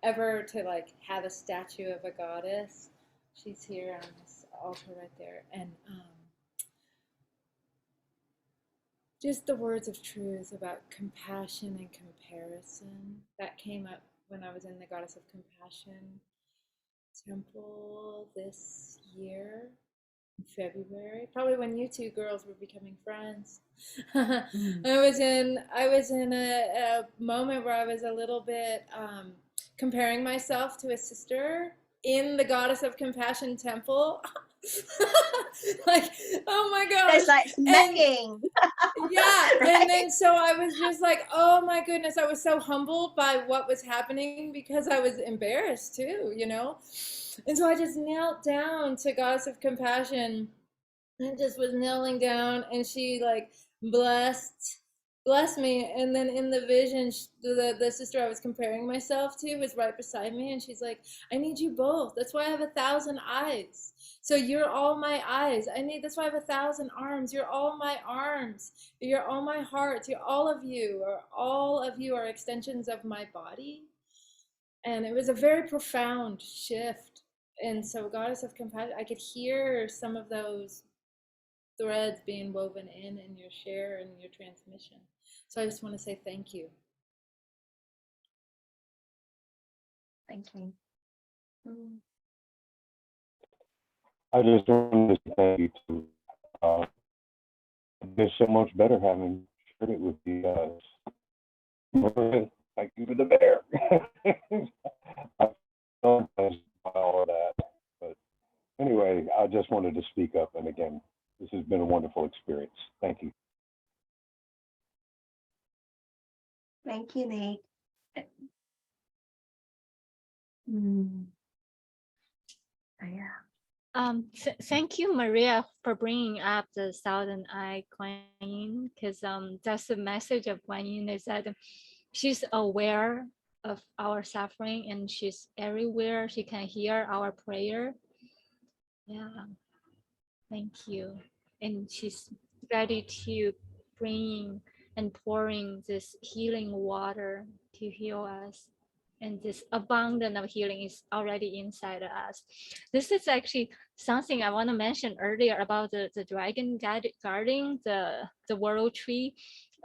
ever to like have a statue of a goddess. She's here on this altar right there, and just the words of truth about compassion and comparison that came up when I was in the Goddess of Compassion temple this year in February, probably when you two girls were becoming friends. I was in a moment where I was a little bit comparing myself to a sister in the Goddess of Compassion temple. Like, oh my gosh. It's like smacking. Yeah. Right? And then so I was just like, oh my goodness, I was so humbled by what was happening because I was embarrassed too, you know? And so I just knelt down to Goddess of Compassion and just was kneeling down, and she like blessed me. And then in the vision, the sister I was comparing myself to was right beside me, and she's like, I need you both. That's why I have 1,000 eyes. So you're all my eyes. That's why I have 1,000 arms. You're all my arms. You're all my heart. All of you are extensions of my body. And it was a very profound shift. And so Goddess of Compassion, I could hear some of those threads being woven in your share and your transmission. So I just want to say thank you. Thank you. I just wanted to say thank you too. It's so much better having shared it with you guys. Thank you for the bear. I don't know all of that, but anyway, I just wanted to speak up. And again, this has been a wonderful experience. Thank you. Thank you, Nick. Yeah. Thank you, Maria, for bringing up the Southern Eye Kuan Yin, because that's the message of Kuan Yin, is that she's aware of our suffering and she's everywhere. She can hear our prayer. Yeah, thank you. And she's ready to bring and pouring this healing water to heal us. And this abundance of healing is already inside of us. This is actually something I want to mention earlier about the dragon guarding the world tree.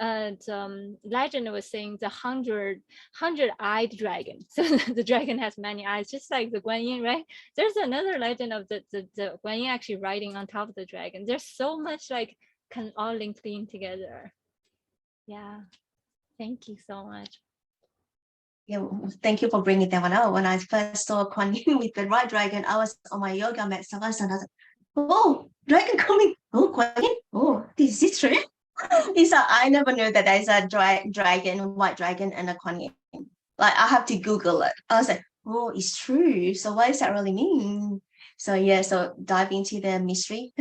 legend was saying the hundred-eyed dragon. So the dragon has many eyes, just like the Guanyin, right? There's another legend of the Guanyin actually riding on top of the dragon. There's so much like can all link in together. Yeah, thank you so much. Yeah, thank you for bringing that one out. When I first saw Kuan Yin with the white dragon, I was on my yoga mat, and I was like, oh, dragon coming. Oh, Kuan Yin. Oh, this is true. So I never knew that there's a dragon, white dragon, and a Kuan Yin. Like, I have to Google it. I was like, oh, it's true. So what does that really mean? So yeah, so dive into the mystery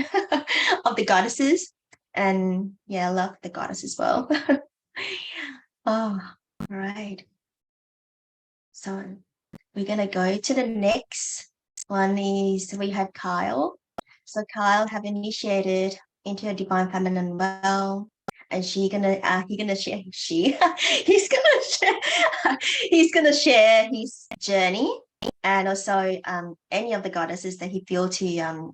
of the goddesses. And yeah, I love the goddess as well. Oh, all right. So we're gonna go to the next one. Is we have Kyle. So Kyle have initiated into a divine feminine well, and he gonna share he's gonna share he's gonna share his journey, and also any of the goddesses that he feel to do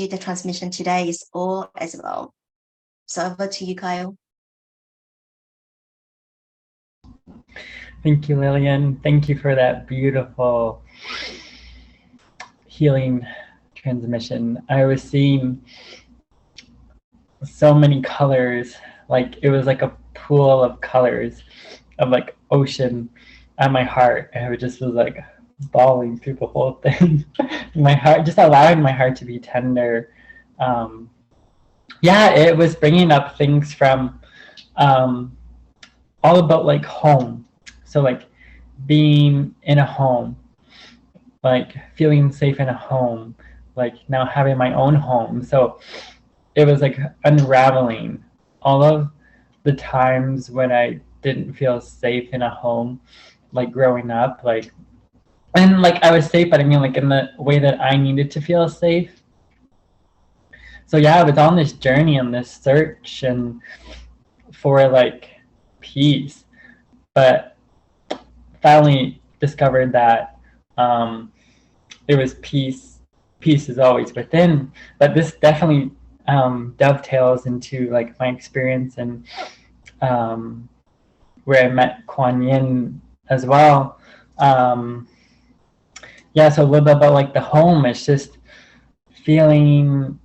the transmission today is all as well. So over to you, Kyle. Thank you, Lillian. Thank you for that beautiful healing transmission. I was seeing so many colors, like it was like a pool of colors of like ocean at my heart, and it just was like bawling through the whole thing. My heart, just allowing my heart to be tender. Yeah, it was bringing up things from all about like home. So like being in a home, like feeling safe in a home, like now having my own home. So it was like unraveling all of the times when I didn't feel safe in a home, like growing up, like, and like I was safe, but I mean like in the way that I needed to feel safe. So yeah, I was on this journey and this search and for like peace, but finally discovered that it was peace is always within. But this definitely dovetails into like my experience and where I met Kuan Yin as well. Yeah, so a little bit about like the home. It's just feeling,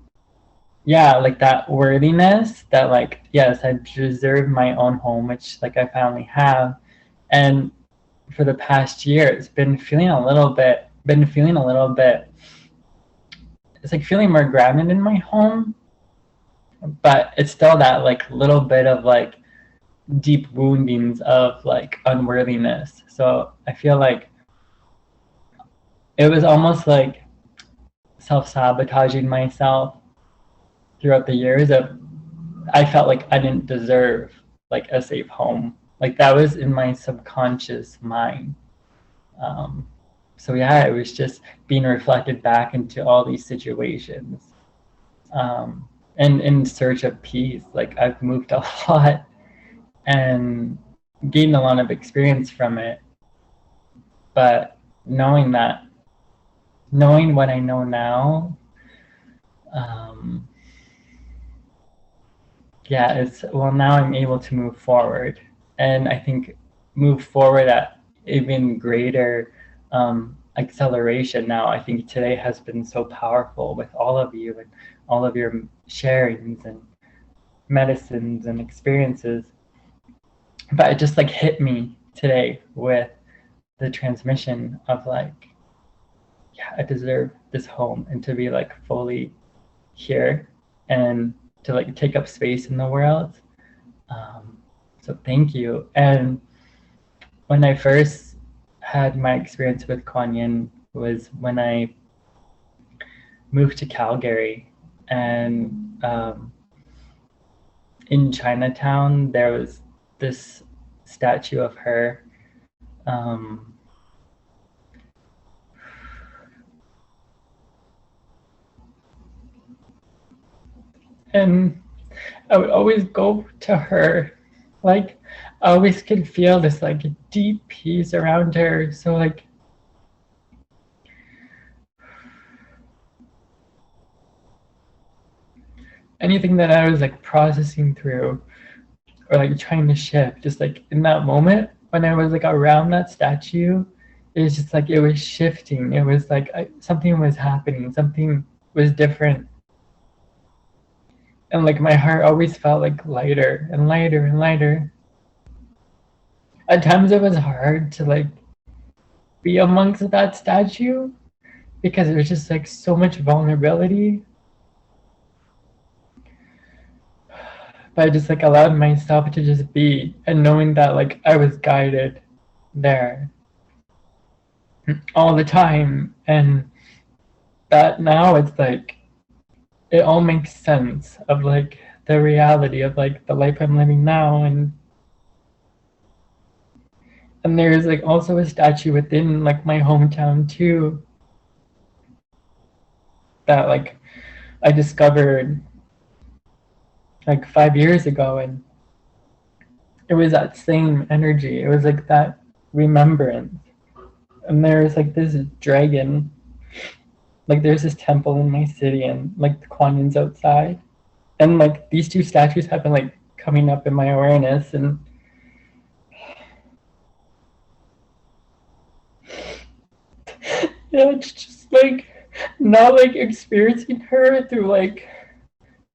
yeah, like that worthiness that like, yes, I deserve my own home, which like I finally have. And for the past year, it's been feeling a little bit, it's like feeling more grounded in my home, but it's still that like little bit of like deep woundings of like unworthiness. So I feel like it was almost like self-sabotaging myself throughout the years of I felt like I didn't deserve like a safe home. Like that was in my subconscious mind. So yeah, it was just being reflected back into all these situations. And in search of peace, like I've moved a lot and gained a lot of experience from it. But knowing what I know now, yeah, it's, well, now I'm able to move forward, and I think move forward at even greater acceleration now. I think today has been so powerful with all of you and all of your sharings and medicines and experiences. But it just like hit me today with the transmission of like, yeah, I deserve this home and to be like fully here and to like take up space in the world. So thank you. And when I first had my experience with Kuan Yin was when I moved to Calgary, and in Chinatown there was this statue of her. And I would always go to her, like I always could feel this like deep peace around her. So like anything that I was like processing through or like trying to shift. Just like in that moment when I was like around that statue, it was just like it was shifting. It was like something was happening, something was different. And like my heart always felt like lighter and lighter and lighter. At times it was hard to like be amongst that statue because it was just like so much vulnerability. But I just like allowed myself to just be, and knowing that like I was guided there all the time, and that now it's like it all makes sense of like the reality of like the life I'm living now. And there's like also a statue within like my hometown too that like I discovered like 5 years ago, and it was that same energy. It was like that remembrance. And there's like this dragon, like there's this temple in my city, and like the Kuan Yin's outside, and like these two statues have been like coming up in my awareness, and yeah, it's just like now like experiencing her through like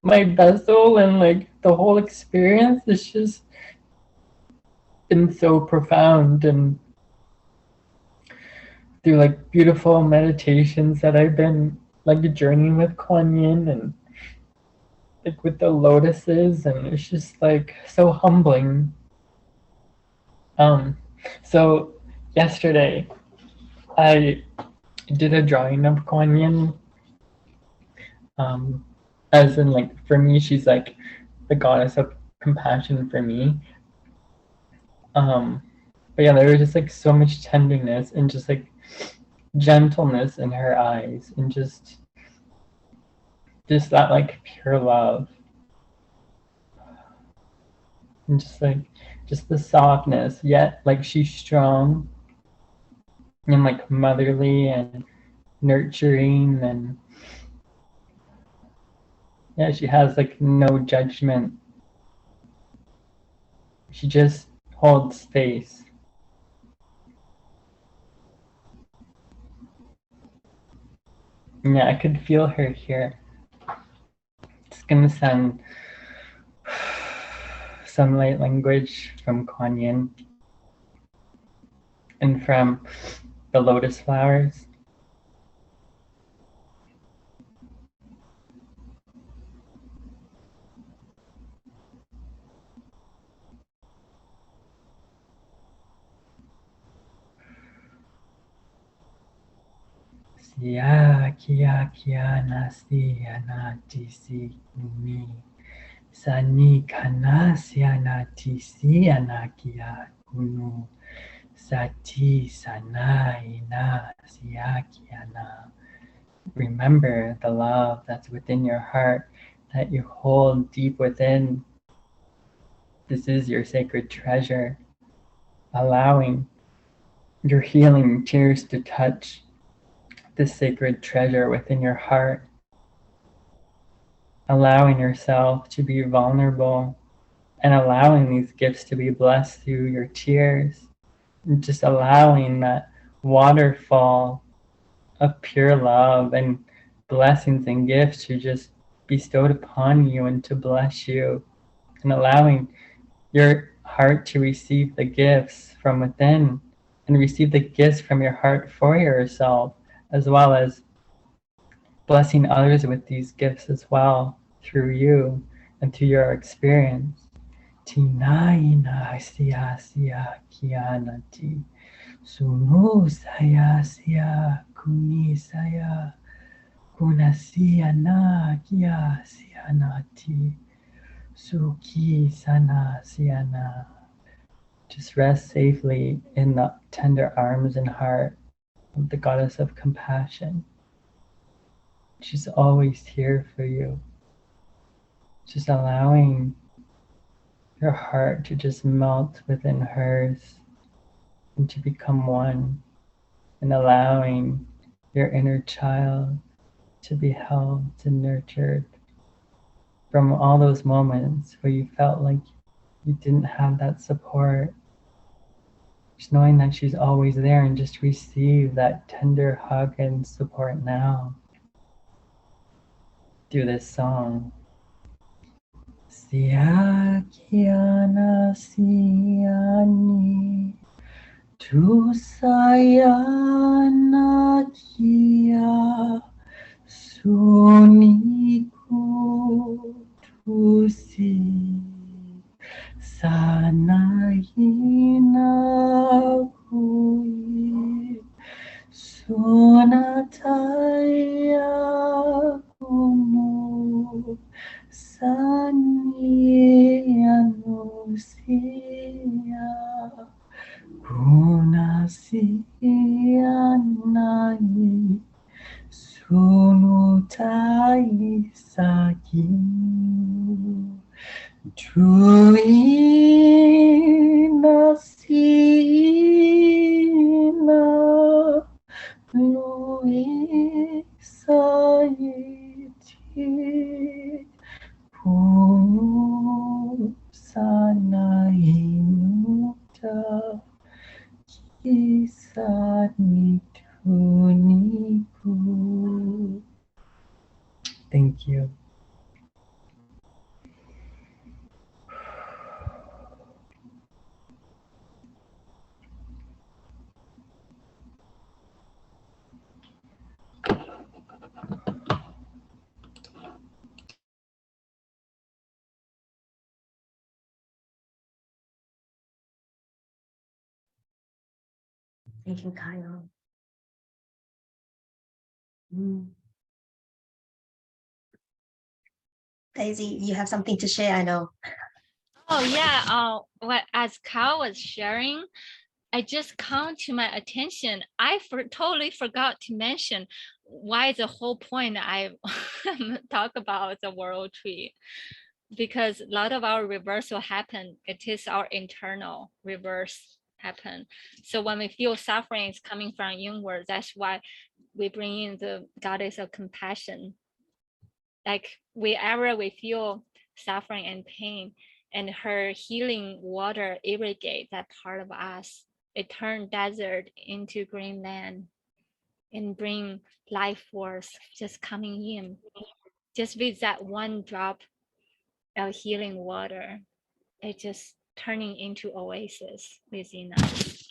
my vessel, and like the whole experience is just been so profound. And through like beautiful meditations that I've been like journeying with Kuan Yin, and like with the lotuses, and it's just like so humbling. So yesterday I did a drawing of Kuan Yin. As in like for me she's like the goddess of compassion for me. But yeah, there was just like so much tenderness and just like gentleness in her eyes, and just that like pure love, and just like just the softness, yet like she's strong and like motherly and nurturing, and yeah, she has like no judgment. She just holds space. And yeah, I could feel her here. It's gonna sound some light language from Kuan Yin and from the lotus flowers. Siya kia kia nasi anati si umi sani kana sianati si anakia kunu sati sanai na siya kiana. Remember the love that's within your heart, that you hold deep within. This is your sacred treasure. Allowing your healing tears to touch this sacred treasure within your heart. Allowing yourself to be vulnerable, and allowing these gifts to be blessed through your tears. And just allowing that waterfall of pure love and blessings and gifts to just bestowed upon you and to bless you, and allowing your heart to receive the gifts from within, and receive the gifts from your heart for yourself, as well as blessing others with these gifts as well through you and through your experience. Tinaina siya siya kianati sunu saya siya kuni saya kunasiya na kia sianati suki sana siana. Just rest safely in the tender arms and heart of the goddess of compassion. She's always here for you. Just allowing your heart to just melt within hers and to become one, and allowing your inner child to be held and nurtured from all those moments where you felt like you didn't have that support. Just knowing that she's always there and just receive that tender hug and support now through this song. Siakiana siani tu sayana kia suniku tu si sana hina kui Sonataya kumu sanianusia kunasianai sunutai sakimu tuinasina Luisaiti Punu Sanainuta Kisani Tuniku. Thank you. Thank you, Kyle. Daisy, you have something to share, I know. Oh yeah. As Kyle was sharing, I just come to my attention. I totally forgot to mention why the whole point I talk about the world tree, because a lot of our reversal happen. It is our internal reverse happen. So when we feel suffering is coming from inward, that's why we bring in the goddess of compassion. Like wherever we feel suffering and pain, and her healing water irrigate that part of us. It turned desert into green land and bring life force just coming in. Just with that one drop of healing water, it just turning into oasis within us.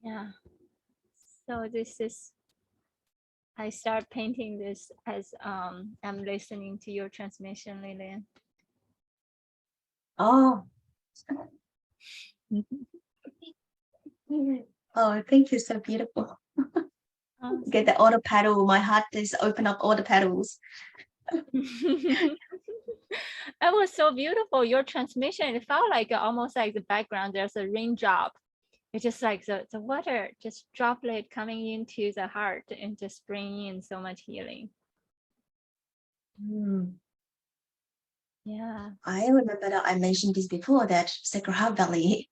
Yeah. So this is, I start painting this as I'm listening to your transmission, Lillian. Oh. Oh, thank you. So beautiful. Awesome. Get the auto paddle. My heart is open up all the paddles. It was so beautiful. Your transmission, it felt like almost like the background, there's a raindrop. It's just like the water, just droplet coming into the heart and just bringing in so much healing. Yeah. I remember that I mentioned this before, that Sacred Heart Valley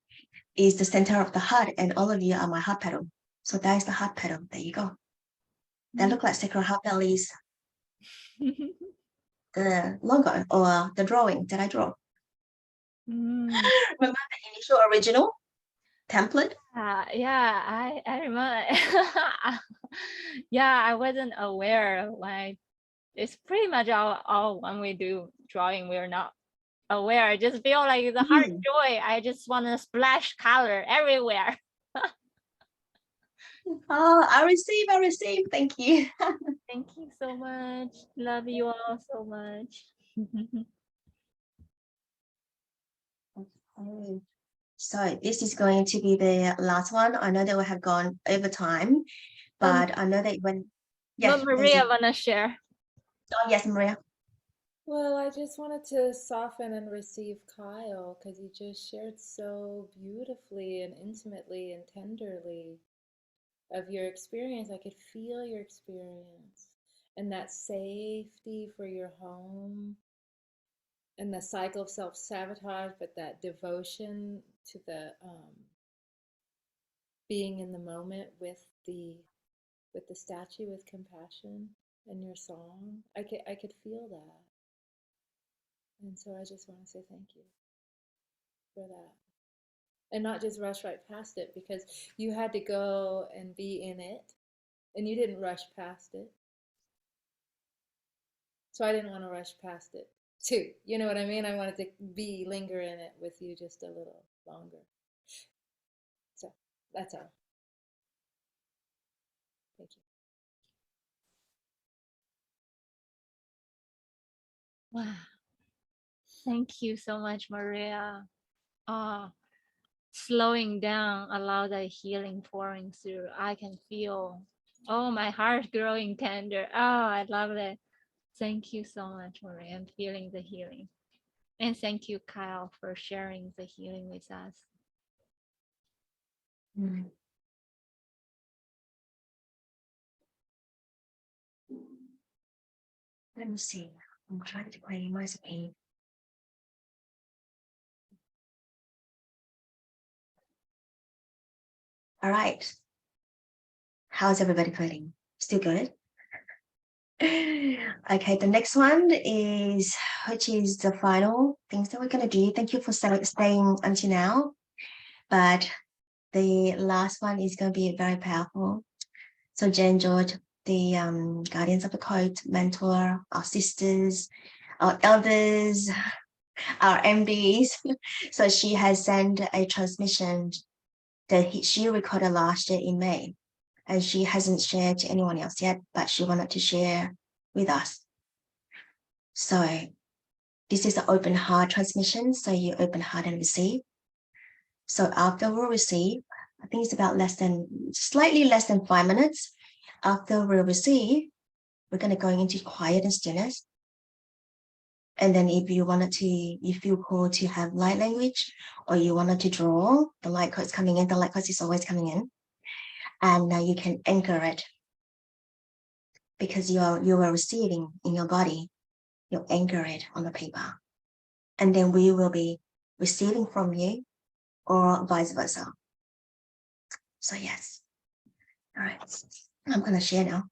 is the center of the heart, and all of you are my heart petal. So that is the heart petal. There you go. That look like Sacred Heart Valley's the logo or the drawing that I draw. Remember the initial original template? Yeah, I remember. Yeah, I wasn't aware when it's pretty much all when we do drawing, we're not aware. I just feel like the heart joy. I just want to splash color everywhere. Oh, I receive. Thank you. Thank you so much. Love you all so much. Okay. So this is going to be the last one. I know that we have gone over time, but I know that when Maria wanna share. Oh yes, Maria. Well, I just wanted to soften and receive Kyle because he just shared so beautifully and intimately and tenderly of your experience. I could feel your experience and that safety for your home and the cycle of self-sabotage, but that devotion to the being in the moment with the statue with compassion in your song. I could feel that. And so I just want to say thank you for that. And not just rush right past it, because you had to go and be in it and you didn't rush past it. So I didn't want to rush past it too. You know what I mean? I wanted to linger in it with you just a little longer. So that's all. Thank you. Wow. Thank you so much, Maria. Slowing down, allow the healing pouring through. I can feel, oh, my heart growing tender. Oh, I love it. Thank you so much, Maria. I'm feeling the healing. And thank you, Kyle, for sharing the healing with us. Let me see. I'm trying to play my screen. All right. How's everybody feeling? Still good? Okay, the next one is, which is the final things that we're going to do. Thank you for staying until now. But the last one is going to be very powerful. So Jenn George, the guardians of the code, mentor, our sisters, our elders, our MDs. So she has sent a transmission that she recorded last year in May. And she hasn't shared to anyone else yet, but she wanted to share with us. So this is an open heart transmission. So you open heart and receive. So after we receive, I think it's about slightly less than 5 minutes. After we receive, we're going to go into quiet and stillness. And then if you feel called to have light language, or you wanted to draw, the light code's coming in, the light code is always coming in. And now you can anchor it, because you are receiving in your body. You anchor it on the paper. And then we will be receiving from you, or vice versa. So yes. All right. I'm going to share now.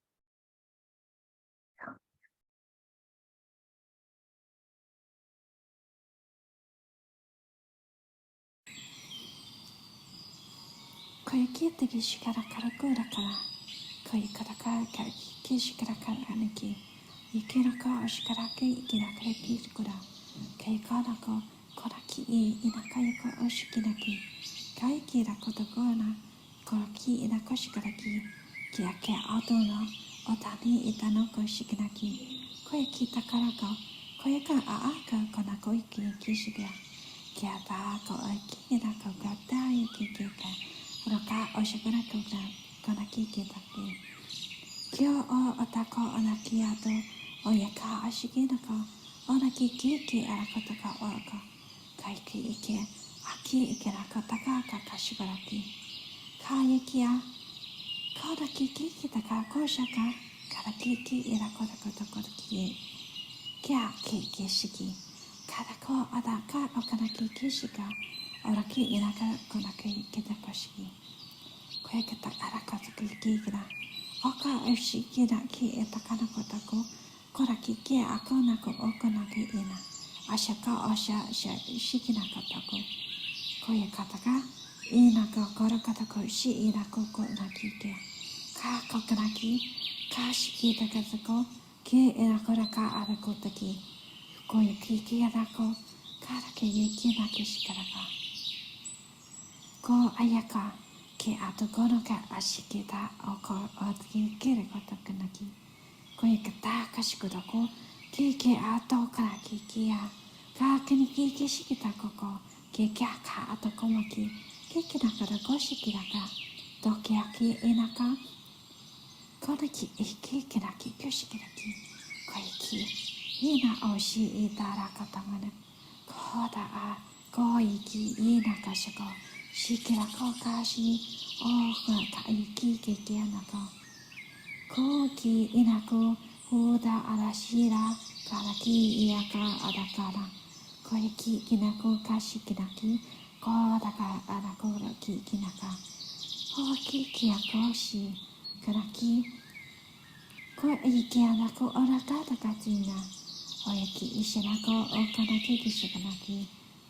Oyaki Ishinako Okanaki Kishikanaki,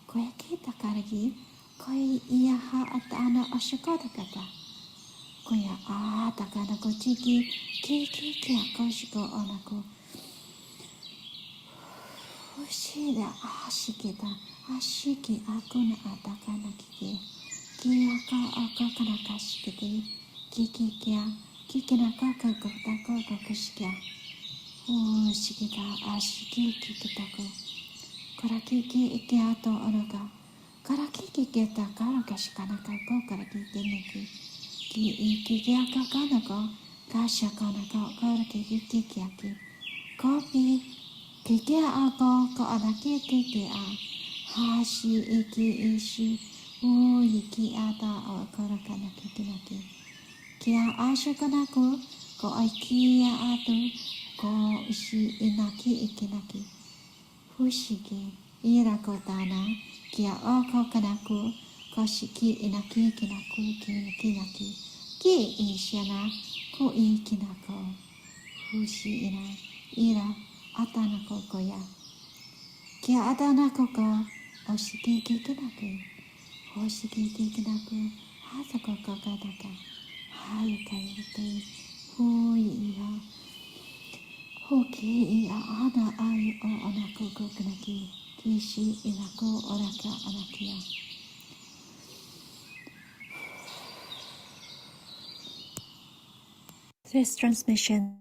Koyaki Takaragi, Koi Iaha Atana Oshikodakata, Koya A Takanako Chiki, Kiki Kiakoshiko Onako, Ushida Ashikita, Ashiki Akuna Atakanaki, Kiaka Okakanakashiki, Kiki Kia, Kikinaka Kokotako Kokushikia. Oh, shikita ashiki kikitako. Karakiki ikiato onoga. Karakiki kita karaka shikanaka ko karakiki neki. Ki ikiaka kanako. Kasha kanaka karakiki kikiaki. Kopi kikia ako ko anaki kikia. Hashi iki ishi. Oh, iki ata o karakanaki kinaki. Kia ashukanako ko aikia atu. Ko ishi inaki ikinaki. Fushigi irako dana kia oko kanaku ko shiki inaki kinaku kinaki. Ki ishana ko ikinako. Fushi ina ira atanako koya. Kia atanako ko oshiki kikinaku. Hoshiki kikinaku hasako kokadaka. Hayakayate hui iha. Hoki ia ana ai o anako kokanaki, kishi inako oraka anakia. This transmission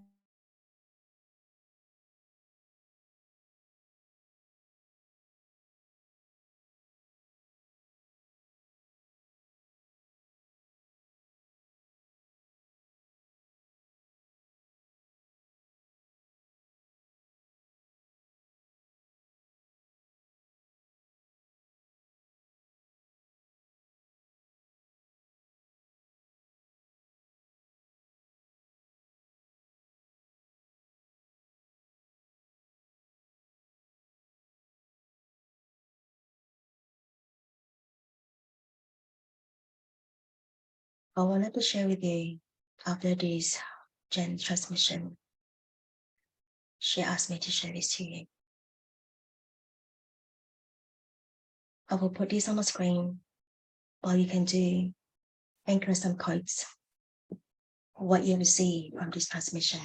I wanted to share with you after this Jenn transmission. She asked me to share this to you. I will put this on the screen while you can do anchor some quotes. What you will see from this transmission.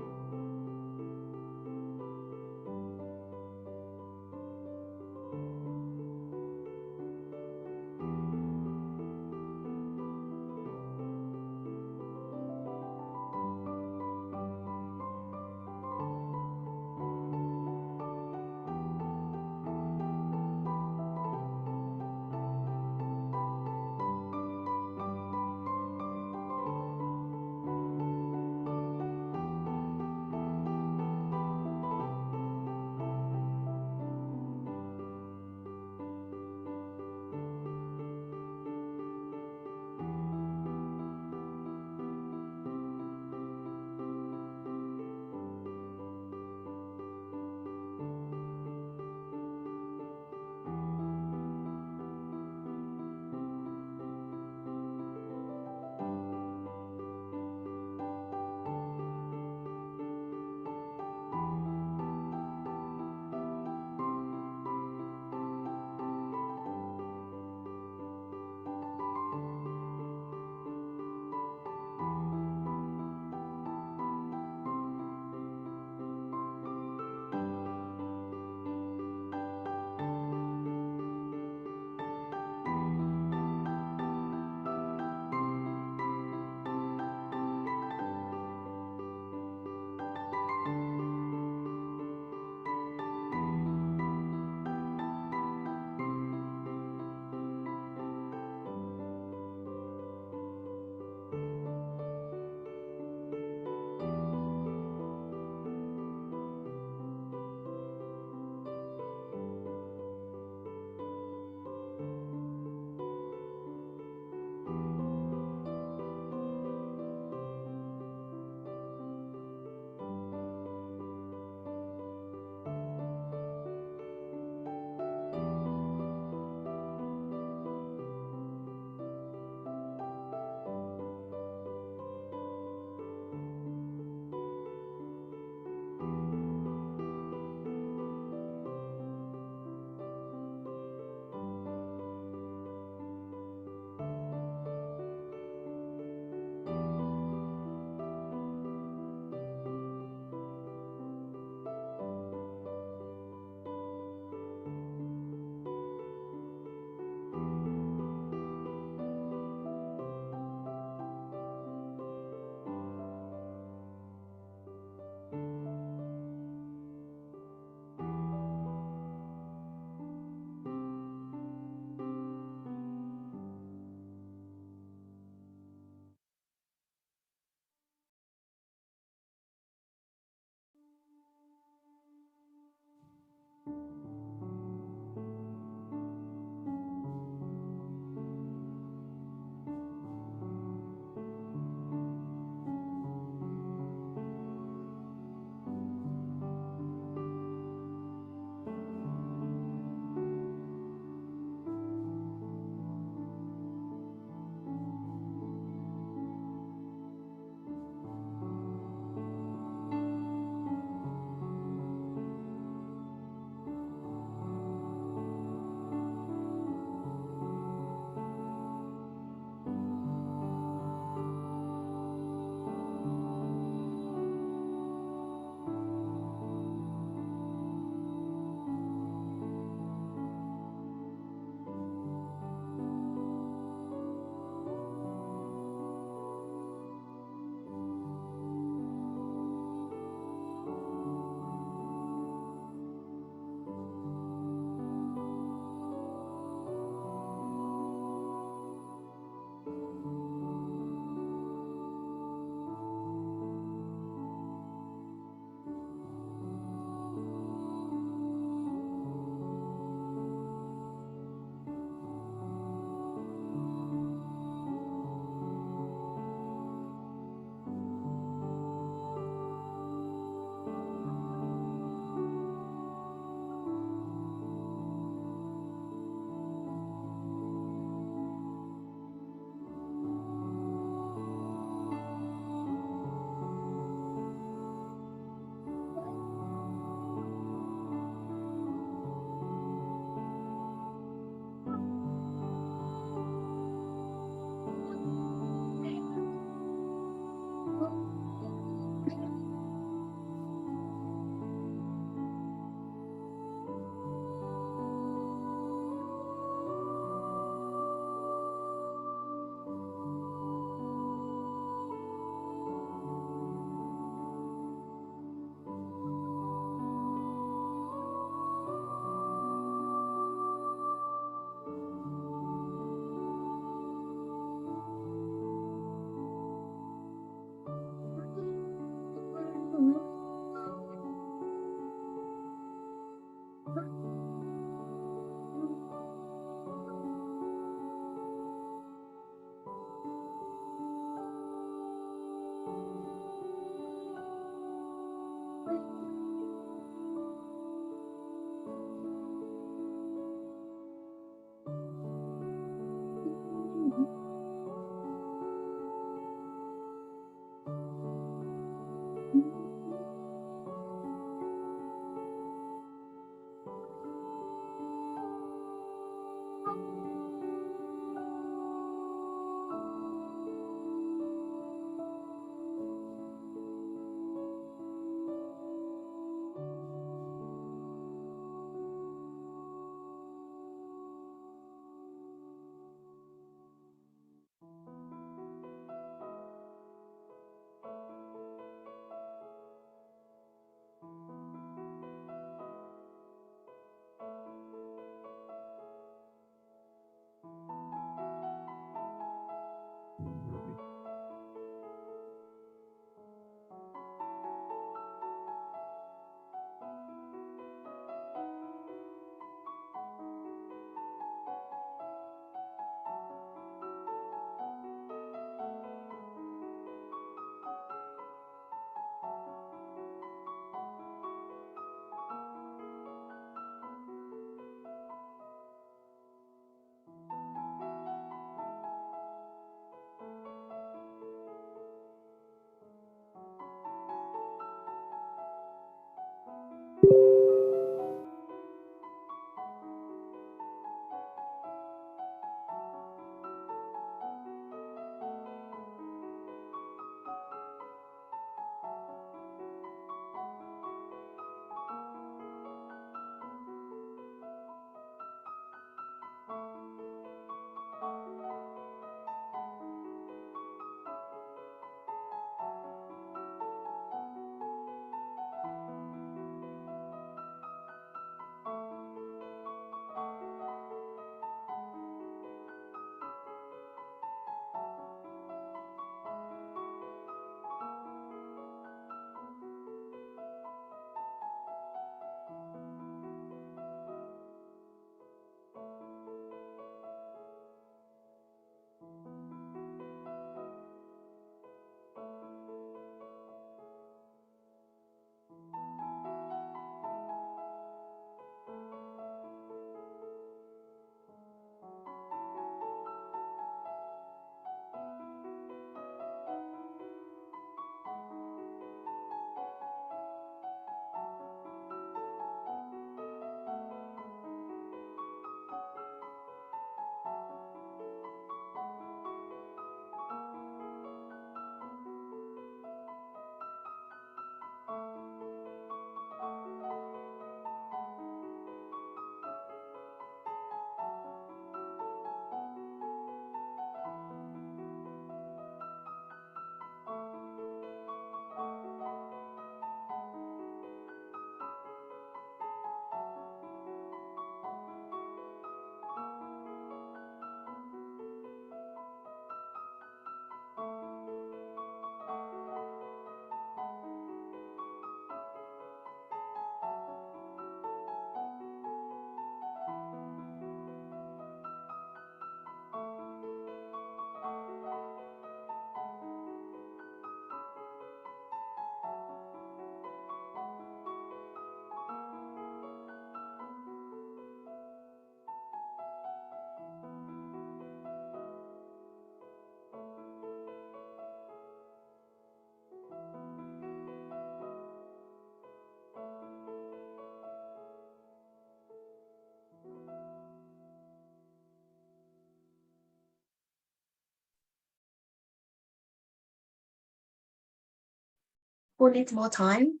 Who needs more time?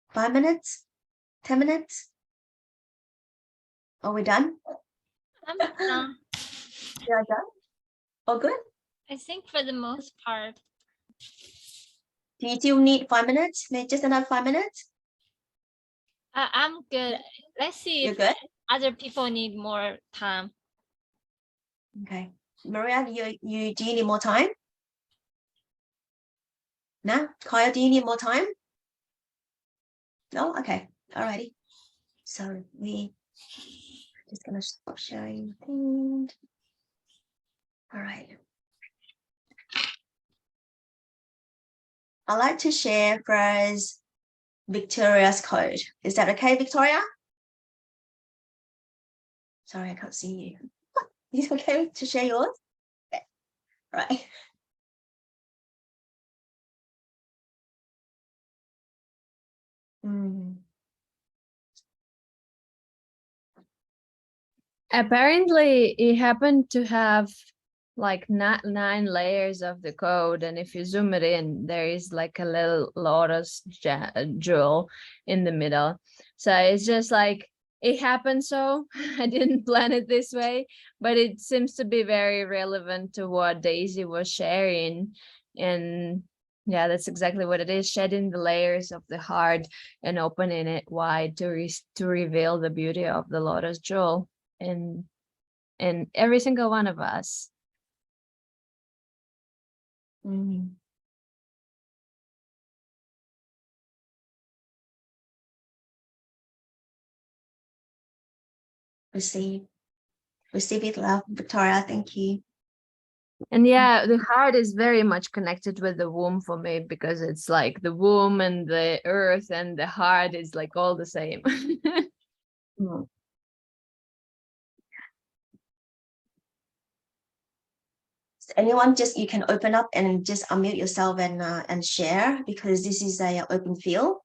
5 minutes? 10 minutes? Are we done? I'm done. Yeah, done. All good? I think for the most part. Do you still need 5 minutes? Maybe just another 5 minutes? I'm good. Let's see You're if good? other people need more time. Okay. Maria, you do you need more time? No? Kyle, do you need more time? No? Okay. Alrighty. So we just gonna stop sharing things. All right. I'd like to share first Victoria's code. Is that okay, Victoria? Sorry, I can't see you. Is it okay to share yours? Okay. Right. Apparently, it happened to have like 9 layers of the code, and if you zoom it in, there is like a little lotus jewel in the middle. So it's just like it happened. So I didn't plan it this way, but it seems to be very relevant to what Daisy was sharing. And yeah, that's exactly what it is: shedding the layers of the heart and opening it wide to reveal the beauty of the lotus jewel in every single one of us. Receive it, love, Victoria. Thank you. And yeah, the heart is very much connected with the womb for me, because it's like the womb and the earth and the heart is like all the same. Anyone, just you can open up and just unmute yourself and share, because this is a open field,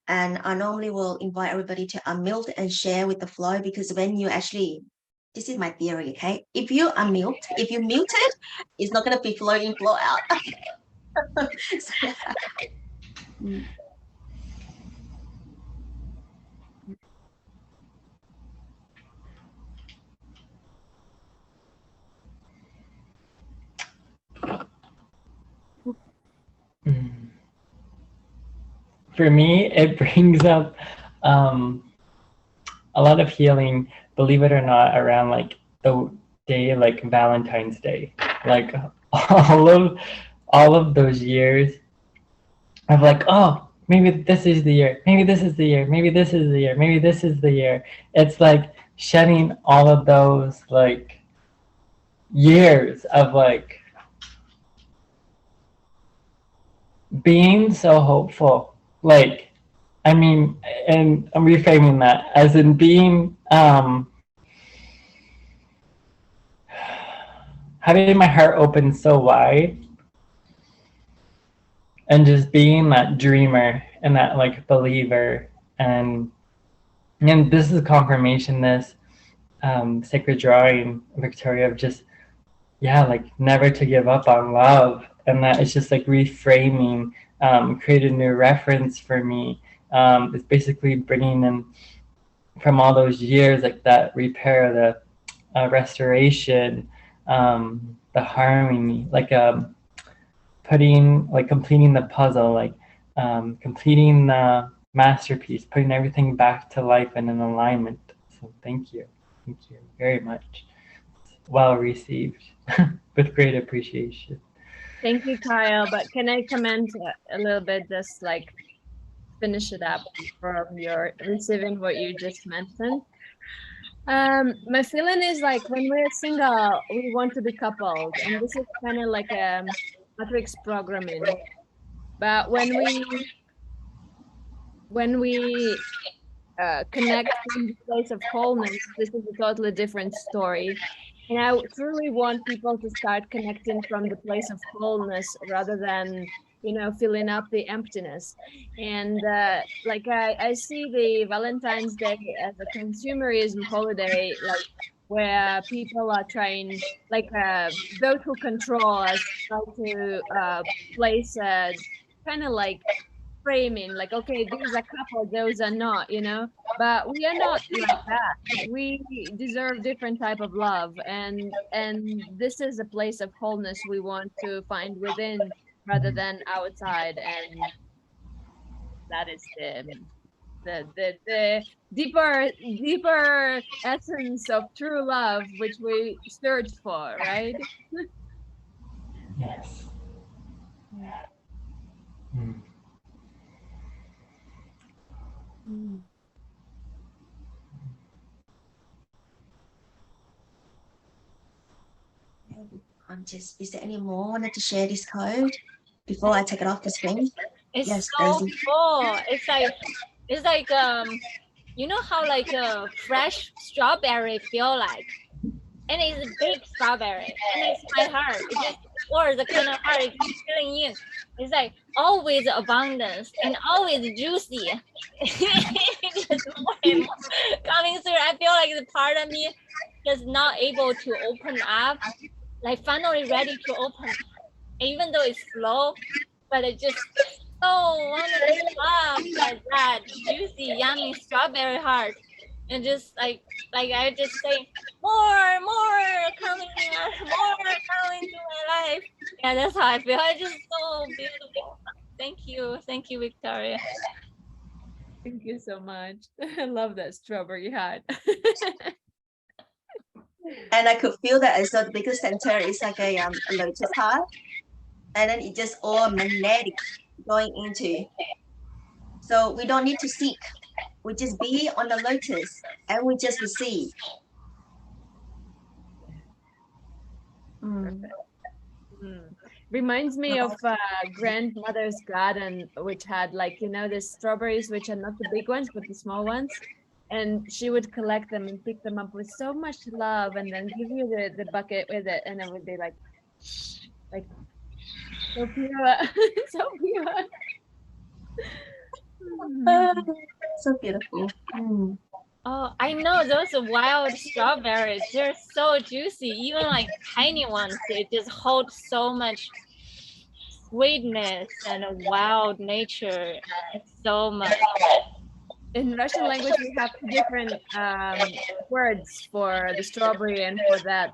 and I normally will invite everybody to unmute and share with the flow, because when you actually, this is my theory, okay, if you unmute, if you mute it, it's not going to be flow in, flow out. So, yeah. For me, it brings up a lot of healing, believe it or not, around like the day like Valentine's Day. Like all of those years of like, oh, maybe this is the year, maybe this is the year, maybe this is the year, maybe this is the year. It's like shedding all of those like years of like being so hopeful. Like, I mean, and I'm reframing that as in being having my heart open so wide and just being that dreamer and that like believer. And this is confirmation, this sacred drawing, Victoria, of just, yeah, like never to give up on love. And that it's just like reframing, create a new reference for me. It's basically bringing in from all those years, like that repair, the restoration, the harmony, like completing the puzzle, like completing the masterpiece, putting everything back to life and in alignment. So thank you very much. Well received with great appreciation. Thank you, Kyle. But can I comment a little bit, just like finish it up from your receiving what you just mentioned? My feeling is like when we're single, we want to be coupled, and this is kind of like a matrix programming. But when we connect from the place of wholeness, this is a totally different story. And I truly want people to start connecting from the place of wholeness rather than, filling up the emptiness. And like I see the Valentine's Day as a consumerism holiday, like where people are trying, like those who control us, try to place kind of like framing, like, okay, these are couple, those are not, you know. But we are not like that. We deserve different type of love, and this is a place of wholeness we want to find within rather than outside, and that is the deeper essence of true love which we search for, right? Yes. Mm. Is there any more wanted to share this code before I take it off the screen? It's Yes, so Daisy. full. It's like you know how like a fresh strawberry feel like, and it's a big strawberry, and it's my heart. It just, or the kind of heart it's filling in. It's like always abundance and always juicy. It's just more and more coming through. I feel like the part of me just not able to open up, like finally ready to open, even though it's slow, but it just so wanted to love that juicy, yummy strawberry heart, and just like I just say more coming, more coming to my life. Yeah, that's how I feel. It's just so beautiful. Thank you, Victoria. Thank you so much. I love that strawberry heart. And I could feel that as well, the bigger center is like a lotus heart, and then it just all magnetic going into. So we don't need to seek. We just be on the lotus and we just receive. Mm. Reminds me of grandmother's garden, which had, like, you know, the strawberries, which are not the big ones but the small ones, and she would collect them and pick them up with so much love, and then give you the bucket with it, and it would be like so pure. So pure. So beautiful. Mm. Oh, I know those wild strawberries. They're so juicy. Even like tiny ones, they just hold so much sweetness and a wild nature. It's so much. In Russian language, we have different words for the strawberry and for that.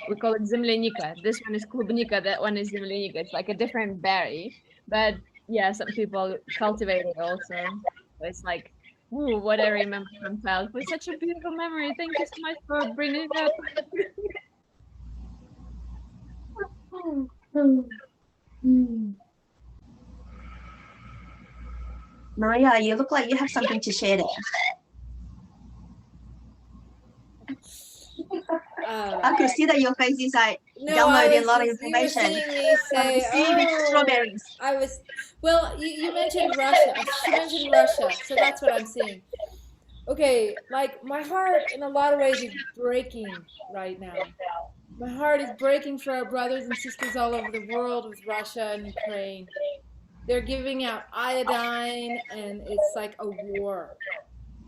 We call it zemlyanika. This one is klubnika, that one is zemlyanika. It's like a different berry. But yeah, some people cultivate it also. So it's like, ooh, what I remember from childhood. Such a beautiful memory. Thank you so much for bringing it up. Maria, you look like you have something to share there. I could see that your face is like downloading a lot of information. Strawberries. I was, well, you mentioned Russia. She mentioned Russia, so that's what I'm seeing. Okay, like my heart in a lot of ways is breaking right now. My heart is breaking for our brothers and sisters all over the world with Russia and Ukraine. They're giving out iodine, and it's like a war.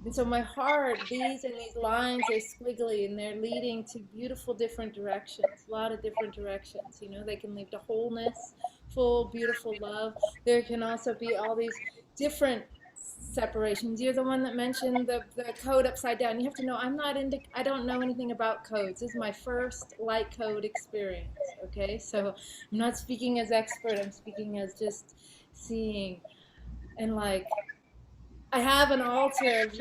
And so my heart, these lines are squiggly, and they're leading to beautiful different directions, a lot of different directions. You know, they can lead to wholeness, full, beautiful love. There can also be all these different separations. You're the one that mentioned the code upside down. You have to know, I don't know anything about codes. This is my first light code experience, okay? So I'm not speaking as expert, I'm speaking as just seeing. And like, I have an altar.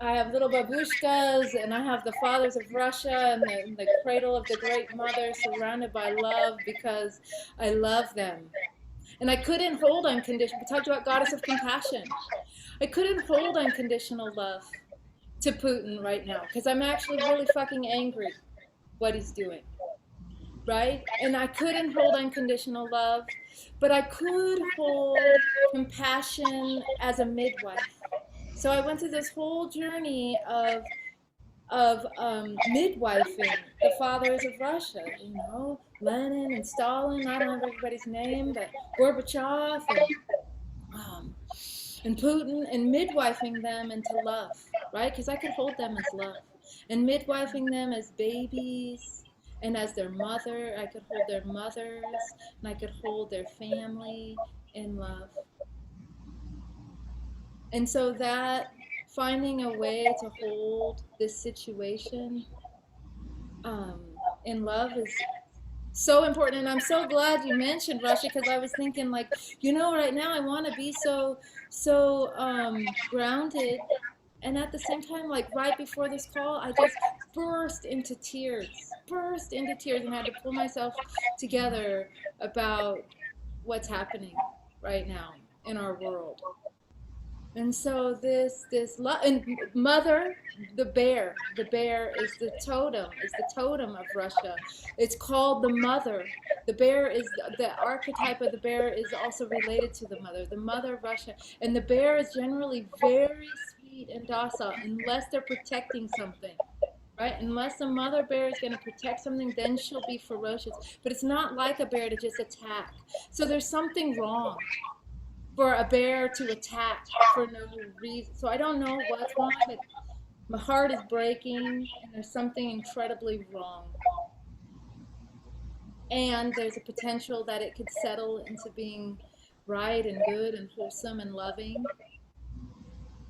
I have little babushkas, and I have the fathers of Russia and the cradle of the Great Mother, surrounded by love because I love them. And I couldn't hold unconditional. We talked about goddess of compassion. I couldn't hold unconditional love to Putin right now because I'm actually really fucking angry what he's doing. Right? And I couldn't hold unconditional love, but I could hold compassion as a midwife. So I went through this whole journey of midwifing the fathers of Russia, you know, Lenin and Stalin. I don't have everybody's name, but Gorbachev and Putin, and midwifing them into love, right? Because I could hold them as love, and midwifing them as babies, And as their mother, I could hold their mothers, and I could hold their family in love. And so that finding a way to hold this situation in love is so important. And I'm so glad you mentioned Russia, because I was thinking, like, right now I want to be so grounded, and at the same time, like right before this call, I just burst into tears, and had to pull myself together about what's happening right now in our world. And so and mother, the bear is the totem of Russia. It's called the mother. The bear is the archetype of the bear is also related to the mother of Russia. And the bear is generally very sweet and docile unless they're protecting something. Right? Unless a mother bear is going to protect something, then she'll be ferocious. But it's not like a bear to just attack. So there's something wrong for a bear to attack for no reason. So I don't know what's wrong, but my heart is breaking, and there's something incredibly wrong. And there's a potential that it could settle into being right and good and wholesome and loving.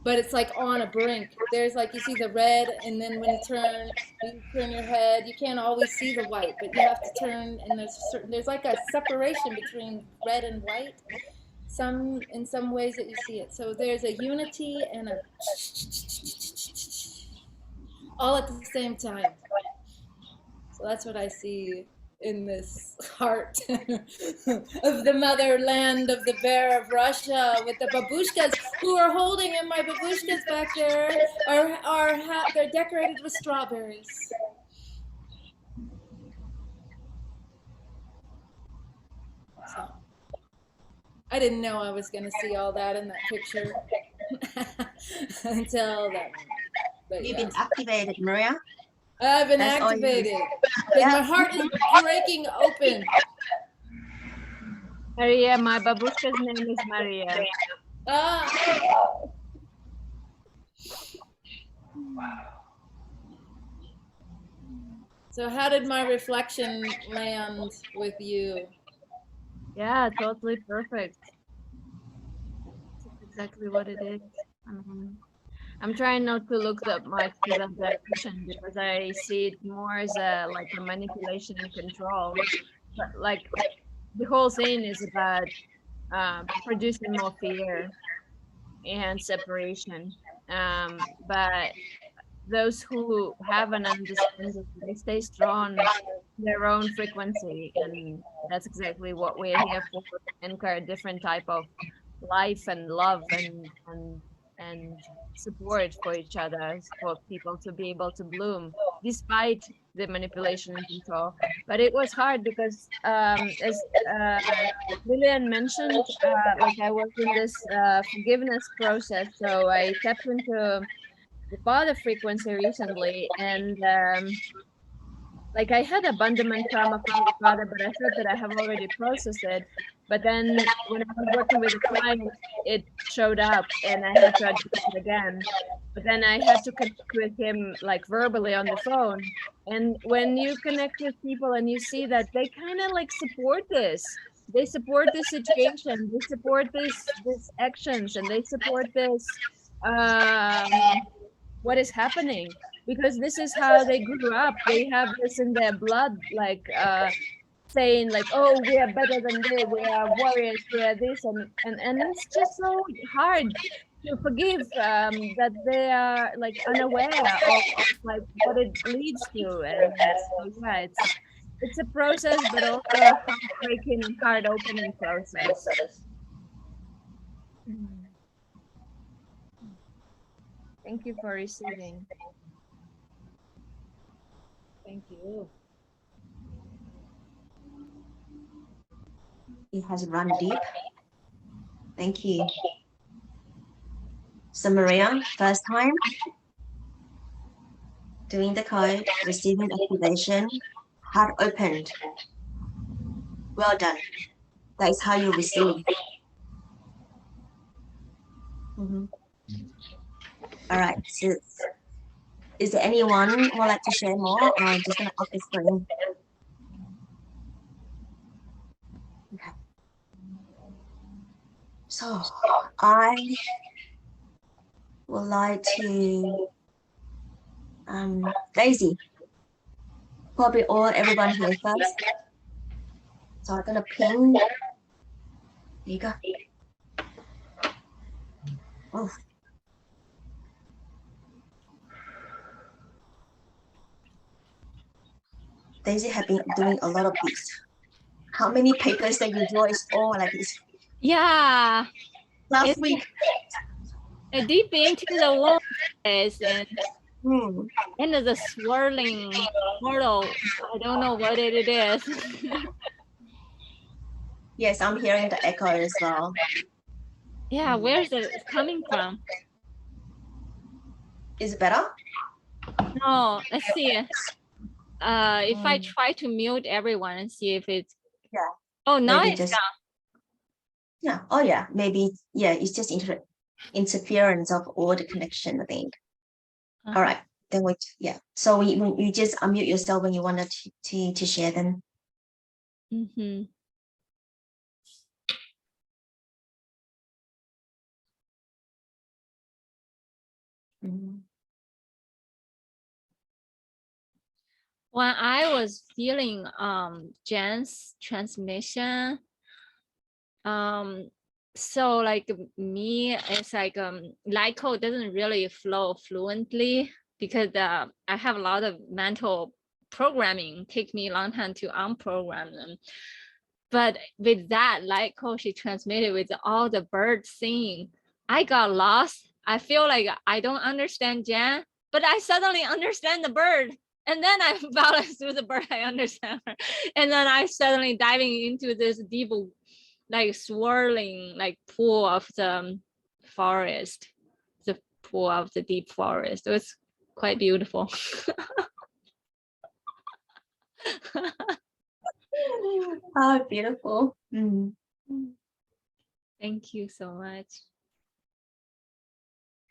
But it's like on a brink. There's like, you see the red, and then when you turn your head, you can't always see the white, but you have to turn, and there's like a separation between red and white. In some ways that you see it. So there's a unity and a all at the same time. So that's what I see in this heart of the motherland of the bear of Russia, with the babushkas who are holding, and my babushkas back there they're decorated with strawberries. So I didn't know I was going to see all that in that picture until that. But You've been activated, Maria. I've been activated because my heart is breaking open. Maria, my babushka's name is Maria. So how did my reflection land with you? Yeah, totally perfect. That's exactly what it is. I'm trying not to look that much to that direction, because I see it more as a manipulation and control. But like the whole thing is about producing more fear and separation. But those who have an understanding, they stay strong their own frequency, and that's exactly what we're here for. Anchor a different type of life and love and support for each other, for people to be able to bloom despite the manipulation and control. But it was hard because as Lillian mentioned, I was in this forgiveness process, so I tapped into the father frequency recently, and I had abandonment trauma from the father, but I thought that I have already processed it. But then when I was working with a client, it showed up, and I had to address it again. But then I had to connect with him verbally on the phone. And when you connect with people and you see that they kind of support this, they support this situation, they support this actions, and they support this what is happening, because this is how they grew up. They have this in their blood, saying oh, we are better than they, we are warriors, we are this, and it's just so hard to forgive that they are unaware of what it leads to. And so, yeah, it's a process, but also a heartbreaking and heart opening process. Thank you for receiving. Thank you. It has run deep. Thank you. So Maria, first time doing the code, receiving activation, heart opened. Well done. That is how you receive. All right. So is there anyone who would like to share more, or just gonna off the screen? Okay. So I would like to Daisy, probably everyone here first. So I'm gonna ping. There you go. Oh. Daisy have been doing a lot of these. How many papers that you draw is all like this? Yeah, Last week. deep into the waters and Hmm. into the swirling portal. I don't know what it is. Yes, I'm hearing the echo as well. Yeah, where's it coming from? Is it better? No, let's see. If I try to mute everyone and see if it's oh now Maybe it's just gone. yeah. Oh yeah, maybe it's just interference of all the connection, I think. All right, then wait. Yeah. So you just unmute yourself when you wanted to share them. Mm-hmm. When I was feeling Jen's transmission, so like me, it's like light code doesn't really flow fluently because I have a lot of mental programming. Take me a long time to unprogram them. But with that light code she transmitted with all the birds singing, I got lost. I feel like I don't understand Jen, but I suddenly understand the bird. And then I balance through the bird, I understand her. And then I suddenly diving into this deep, like swirling, like pool of the forest, the pool of the deep forest. It was quite beautiful. Oh, beautiful. Thank you so much.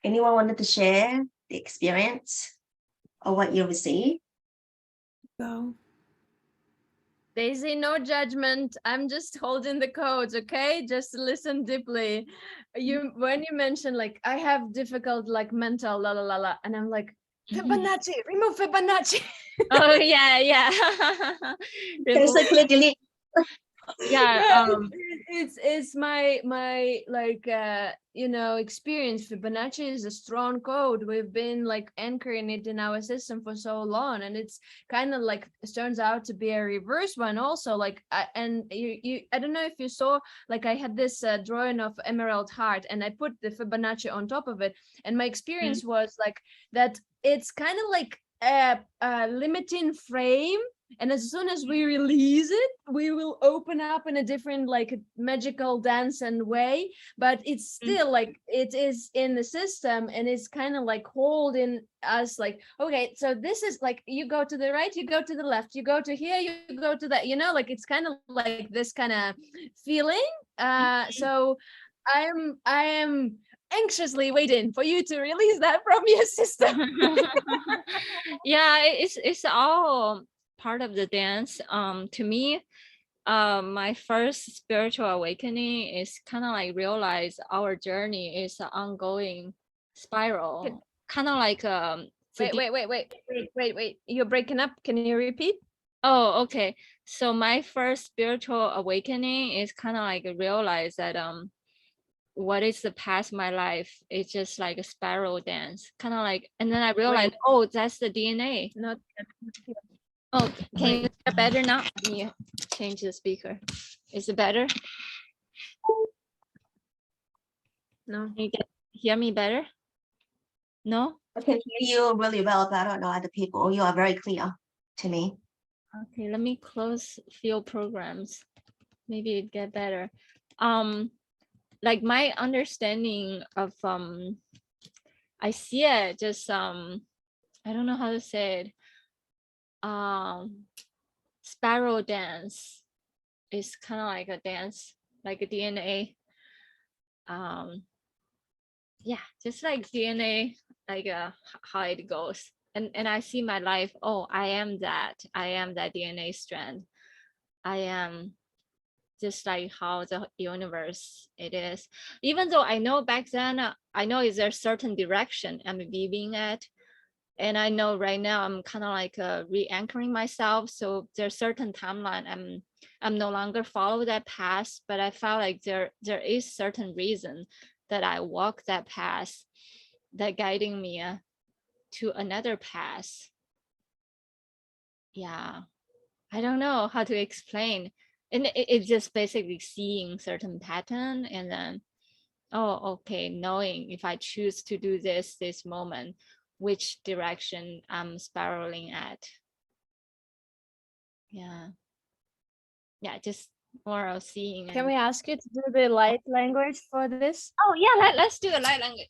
Anyone wanted to share the experience or what you received? Go. Daisy, no judgment. I'm just holding the codes, okay? Just listen deeply. When you mentioned like I have difficult like mental la la la la, and I'm like Fibonacci, remove Fibonacci. Oh yeah. Basically, delete. Yeah, it's my like experience. Fibonacci is a strong code. We've been like anchoring it in our system for so long, and it's kind of like it turns out to be a reverse one also. Like and you I don't know if you saw, like I had this drawing of emerald heart and I put the Fibonacci on top of it, and my experience was like that it's kind of like a limiting frame, and as soon as we release it we will open up in a different like magical dance and way, but it's still like it is in the system and it's kind of like holding us like, okay, so this is like you go to the right, you go to the left, you go to here, you go to that, like it's kind of like this kind of feeling. So I am anxiously waiting for you to release that from your system. Yeah, it's all part of the dance. To me, my first spiritual awakening is kind of like realize our journey is an ongoing spiral, kind of like wait, you're breaking up, can you repeat? Oh, okay. So my first spiritual awakening is kind of like realize that what is the past my life? It's just like a spiral dance, kind of like, and then I realized, oh, that's the DNA. Not Oh, can you hear better now? Let me change the speaker. Is it better? no. Can you hear me better? No? I can hear you really well, but I don't know other people. You are very clear to me. Okay, let me close few programs. Maybe it get better. Like my understanding of I see it just I don't know how to say it. Spiral dance is kind of like a dance, like a DNA. Yeah, just like DNA, like how it goes. And I see my life, oh, I am that DNA strand. I am just like how the universe it is. Even though I know back then, I know is there a certain direction I'm leaving at. And I know right now I'm kind of like re-anchoring myself. So there's certain timeline I'm no longer follow that path, but I felt like there is certain reason that I walk that path that guiding me to another path. Yeah, I don't know how to explain. And it's just basically seeing certain pattern and then, oh, okay, knowing if I choose to do this moment, which direction I'm spiraling at. Yeah. Yeah, just more of seeing. Can we ask you to do the light language for this? Oh yeah, let's do a light language.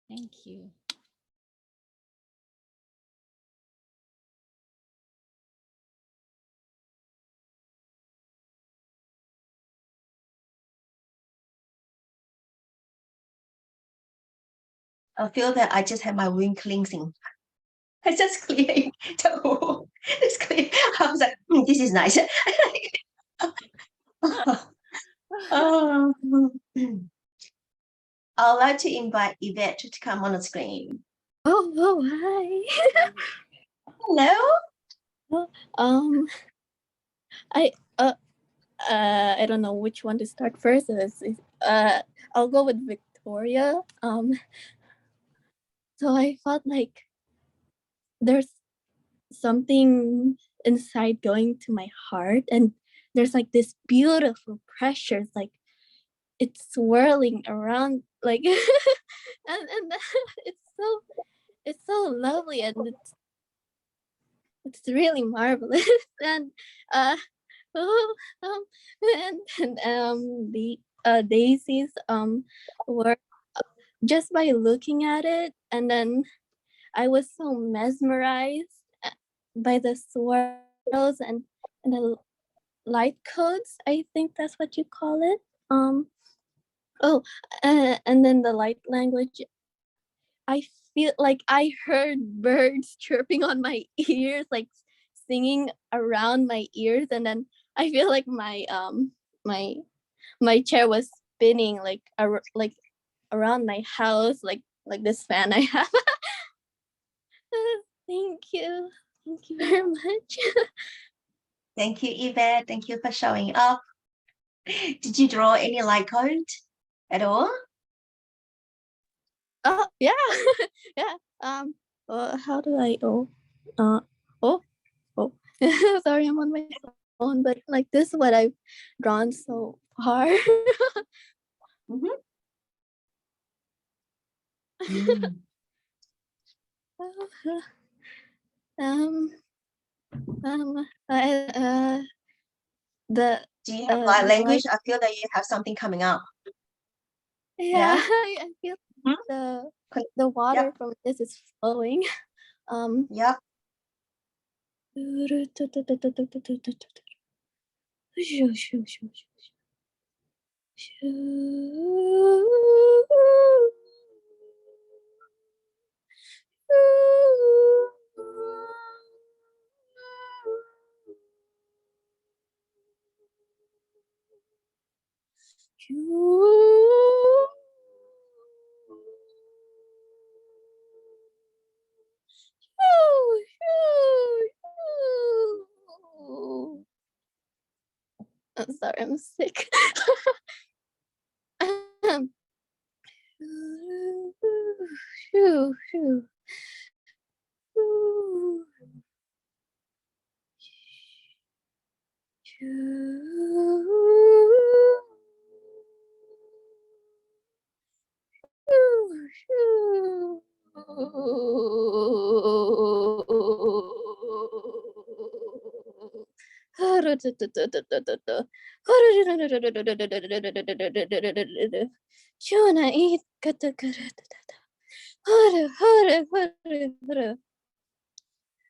Thank you. I feel that I just had my wound cleansing. I just clearing the whole. It's clear. I was like, this is nice. Oh. I'd like to invite Yvette to come on the screen. Oh, hi. Hello. I don't know which one to start first. I'll go with Victoria. So I felt like there's something inside going to my heart, and there's like this beautiful pressure, like it's swirling around, like, and it's so lovely, and it's really marvelous, and oh, the daisies were just by looking at it, and then I was so mesmerized by the swirls and the light codes. I think that's what you call it. And then the light language. I feel like I heard birds chirping on my ears, like singing around my ears, and then I feel like my chair was spinning like around my house, like this fan I have. Thank you. Thank you very much. Thank you, Yvette. Thank you for showing up. Did you draw any light code at all? Oh yeah, yeah. How do I? Oh. Sorry, I'm on my phone, but like this is what I've drawn so far. Mm-hmm. Mm. um, the Do you have light the language? I feel that you have something coming up. yeah, Yeah. I feel Mhm. the water Yep. from this is flowing. Yep. I'm sorry, I'm sick. Shona eat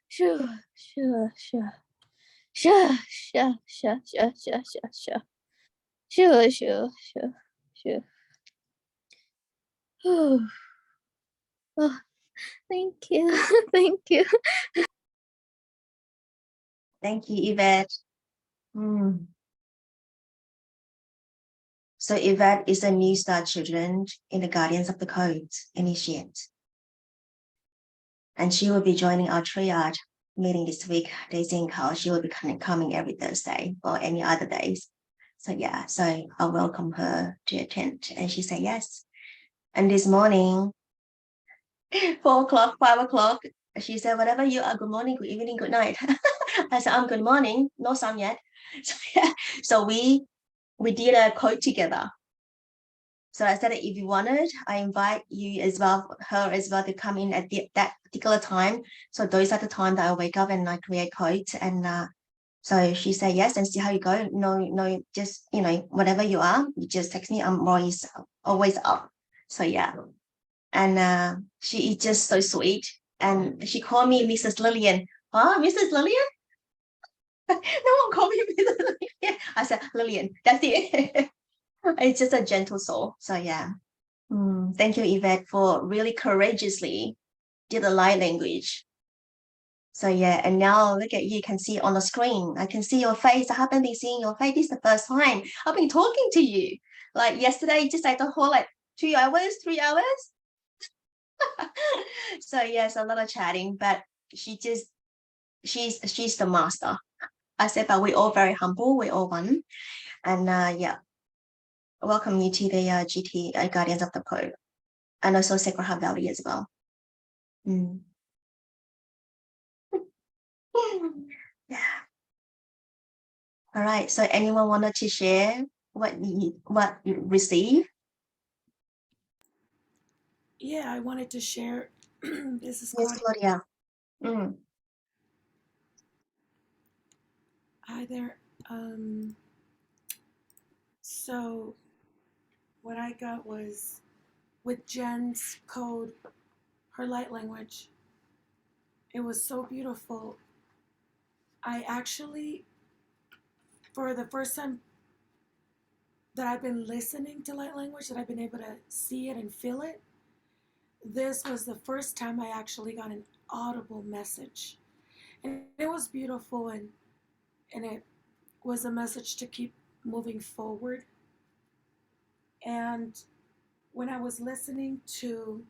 Sure, sure, sure. Sure, sure, sure, sure, sure, sure, sure. Sure, sure, sure, sure. Oh, oh, thank you. Thank you. Thank you, Yvette. Mm. So Yvette is a new star children in the Guardians of the Code initiate. And she will be joining our triad meeting this week. Daisy and Carl, she will be coming every Thursday or any other days. So yeah, so I welcome her to attend. And she said yes. And this morning, 4 o'clock, 5 o'clock, she said, whatever you are, good morning, good evening, good night. I said, I'm good morning, no sun yet. So, yeah. So we did a code together. So I said, if you wanted, I invite you as well, her as well, to come in at that particular time. So those are the time that I wake up and I create codes. And so she said yes, and see how you go. No, just whatever you are, you just text me. I'm always up. So yeah, and she is just so sweet. And she called me Mrs. Lillian. Huh, Mrs. Lillian? No one called me Mrs. Lillian. I said Lillian. That's it. It's just a gentle soul. So yeah. Thank you, Yvette, for really courageously did the light language. So yeah, and now look at you, can see on the screen. I can see your face. I haven't been seeing your face. This is the first time I've been talking to you. Like yesterday, just like the whole 2 hours, 3 hours. So yes, a lot of chatting, but she's the master. I said, but we're all very humble. We're all one. And yeah, welcome you to the GT Guardians of the Code, and also Sacred Heart Valley as well. Yeah. All right. So anyone wanted to share what you received? Yeah, I wanted to share. This is Yes, Claudia. Claudia. Hi there. So what I got was with Jenn's code, her light language. It was so beautiful. I actually, for the first time that I've been listening to light language, that I've been able to see it and feel it, this was the first time I actually got an audible message. And it was beautiful, and it was a message to keep moving forward. And when I was listening to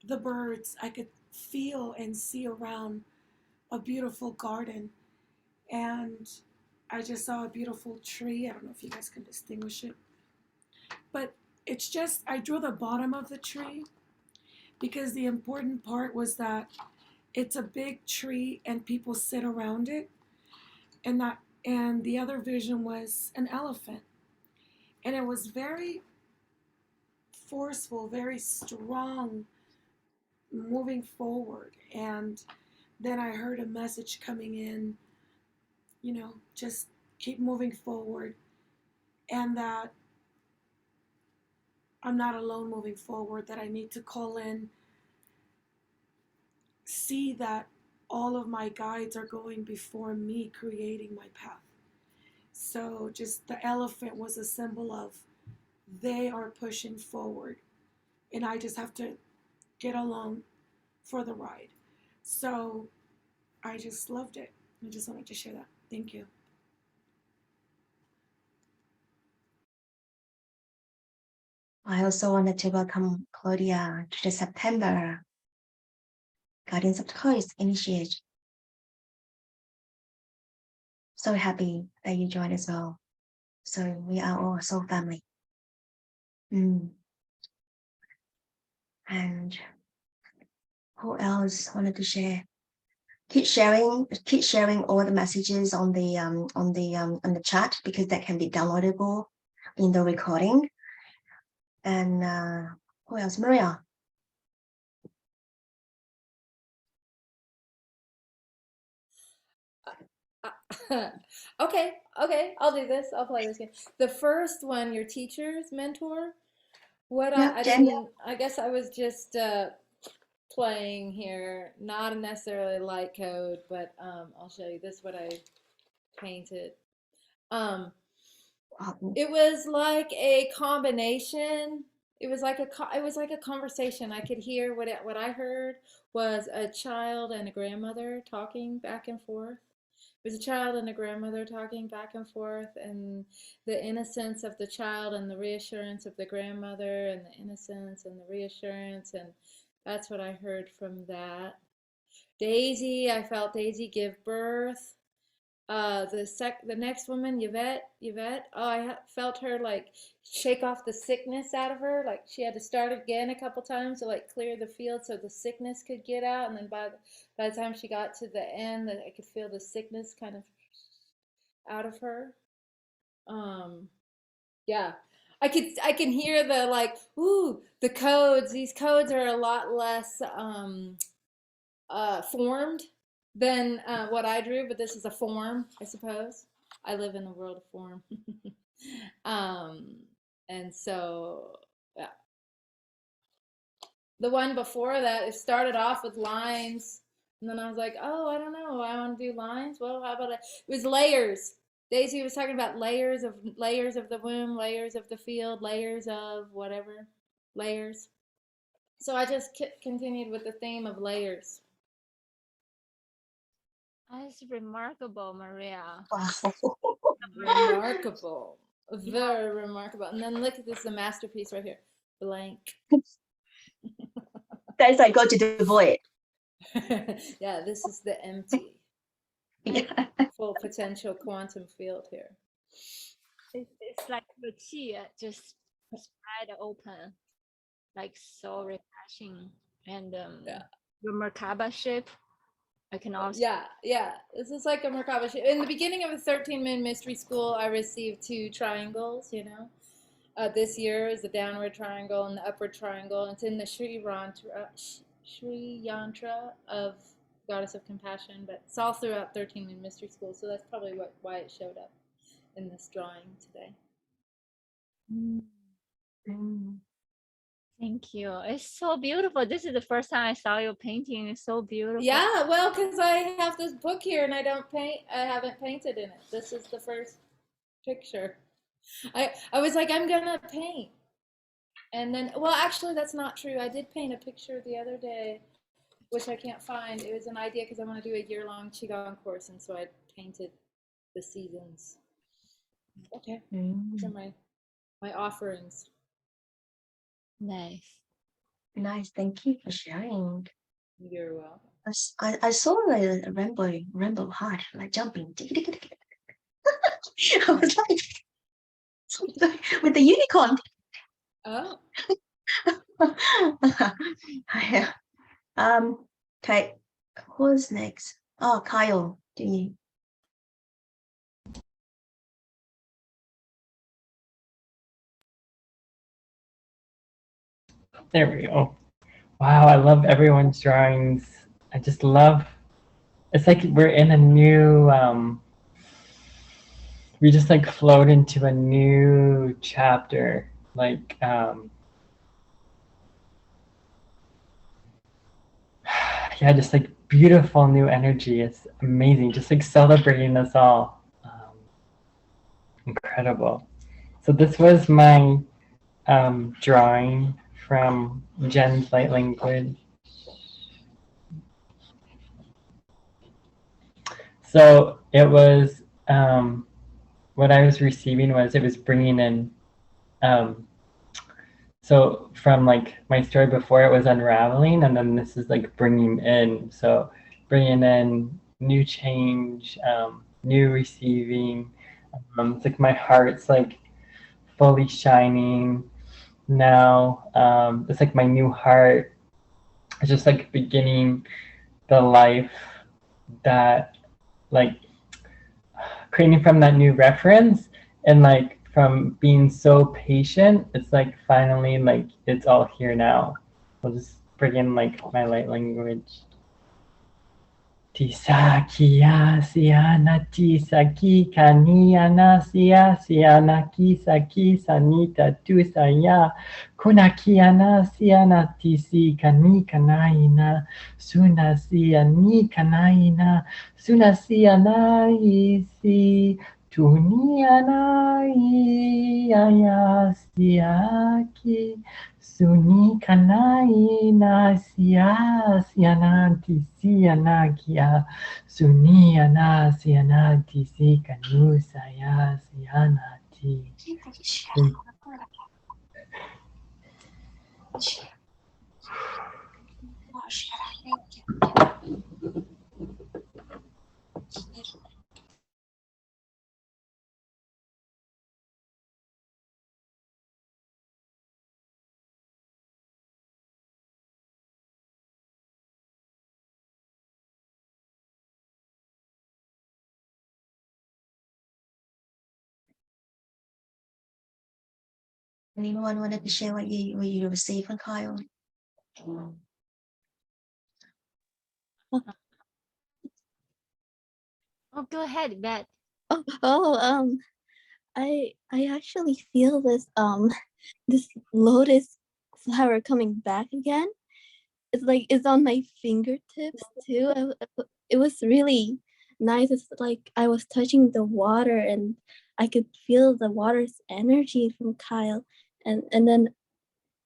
the birds, I could feel and see around a beautiful garden. And I just saw a beautiful tree. I don't know if you guys can distinguish it, but it's just, I drew the bottom of the tree because the important part was that it's a big tree and people sit around it. And the other vision was an elephant. And it was very forceful, very strong, moving forward. And then I heard a message coming in, just keep moving forward. And that I'm not alone moving forward, that I need to call in, see that all of my guides are going before me, creating my path. So just the elephant was a symbol of they are pushing forward, and I just have to get along for the ride. So I just loved it. I just wanted to share that. Thank you. I also wanted to welcome Claudia to the September Guardians of the Coast Initiate. So happy that you joined as well. So we are all soul family. And who else wanted to share? Keep sharing all the messages on the chat, because that can be downloadable in the recording. And who else? Maria. Okay, I'll do this. I'll play this game. The first one, your teacher's mentor. I guess I was just playing here, not necessarily light code, but I'll show you this, what I painted. It was like a combination. It was like a conversation. I could hear what I heard was a child and a grandmother talking back and forth. It was a child and a grandmother talking back and forth, and the innocence of the child and the reassurance of the grandmother, and the innocence and the reassurance, and that's what I heard from that. Daisy, I felt Daisy give birth. The next woman, Yvette. Oh, I felt her like shake off the sickness out of her. Like she had to start again a couple times to like clear the field so the sickness could get out. And then by the time she got to the end, I could feel the sickness kind of out of her. Yeah, I can hear the like, ooh, the codes. These codes are a lot less formed than what I drew, but this is a form, I suppose. I live in a world of form. And so, yeah. The one before that, it started off with lines, and then I was like, oh, I don't know, I want to do lines. Well, how about it? It was layers. Daisy was talking about layers of the womb, layers of the field, layers of whatever, layers. So I just continued with the theme of layers. That's remarkable, Maria. Wow. Remarkable. Very remarkable. And then look at this, the masterpiece right here. Blank. That's like go to the void. Yeah, this is the empty. Yeah. Full potential quantum field here. It's like the Qi just spread open, like so refreshing. And Yeah. the Merkaba shape, I can also. Yeah. This is like a Merkaba shape. In the beginning of the 13-Moon Mystery School, I received 2 triangles, This year is the downward triangle and the upward triangle. It's in the Sri Yantra of Goddess of Compassion, but it's all throughout 13-Moon Mystery School, so that's probably why it showed up in this drawing today. Thank you. It's so beautiful. This is the first time I saw your painting. It's so beautiful. Yeah, well, because I have this book here and I haven't painted in it. This is the first picture. I was like, I'm gonna paint. And then, well, actually, that's not true. I did paint a picture the other day, which I can't find. It was an idea because I want to do a year-long Qi Gong course, and so I painted the seasons. Okay, these are my offerings. Nice. Nice. Thank you for sharing. You're welcome. I saw a rainbow heart like jumping. I was like with the unicorn. Oh, Yeah. Okay. Who's next? Oh, Kyle. Do you? There we go. Wow, I love everyone's drawings. I just love, it's like we're in a new, we just like float into a new chapter. Like, yeah, just like beautiful new energy. It's amazing. Just like celebrating us all. Incredible. So this was my drawing from Jenn's light language. So it was, what I was receiving was it was bringing in, so from like my story before, it was unraveling, and then this is like bringing in. So bringing in new change, new receiving. It's like my heart's like fully shining now. It's like my new heart. It's just like beginning the life that like creating from that new reference, and like from being so patient, it's like finally like it's all here now. I'll just bring in like my light language. Tisa kia siana tisa ki kaniana sia siana kisa kisa nita tusa ya kuna kiana siana tisi kani kanaina suna sia ni kanaina suna sia na isi tuniana ya sia ki Suni kanai na siana tisi anakia suni ana siana tisi kanu saya siana ti. Anyone wanted to share what you received from Kyle? Oh, go ahead, Beth. I actually feel this this lotus flower coming back again. It's like it's on my fingertips too. It was really nice. It's like I was touching the water and I could feel the water's energy from Kyle, and then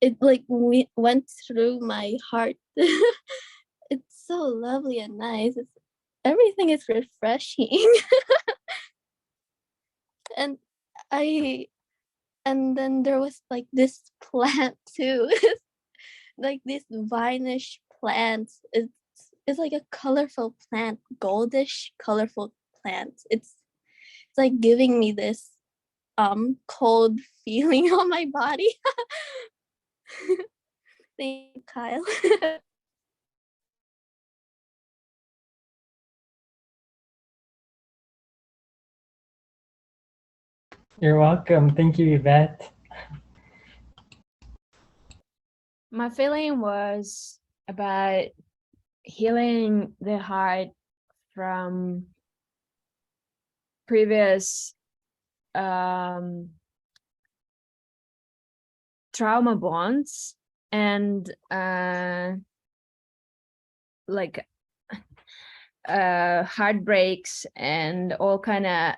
it like went through my heart. It's so lovely and nice. Everything is refreshing. and I and then there was like this plant too. Like this vinish plant. It's like a colorful plant, goldish colorful plant. It's like giving me this cold feeling on my body. Thank you, Kyle. You're welcome. Thank you, Yvette. My feeling was about healing the heart from previous trauma bonds and like heartbreaks and all kind of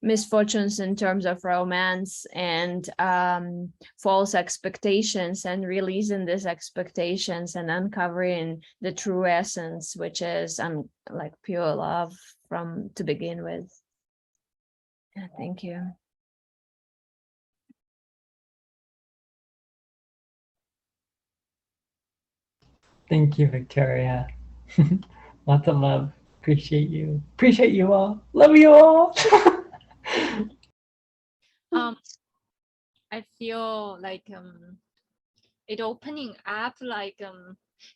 misfortunes in terms of romance and false expectations, and releasing these expectations and uncovering the true essence, which is like pure love from to begin with. Yeah, thank you. Thank you, Victoria. Lots of love. Appreciate you. Appreciate you all. Love you all. I feel like it opening up like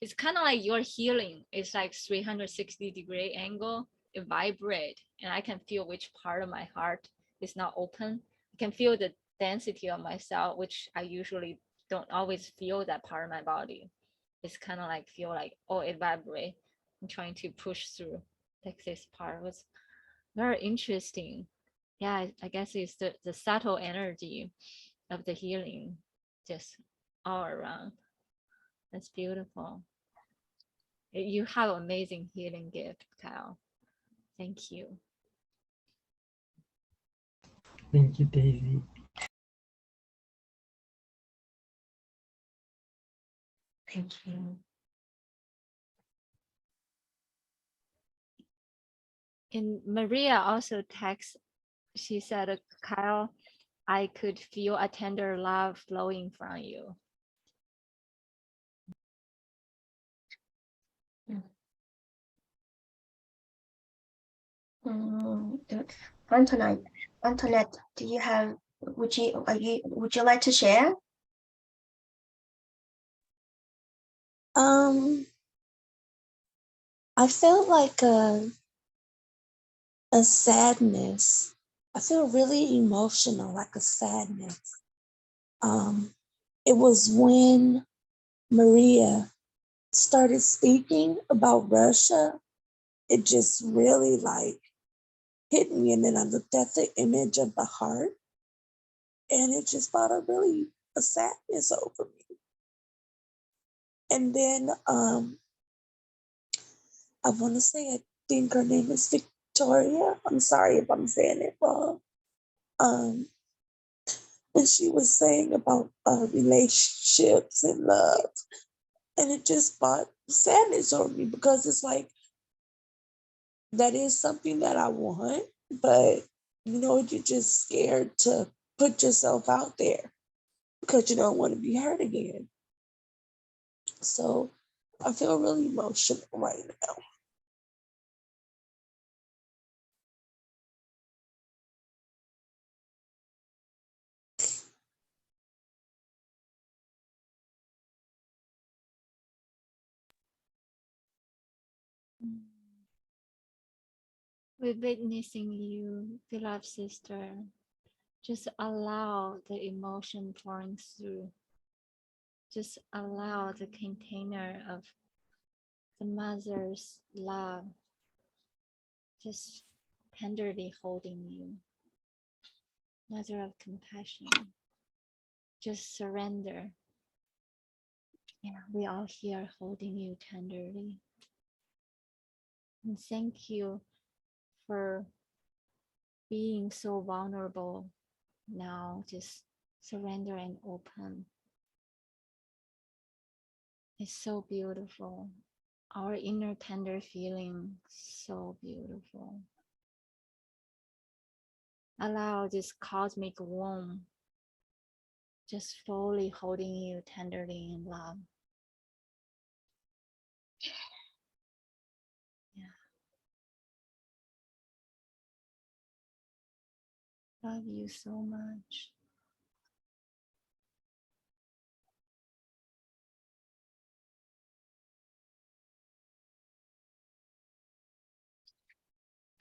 it's kind of like your healing. It's like 360-degree angle. It vibrate, and I can feel which part of my heart is not open. I can feel the density of myself, which I usually don't always feel that part of my body. It's kind of like feel like, oh, it vibrate. I'm trying to push through. Like this part was very interesting. Yeah, I guess it's the subtle energy of the healing just all around. That's beautiful. You have amazing healing gift, Kyle. Thank you. Thank you, Daisy. Thank you. And Maria also texts, she said, Kyle, I could feel a tender love flowing from you. Antoinette, do you have? Would you like to share? I felt like a sadness. I feel really emotional, like a sadness. It was when Maria started speaking about Russia. It just really like hit me, and then I looked at the image of the heart, and it just brought a sadness over me. And then I want to say, I think her name is Victoria. I'm sorry if I'm saying it wrong. And she was saying about relationships and love, and it just brought sadness over me, because it's like that is something that I want, but you're just scared to put yourself out there because you don't want to be hurt again. So I feel really emotional right now. We're witnessing you, beloved sister. Just allow the emotion pouring through. Just allow the container of the mother's love just tenderly holding you. Mother of compassion. Just surrender. Yeah, we are here holding you tenderly. And thank you for being so vulnerable now. Just surrender and open. It's so beautiful. Our inner tender feeling, so beautiful. Allow this cosmic womb just fully holding you tenderly in love. Yeah. Love you so much.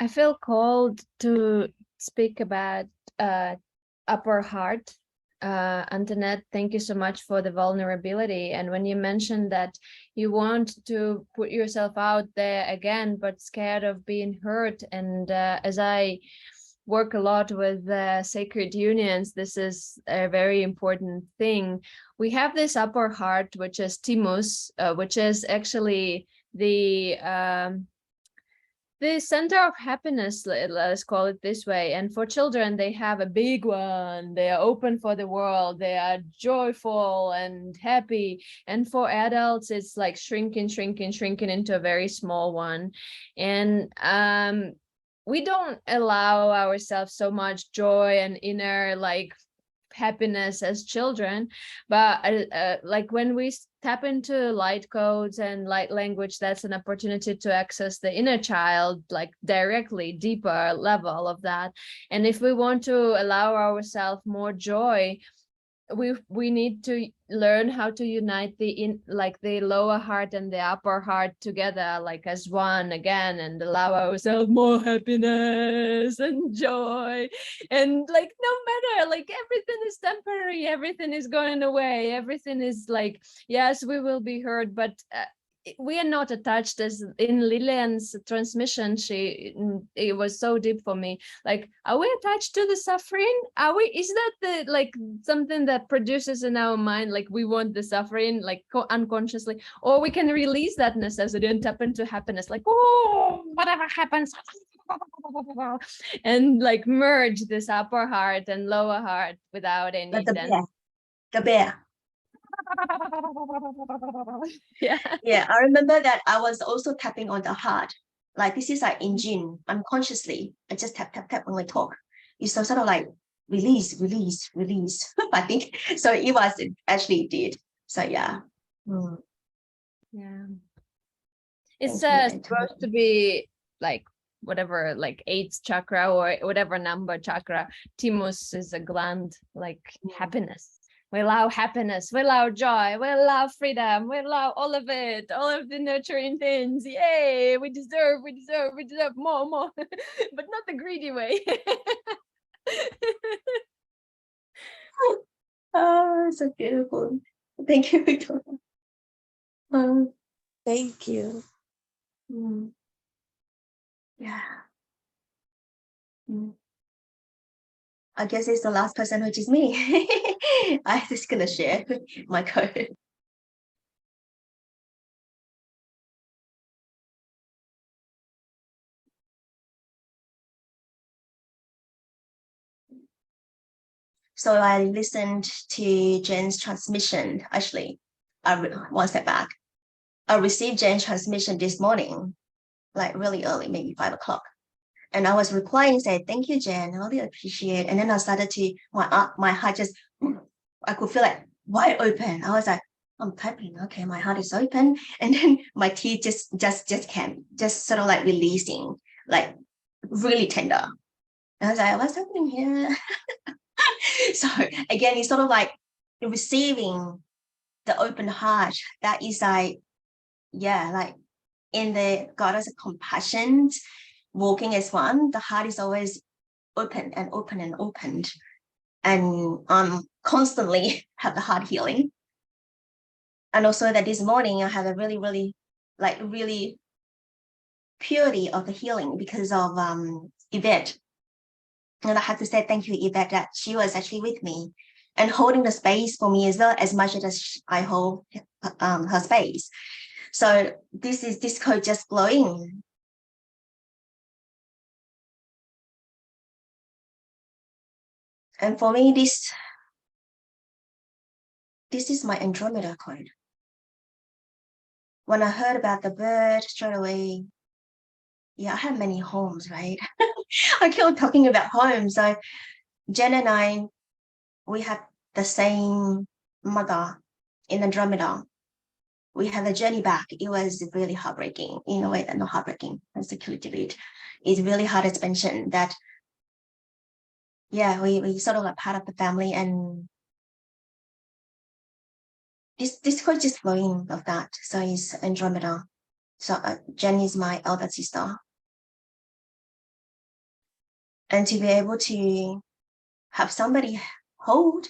I feel called to speak about upper heart. Antoinette, thank you so much for the vulnerability. And when you mentioned that you want to put yourself out there again, but scared of being hurt, and as I work a lot with sacred unions, this is a very important thing. We have this upper heart, which is Timus, which is actually the center of happiness, let's call it this way. And for children, they have a big one. They are open for the world. They are joyful and happy. And for adults, it's like shrinking into a very small one. And we don't allow ourselves so much joy and inner like happiness as children, but like when we tap into light codes and light language, that's an opportunity to access the inner child, like directly, deeper level of that. And if we want to allow ourselves more joy, we need to learn how to unite the lower heart and the upper heart together, like as one again, and allow ourselves more happiness and joy. And like, no matter, like, everything is temporary, everything is going away, everything is like, yes, we will be hurt, but we are not attached. As in Lillian's transmission, it was so deep for me. Like, are we attached to the suffering? Is that the, like, something that produces in our mind, like we want the suffering, like unconsciously, or we can release that necessity and tap into happiness, like, oh, whatever happens, and like merge this upper heart and lower heart without any Like the sense. bear. The bear. Yeah, I remember that I was also tapping on the heart. Like, this is like in Jin, unconsciously. I just tap, tap, tap when we talk. It's so sort of like release, release, release. I think so. It was actually did. So yeah. Yeah. It's Thank you. supposed to be like whatever, like 8th chakra or whatever number chakra. Thymus is a gland, like happiness. We allow happiness, we allow joy, we allow freedom, we allow all of it, all of the nurturing things. Yay, we deserve more, but not the greedy way. Oh, so beautiful. Thank you, Victoria. Thank you. Yeah. I guess it's the last person, which is me. I'm just gonna share my code. So I listened to Jen's transmission. Actually, one step back. I received Jen's transmission this morning, like really early, maybe 5 o'clock. And I was replying, saying, "Thank you, Jen. I really appreciate." And then I started to my heart just, I could feel like wide open. I was like, I'm typing. Okay, my heart is open, and then my teeth just came, just sort of like releasing, like really tender. And I was like, what's happening here? So again, it's sort of like receiving the open heart. That is like, yeah, like in the goddess of compassion, walking as one, the heart is always open and open and opened. And constantly have the heart healing. And also that this morning I have a really purity of the healing because of Yvette. And I have to say thank you, Yvette, that she was actually with me and holding the space for me as well, as much as I hold her space. So this code just flowing. And for me, this is my Andromeda code. When I heard about the bird straight away, yeah, I have many homes, right? I keep on talking about homes. So Jen and I, we have the same mother in Andromeda. We have a journey back. It was really heartbreaking in a way that not heartbreaking. That's the cute bit. It's really hard expansion that, yeah, we sort of like part of the family, and this code just flowing of that. So it's Andromeda. So Jen is my elder sister. And to be able to have somebody hold,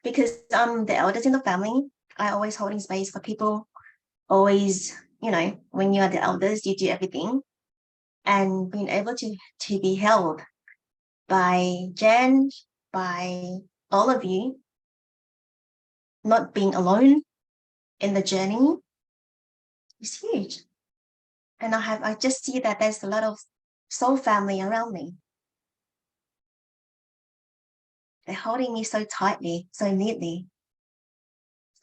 because I'm the eldest in the family, I always holding space for people. Always, when you are the eldest, you do everything. And being able to be held by Jen, by all of you, not being alone in the journey is huge. And I just see that there's a lot of soul family around me. They're holding me so tightly, so neatly.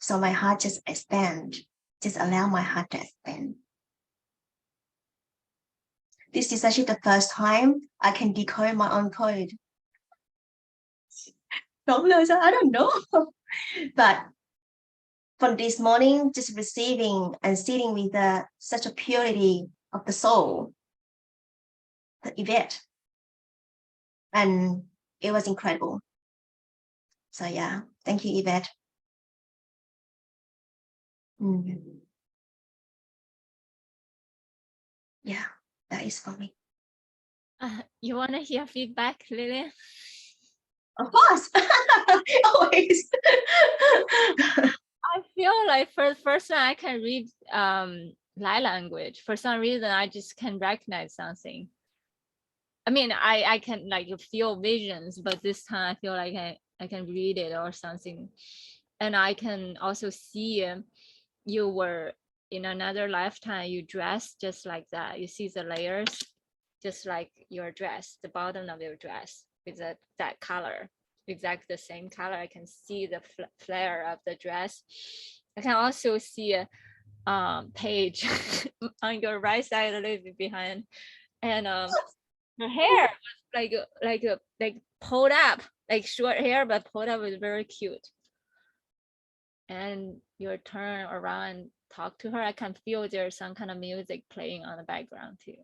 So my heart just expands. Just allow my heart to expand. This is actually the first time I can decode my own code. So I don't know. But from this morning, just receiving and sitting with such a purity of the soul, the Yvette, and it was incredible. So yeah, thank you, Yvette. Yeah, that is for me. You want to hear feedback, Lily? Of course, always. I feel like for the first time I can read light language. For some reason, I just can recognize something. I mean, I can like feel visions, but this time I feel like I can read it or something. And I can also see you were in another lifetime, you dressed just like that. You see the layers, just like your dress, the bottom of your dress with that color, exactly the same color. I can see the flare of the dress. I can also see a page on your right side, a little bit behind, and her hair was like pulled up, like short hair, but pulled up was very cute. And you turn around and talk to her. I can feel there's some kind of music playing on the background too.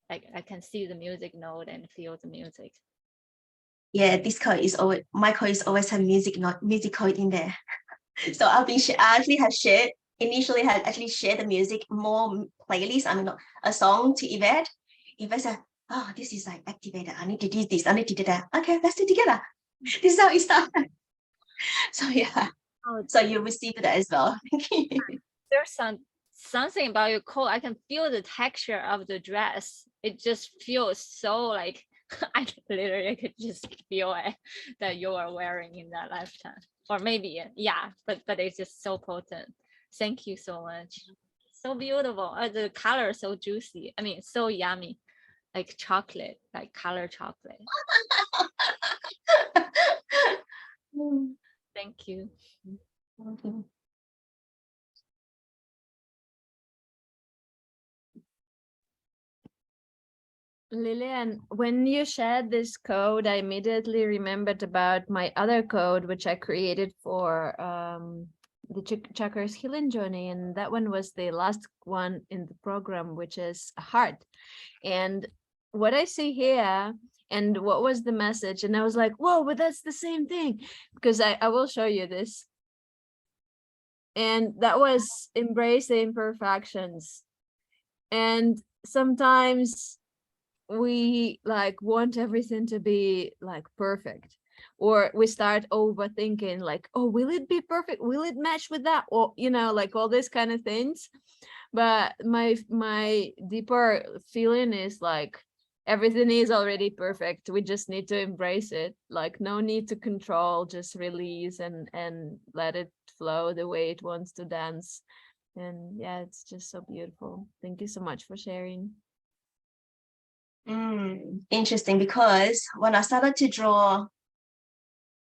Like I can see the music note and feel the music. Yeah, this code is always, my code is always have music code in there. So I actually have shared, initially had actually shared the music more playlist, I mean, a song to Yvette. Yvette said, oh, this is like activated. I need to do this. I need to do that. Okay, let's do it together. This is how it started. So yeah. So you received that as well. There's something about your coat. I can feel the texture of the dress. It just feels so like I literally could just feel it that you are wearing in that lifetime. Or maybe, yeah, but it's just so potent. Thank you so much. So beautiful. The color is so juicy. I mean, so yummy, like chocolate, like color chocolate. Thank you. Lillian, when you shared this code, I immediately remembered about my other code, which I created for the Chakras Healing Journey. And that one was the last one in the program, which is a heart. And what I see here, and what was the message? And I was like, whoa, but that's the same thing. Because I will show you this. And that was embrace the imperfections. And sometimes we like want everything to be like perfect, or we start overthinking like, oh, will it be perfect, will it match with that, or you know, like all these kind of things. But my deeper feeling is like everything is already perfect, we just need to embrace it, like no need to control, just release and let it flow the way it wants to dance. And yeah, it's just so beautiful. Thank you so much for sharing. Interesting, because when I started to draw,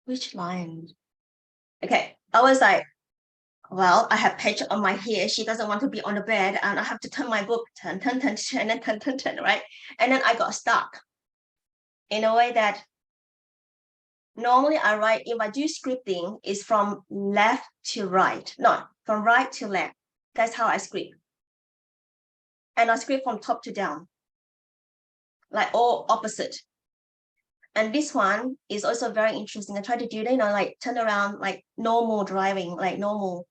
which line? Okay, I was like, well, I have Paige on my hair. She doesn't want to be on the bed, and I have to turn my book, turn, and then turn, right? And then I got stuck in a way that normally I write, if I do scripting, is from left to right, no, from right to left. That's how I script. And I script from top to down, like all opposite. And this one is also very interesting. I try to do that, you know, like turn around, like normal driving, like normal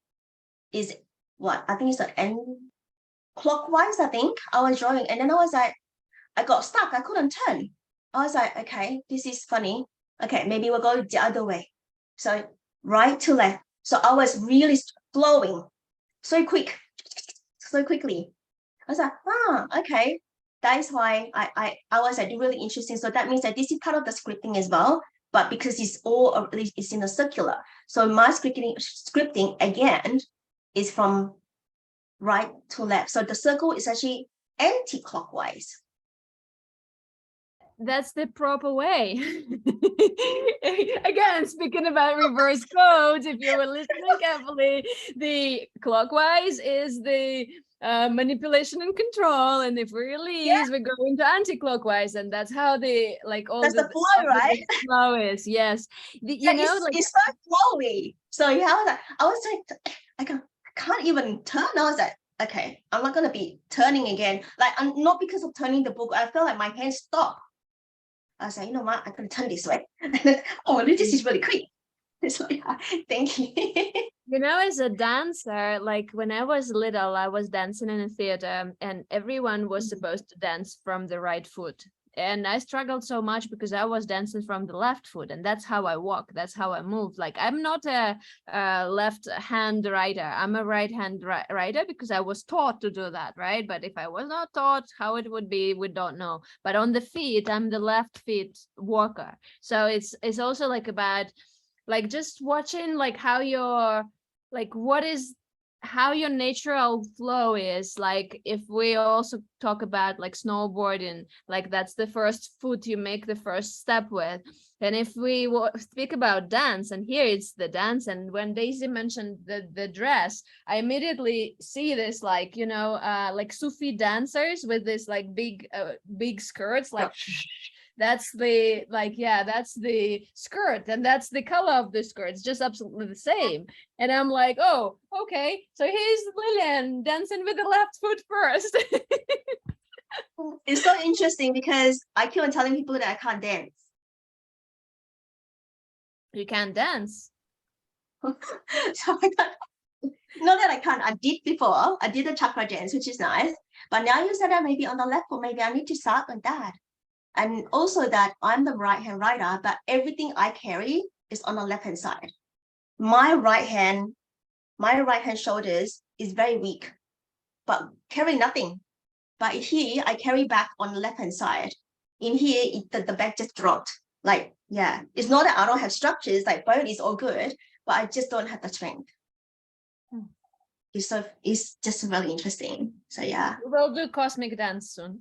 is what I think it's an end clockwise. I think I was driving, and then I was like, I got stuck. I couldn't turn. I was like, okay, this is funny. Okay, maybe we'll go the other way. So right to left. So I was really flowing so quickly. I was like, okay. That is why I was like really interesting. So that means that this is part of the scripting as well, but because it's in a circular. So my scripting again is from right to left. So the circle is actually anti-clockwise. That's the proper way. Again, speaking about reverse codes, if you were listening carefully, the clockwise is the manipulation and control, and if we release, we go into anti-clockwise, and that's how the like all That's the the flow, right? flow is. Yes, Yeah, it's so flowy. So yeah, I was like, I can't even turn. I was like, okay, I'm not gonna be turning again. Like, I'm not because of turning the book. I felt like my hands stopped. I was like, you know what? I'm gonna turn this way. Oh, this is really quick. So yeah, thank you. You know, as a dancer, like when I was little, I was dancing in a theater, and everyone was supposed to dance from the right foot. And I struggled so much because I was dancing from the left foot, and that's how I walk. That's how I move. Like, I'm not a left hand rider. I'm a right hand rider because I was taught to do that, right? But if I was not taught how it would be, we don't know. But on the feet, I'm the left feet walker. So it's also like about like just watching like how your like what is how your natural flow is. Like if we also talk about like snowboarding, like that's the first foot you make the first step with. And if we speak about dance, and here it's the dance, and when Daisy mentioned the dress, I immediately see this like, you know, like Sufi dancers with this like big skirts, like that's the like, yeah, that's the skirt, and that's the color of the skirt. It's just absolutely the same. And I'm like, oh, okay, so here's Lillian dancing with the left foot first. It's so interesting because I keep on telling people that I can't dance. You can't dance. So I can't, not that I can't, I did before. I did the chakra dance, which is nice. But now you said that maybe on the left foot, maybe I need to start on that. And also that I'm the right hand rider, but everything I carry is on the left hand side. My right hand shoulders is very weak, but carry nothing. But here I carry back on the left hand side. In here, the back just dropped. Like, yeah, it's not that I don't have structures, like bone is all good, but I just don't have the strength. It's just really interesting. So yeah. We'll do cosmic dance soon.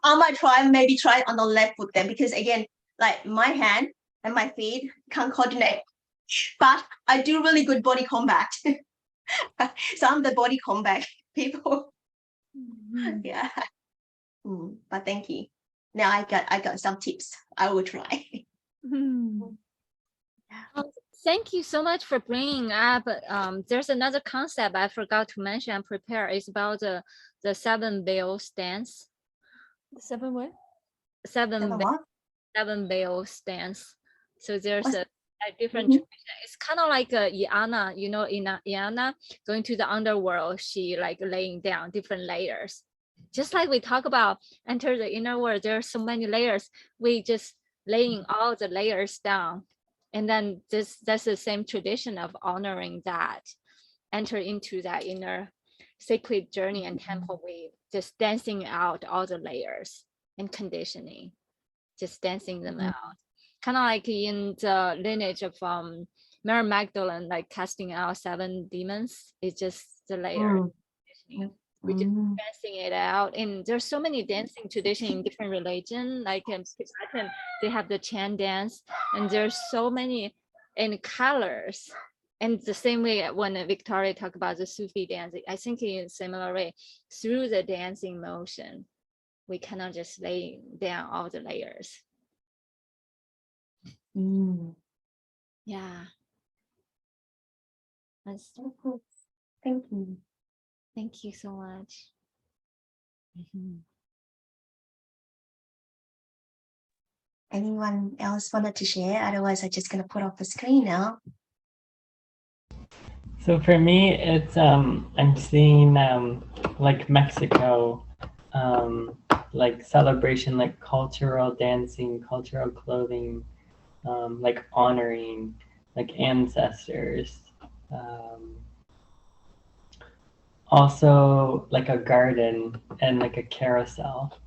I might maybe try on the left foot then, because again, like my hand and my feet can't coordinate, but I do really good body combat. So I'm the body combat people. Yeah. But thank you. Now I got some tips. I will try. Thank you so much for bringing up. There's another concept I forgot to mention and prepare. It's about the seven veils dance. The seven what? Seven veils dance. So there's a different tradition. It's kind of like Iana, you know, in Iana going to the underworld, she like laying down different layers. Just like we talk about enter the inner world, there are so many layers. We just laying all the layers down. And then that's the same tradition of honoring that, enter into that inner sacred journey and temple way, just dancing out all the layers and conditioning, just dancing them out. Kind of like in the lineage of Mary Magdalene, like casting out 7 demons. It's just the layer. We just dancing it out. And there's so many dancing traditions in different religions. Like in Tibetan, they have the Chan dance, and there's so many in colors. And the same way when Victoria talked about the Sufi dance, I think in a similar way, through the dancing motion, we cannot just lay down all the layers. Yeah. That's Thank you. Thank you so much. Anyone else wanted to share? Otherwise, I'm just gonna put off the screen now. So for me, it's I'm seeing like Mexico, like celebration, like cultural dancing, cultural clothing, like honoring like ancestors. Also like a garden and like a carousel.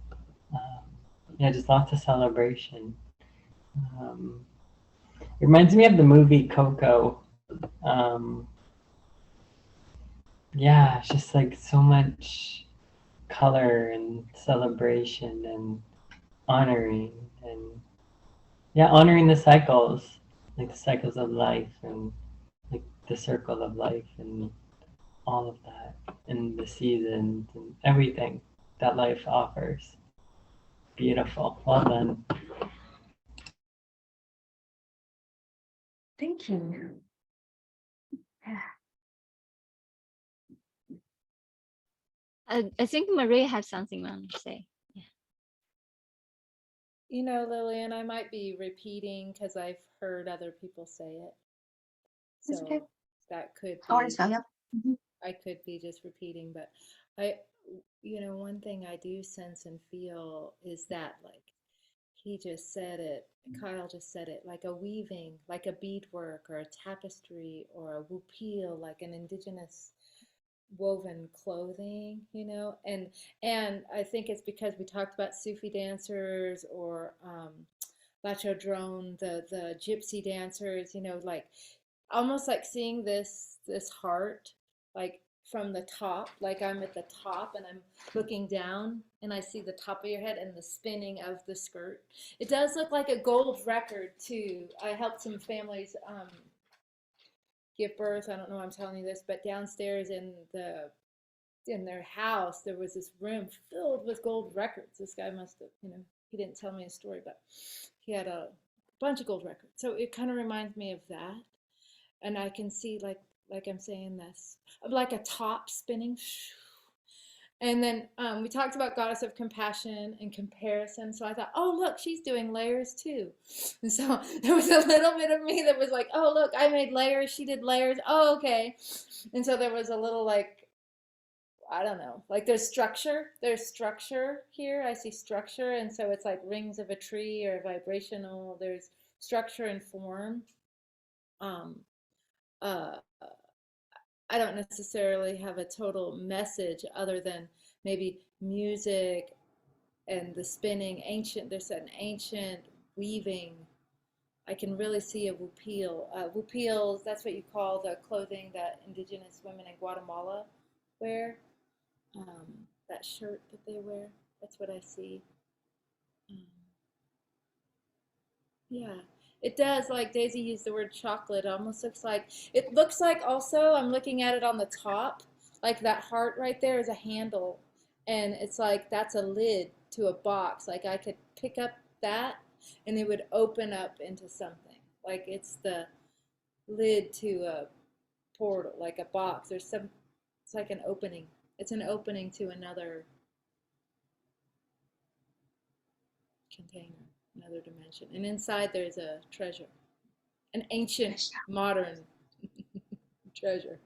Yeah, just lots of celebration. It reminds me of the movie Coco. Yeah, it's just like so much color and celebration and honoring, and yeah, honoring the cycles, like the cycles of life, and like the circle of life and all of that, and the seasons and everything that life offers. Beautiful. Well done. Thank you. I think Marie has something to say. You know, Lillian, I might be repeating because I've heard other people say it. It's okay. So that could Oh, be, it's fine. Yeah. Mhm. I could be just repeating, but I, you know, one thing I do sense and feel is that, like he just said it, Kyle just said it, like a weaving, like a beadwork or a tapestry or a wupil, like an indigenous woven clothing, you know, and I think it's because we talked about Sufi dancers or Lacho Drone, the gypsy dancers, you know, like almost like seeing this heart like from the top, like I'm at the top and I'm looking down and I see the top of your head and the spinning of the skirt. It does look like a gold record too. I helped some families give birth. I don't know why I'm telling you this, but downstairs in their house there was this room filled with gold records. This guy must have, you know, he didn't tell me a story, but he had a bunch of gold records. So it kind of reminds me of that. And I can see like I'm saying this, like a top spinning. And then we talked about goddess of compassion and comparison. So I thought, oh look, she's doing layers too. And so there was a little bit of me that was like, oh look, I made layers, she did layers. Oh okay. And so there was a little like, I don't know, like there's structure here. I see structure, and so it's like rings of a tree or vibrational. There's structure and form. Um, uh, I don't necessarily have a total message other than maybe music and the spinning, ancient, there's an ancient weaving. I can really see a wupil. Wupils, that's what you call the clothing that indigenous women in Guatemala wear. That shirt that they wear, that's what I see. Um, yeah. It does, like Daisy used the word chocolate. It looks like also, I'm looking at it on the top, like that heart right there is a handle. And it's like, that's a lid to a box. Like I could pick up that and it would open up into something. Like it's the lid to a portal, like a box. It's like an opening. It's an opening to another container, another dimension. And inside there's a treasure. An ancient, modern treasure.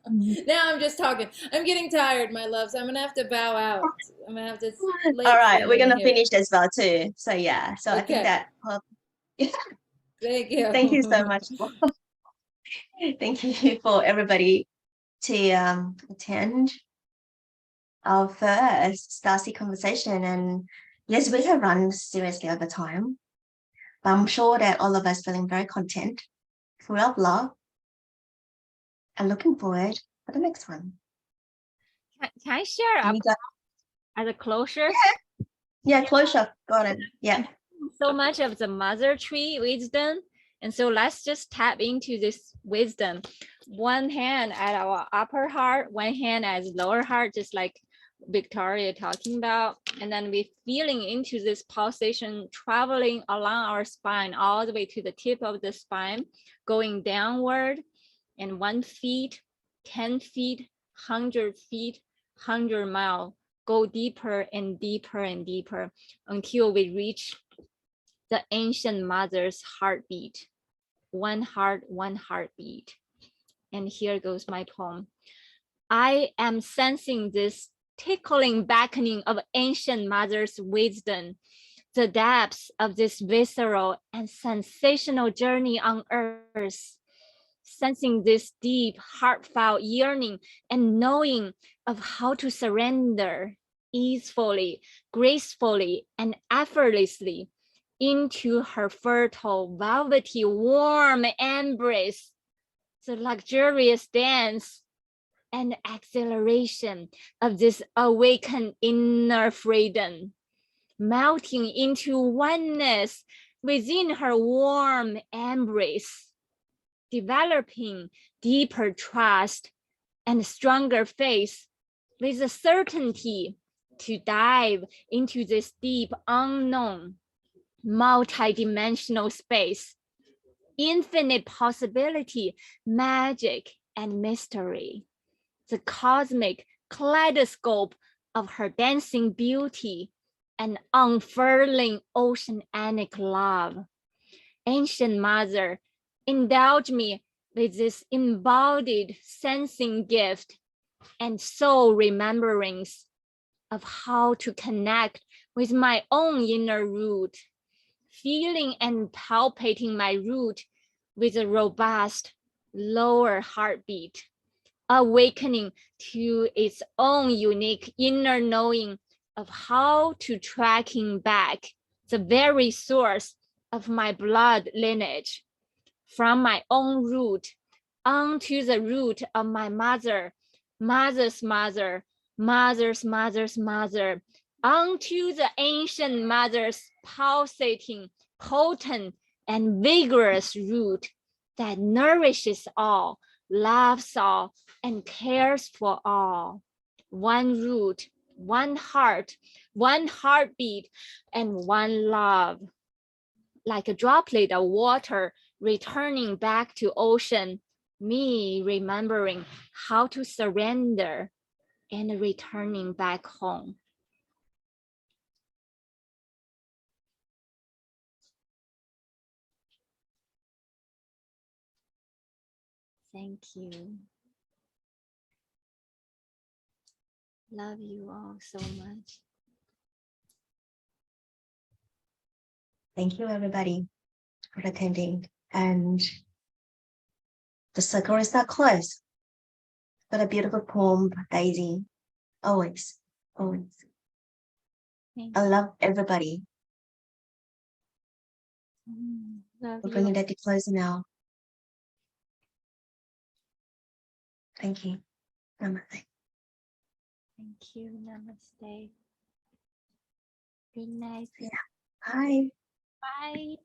Now I'm just talking. I'm getting tired, my loves. I'm gonna have to bow out. I'm gonna have to. All right, we're gonna finish as well too. So yeah, so I think Okay. that. Thank you. Thank you so much. Thank you for everybody to attend our first Starseed conversation. And yes, we have run seriously over time, but I'm sure that all of us feeling very content, full of love, and looking forward for the next one. Can I share You got- as a closure? Yeah, closure. Got it. Yeah. So much of the mother tree wisdom. And so let's just tap into this wisdom. One hand at our upper heart, one hand as lower heart, just like Victoria talking about. And then we're feeling into this pulsation traveling along our spine, all the way to the tip of the spine, going downward. And 1 feet, 10 feet, 100 feet, 100 miles, go deeper and deeper and deeper until we reach the ancient mother's heartbeat. One heart, one heartbeat. And here goes my poem. I am sensing this tickling beckoning of ancient mother's wisdom, the depths of this visceral and sensational journey on earth, sensing this deep, heartfelt yearning and knowing of how to surrender easefully, gracefully, and effortlessly into her fertile, velvety, warm embrace, the luxurious dance and exhilaration of this awakened inner freedom, melting into oneness within her warm embrace. developing deeper trust and stronger faith with the certainty to dive into this deep unknown, multidimensional space, infinite possibility, magic, and mystery. The cosmic kaleidoscope of her dancing beauty and unfurling oceanic love. Ancient Mother, indulge me with this embodied sensing gift and soul remembrance of how to connect with my own inner root, feeling and palpating my root with a robust lower heartbeat, awakening to its own unique inner knowing of how to tracking back the very source of my blood lineage from my own root onto the root of my mother, mother's mother, mother's mother's mother, onto the ancient mother's pulsating, potent, and vigorous root that nourishes all, loves all, and cares for all. One root, one heart, one heartbeat, and one love. Like a droplet of water returning back to ocean, me remembering how to surrender and returning back home. Thank you. Love you all so much. Thank you, everybody, for attending. And the circle is not closed. But a beautiful poem, Daisy. Always, always. Thank I you. love everybody. Love We're you. bringing that to close now. Thank you. Namaste. Thank you. Namaste. Good night. Yeah. Bye. Bye.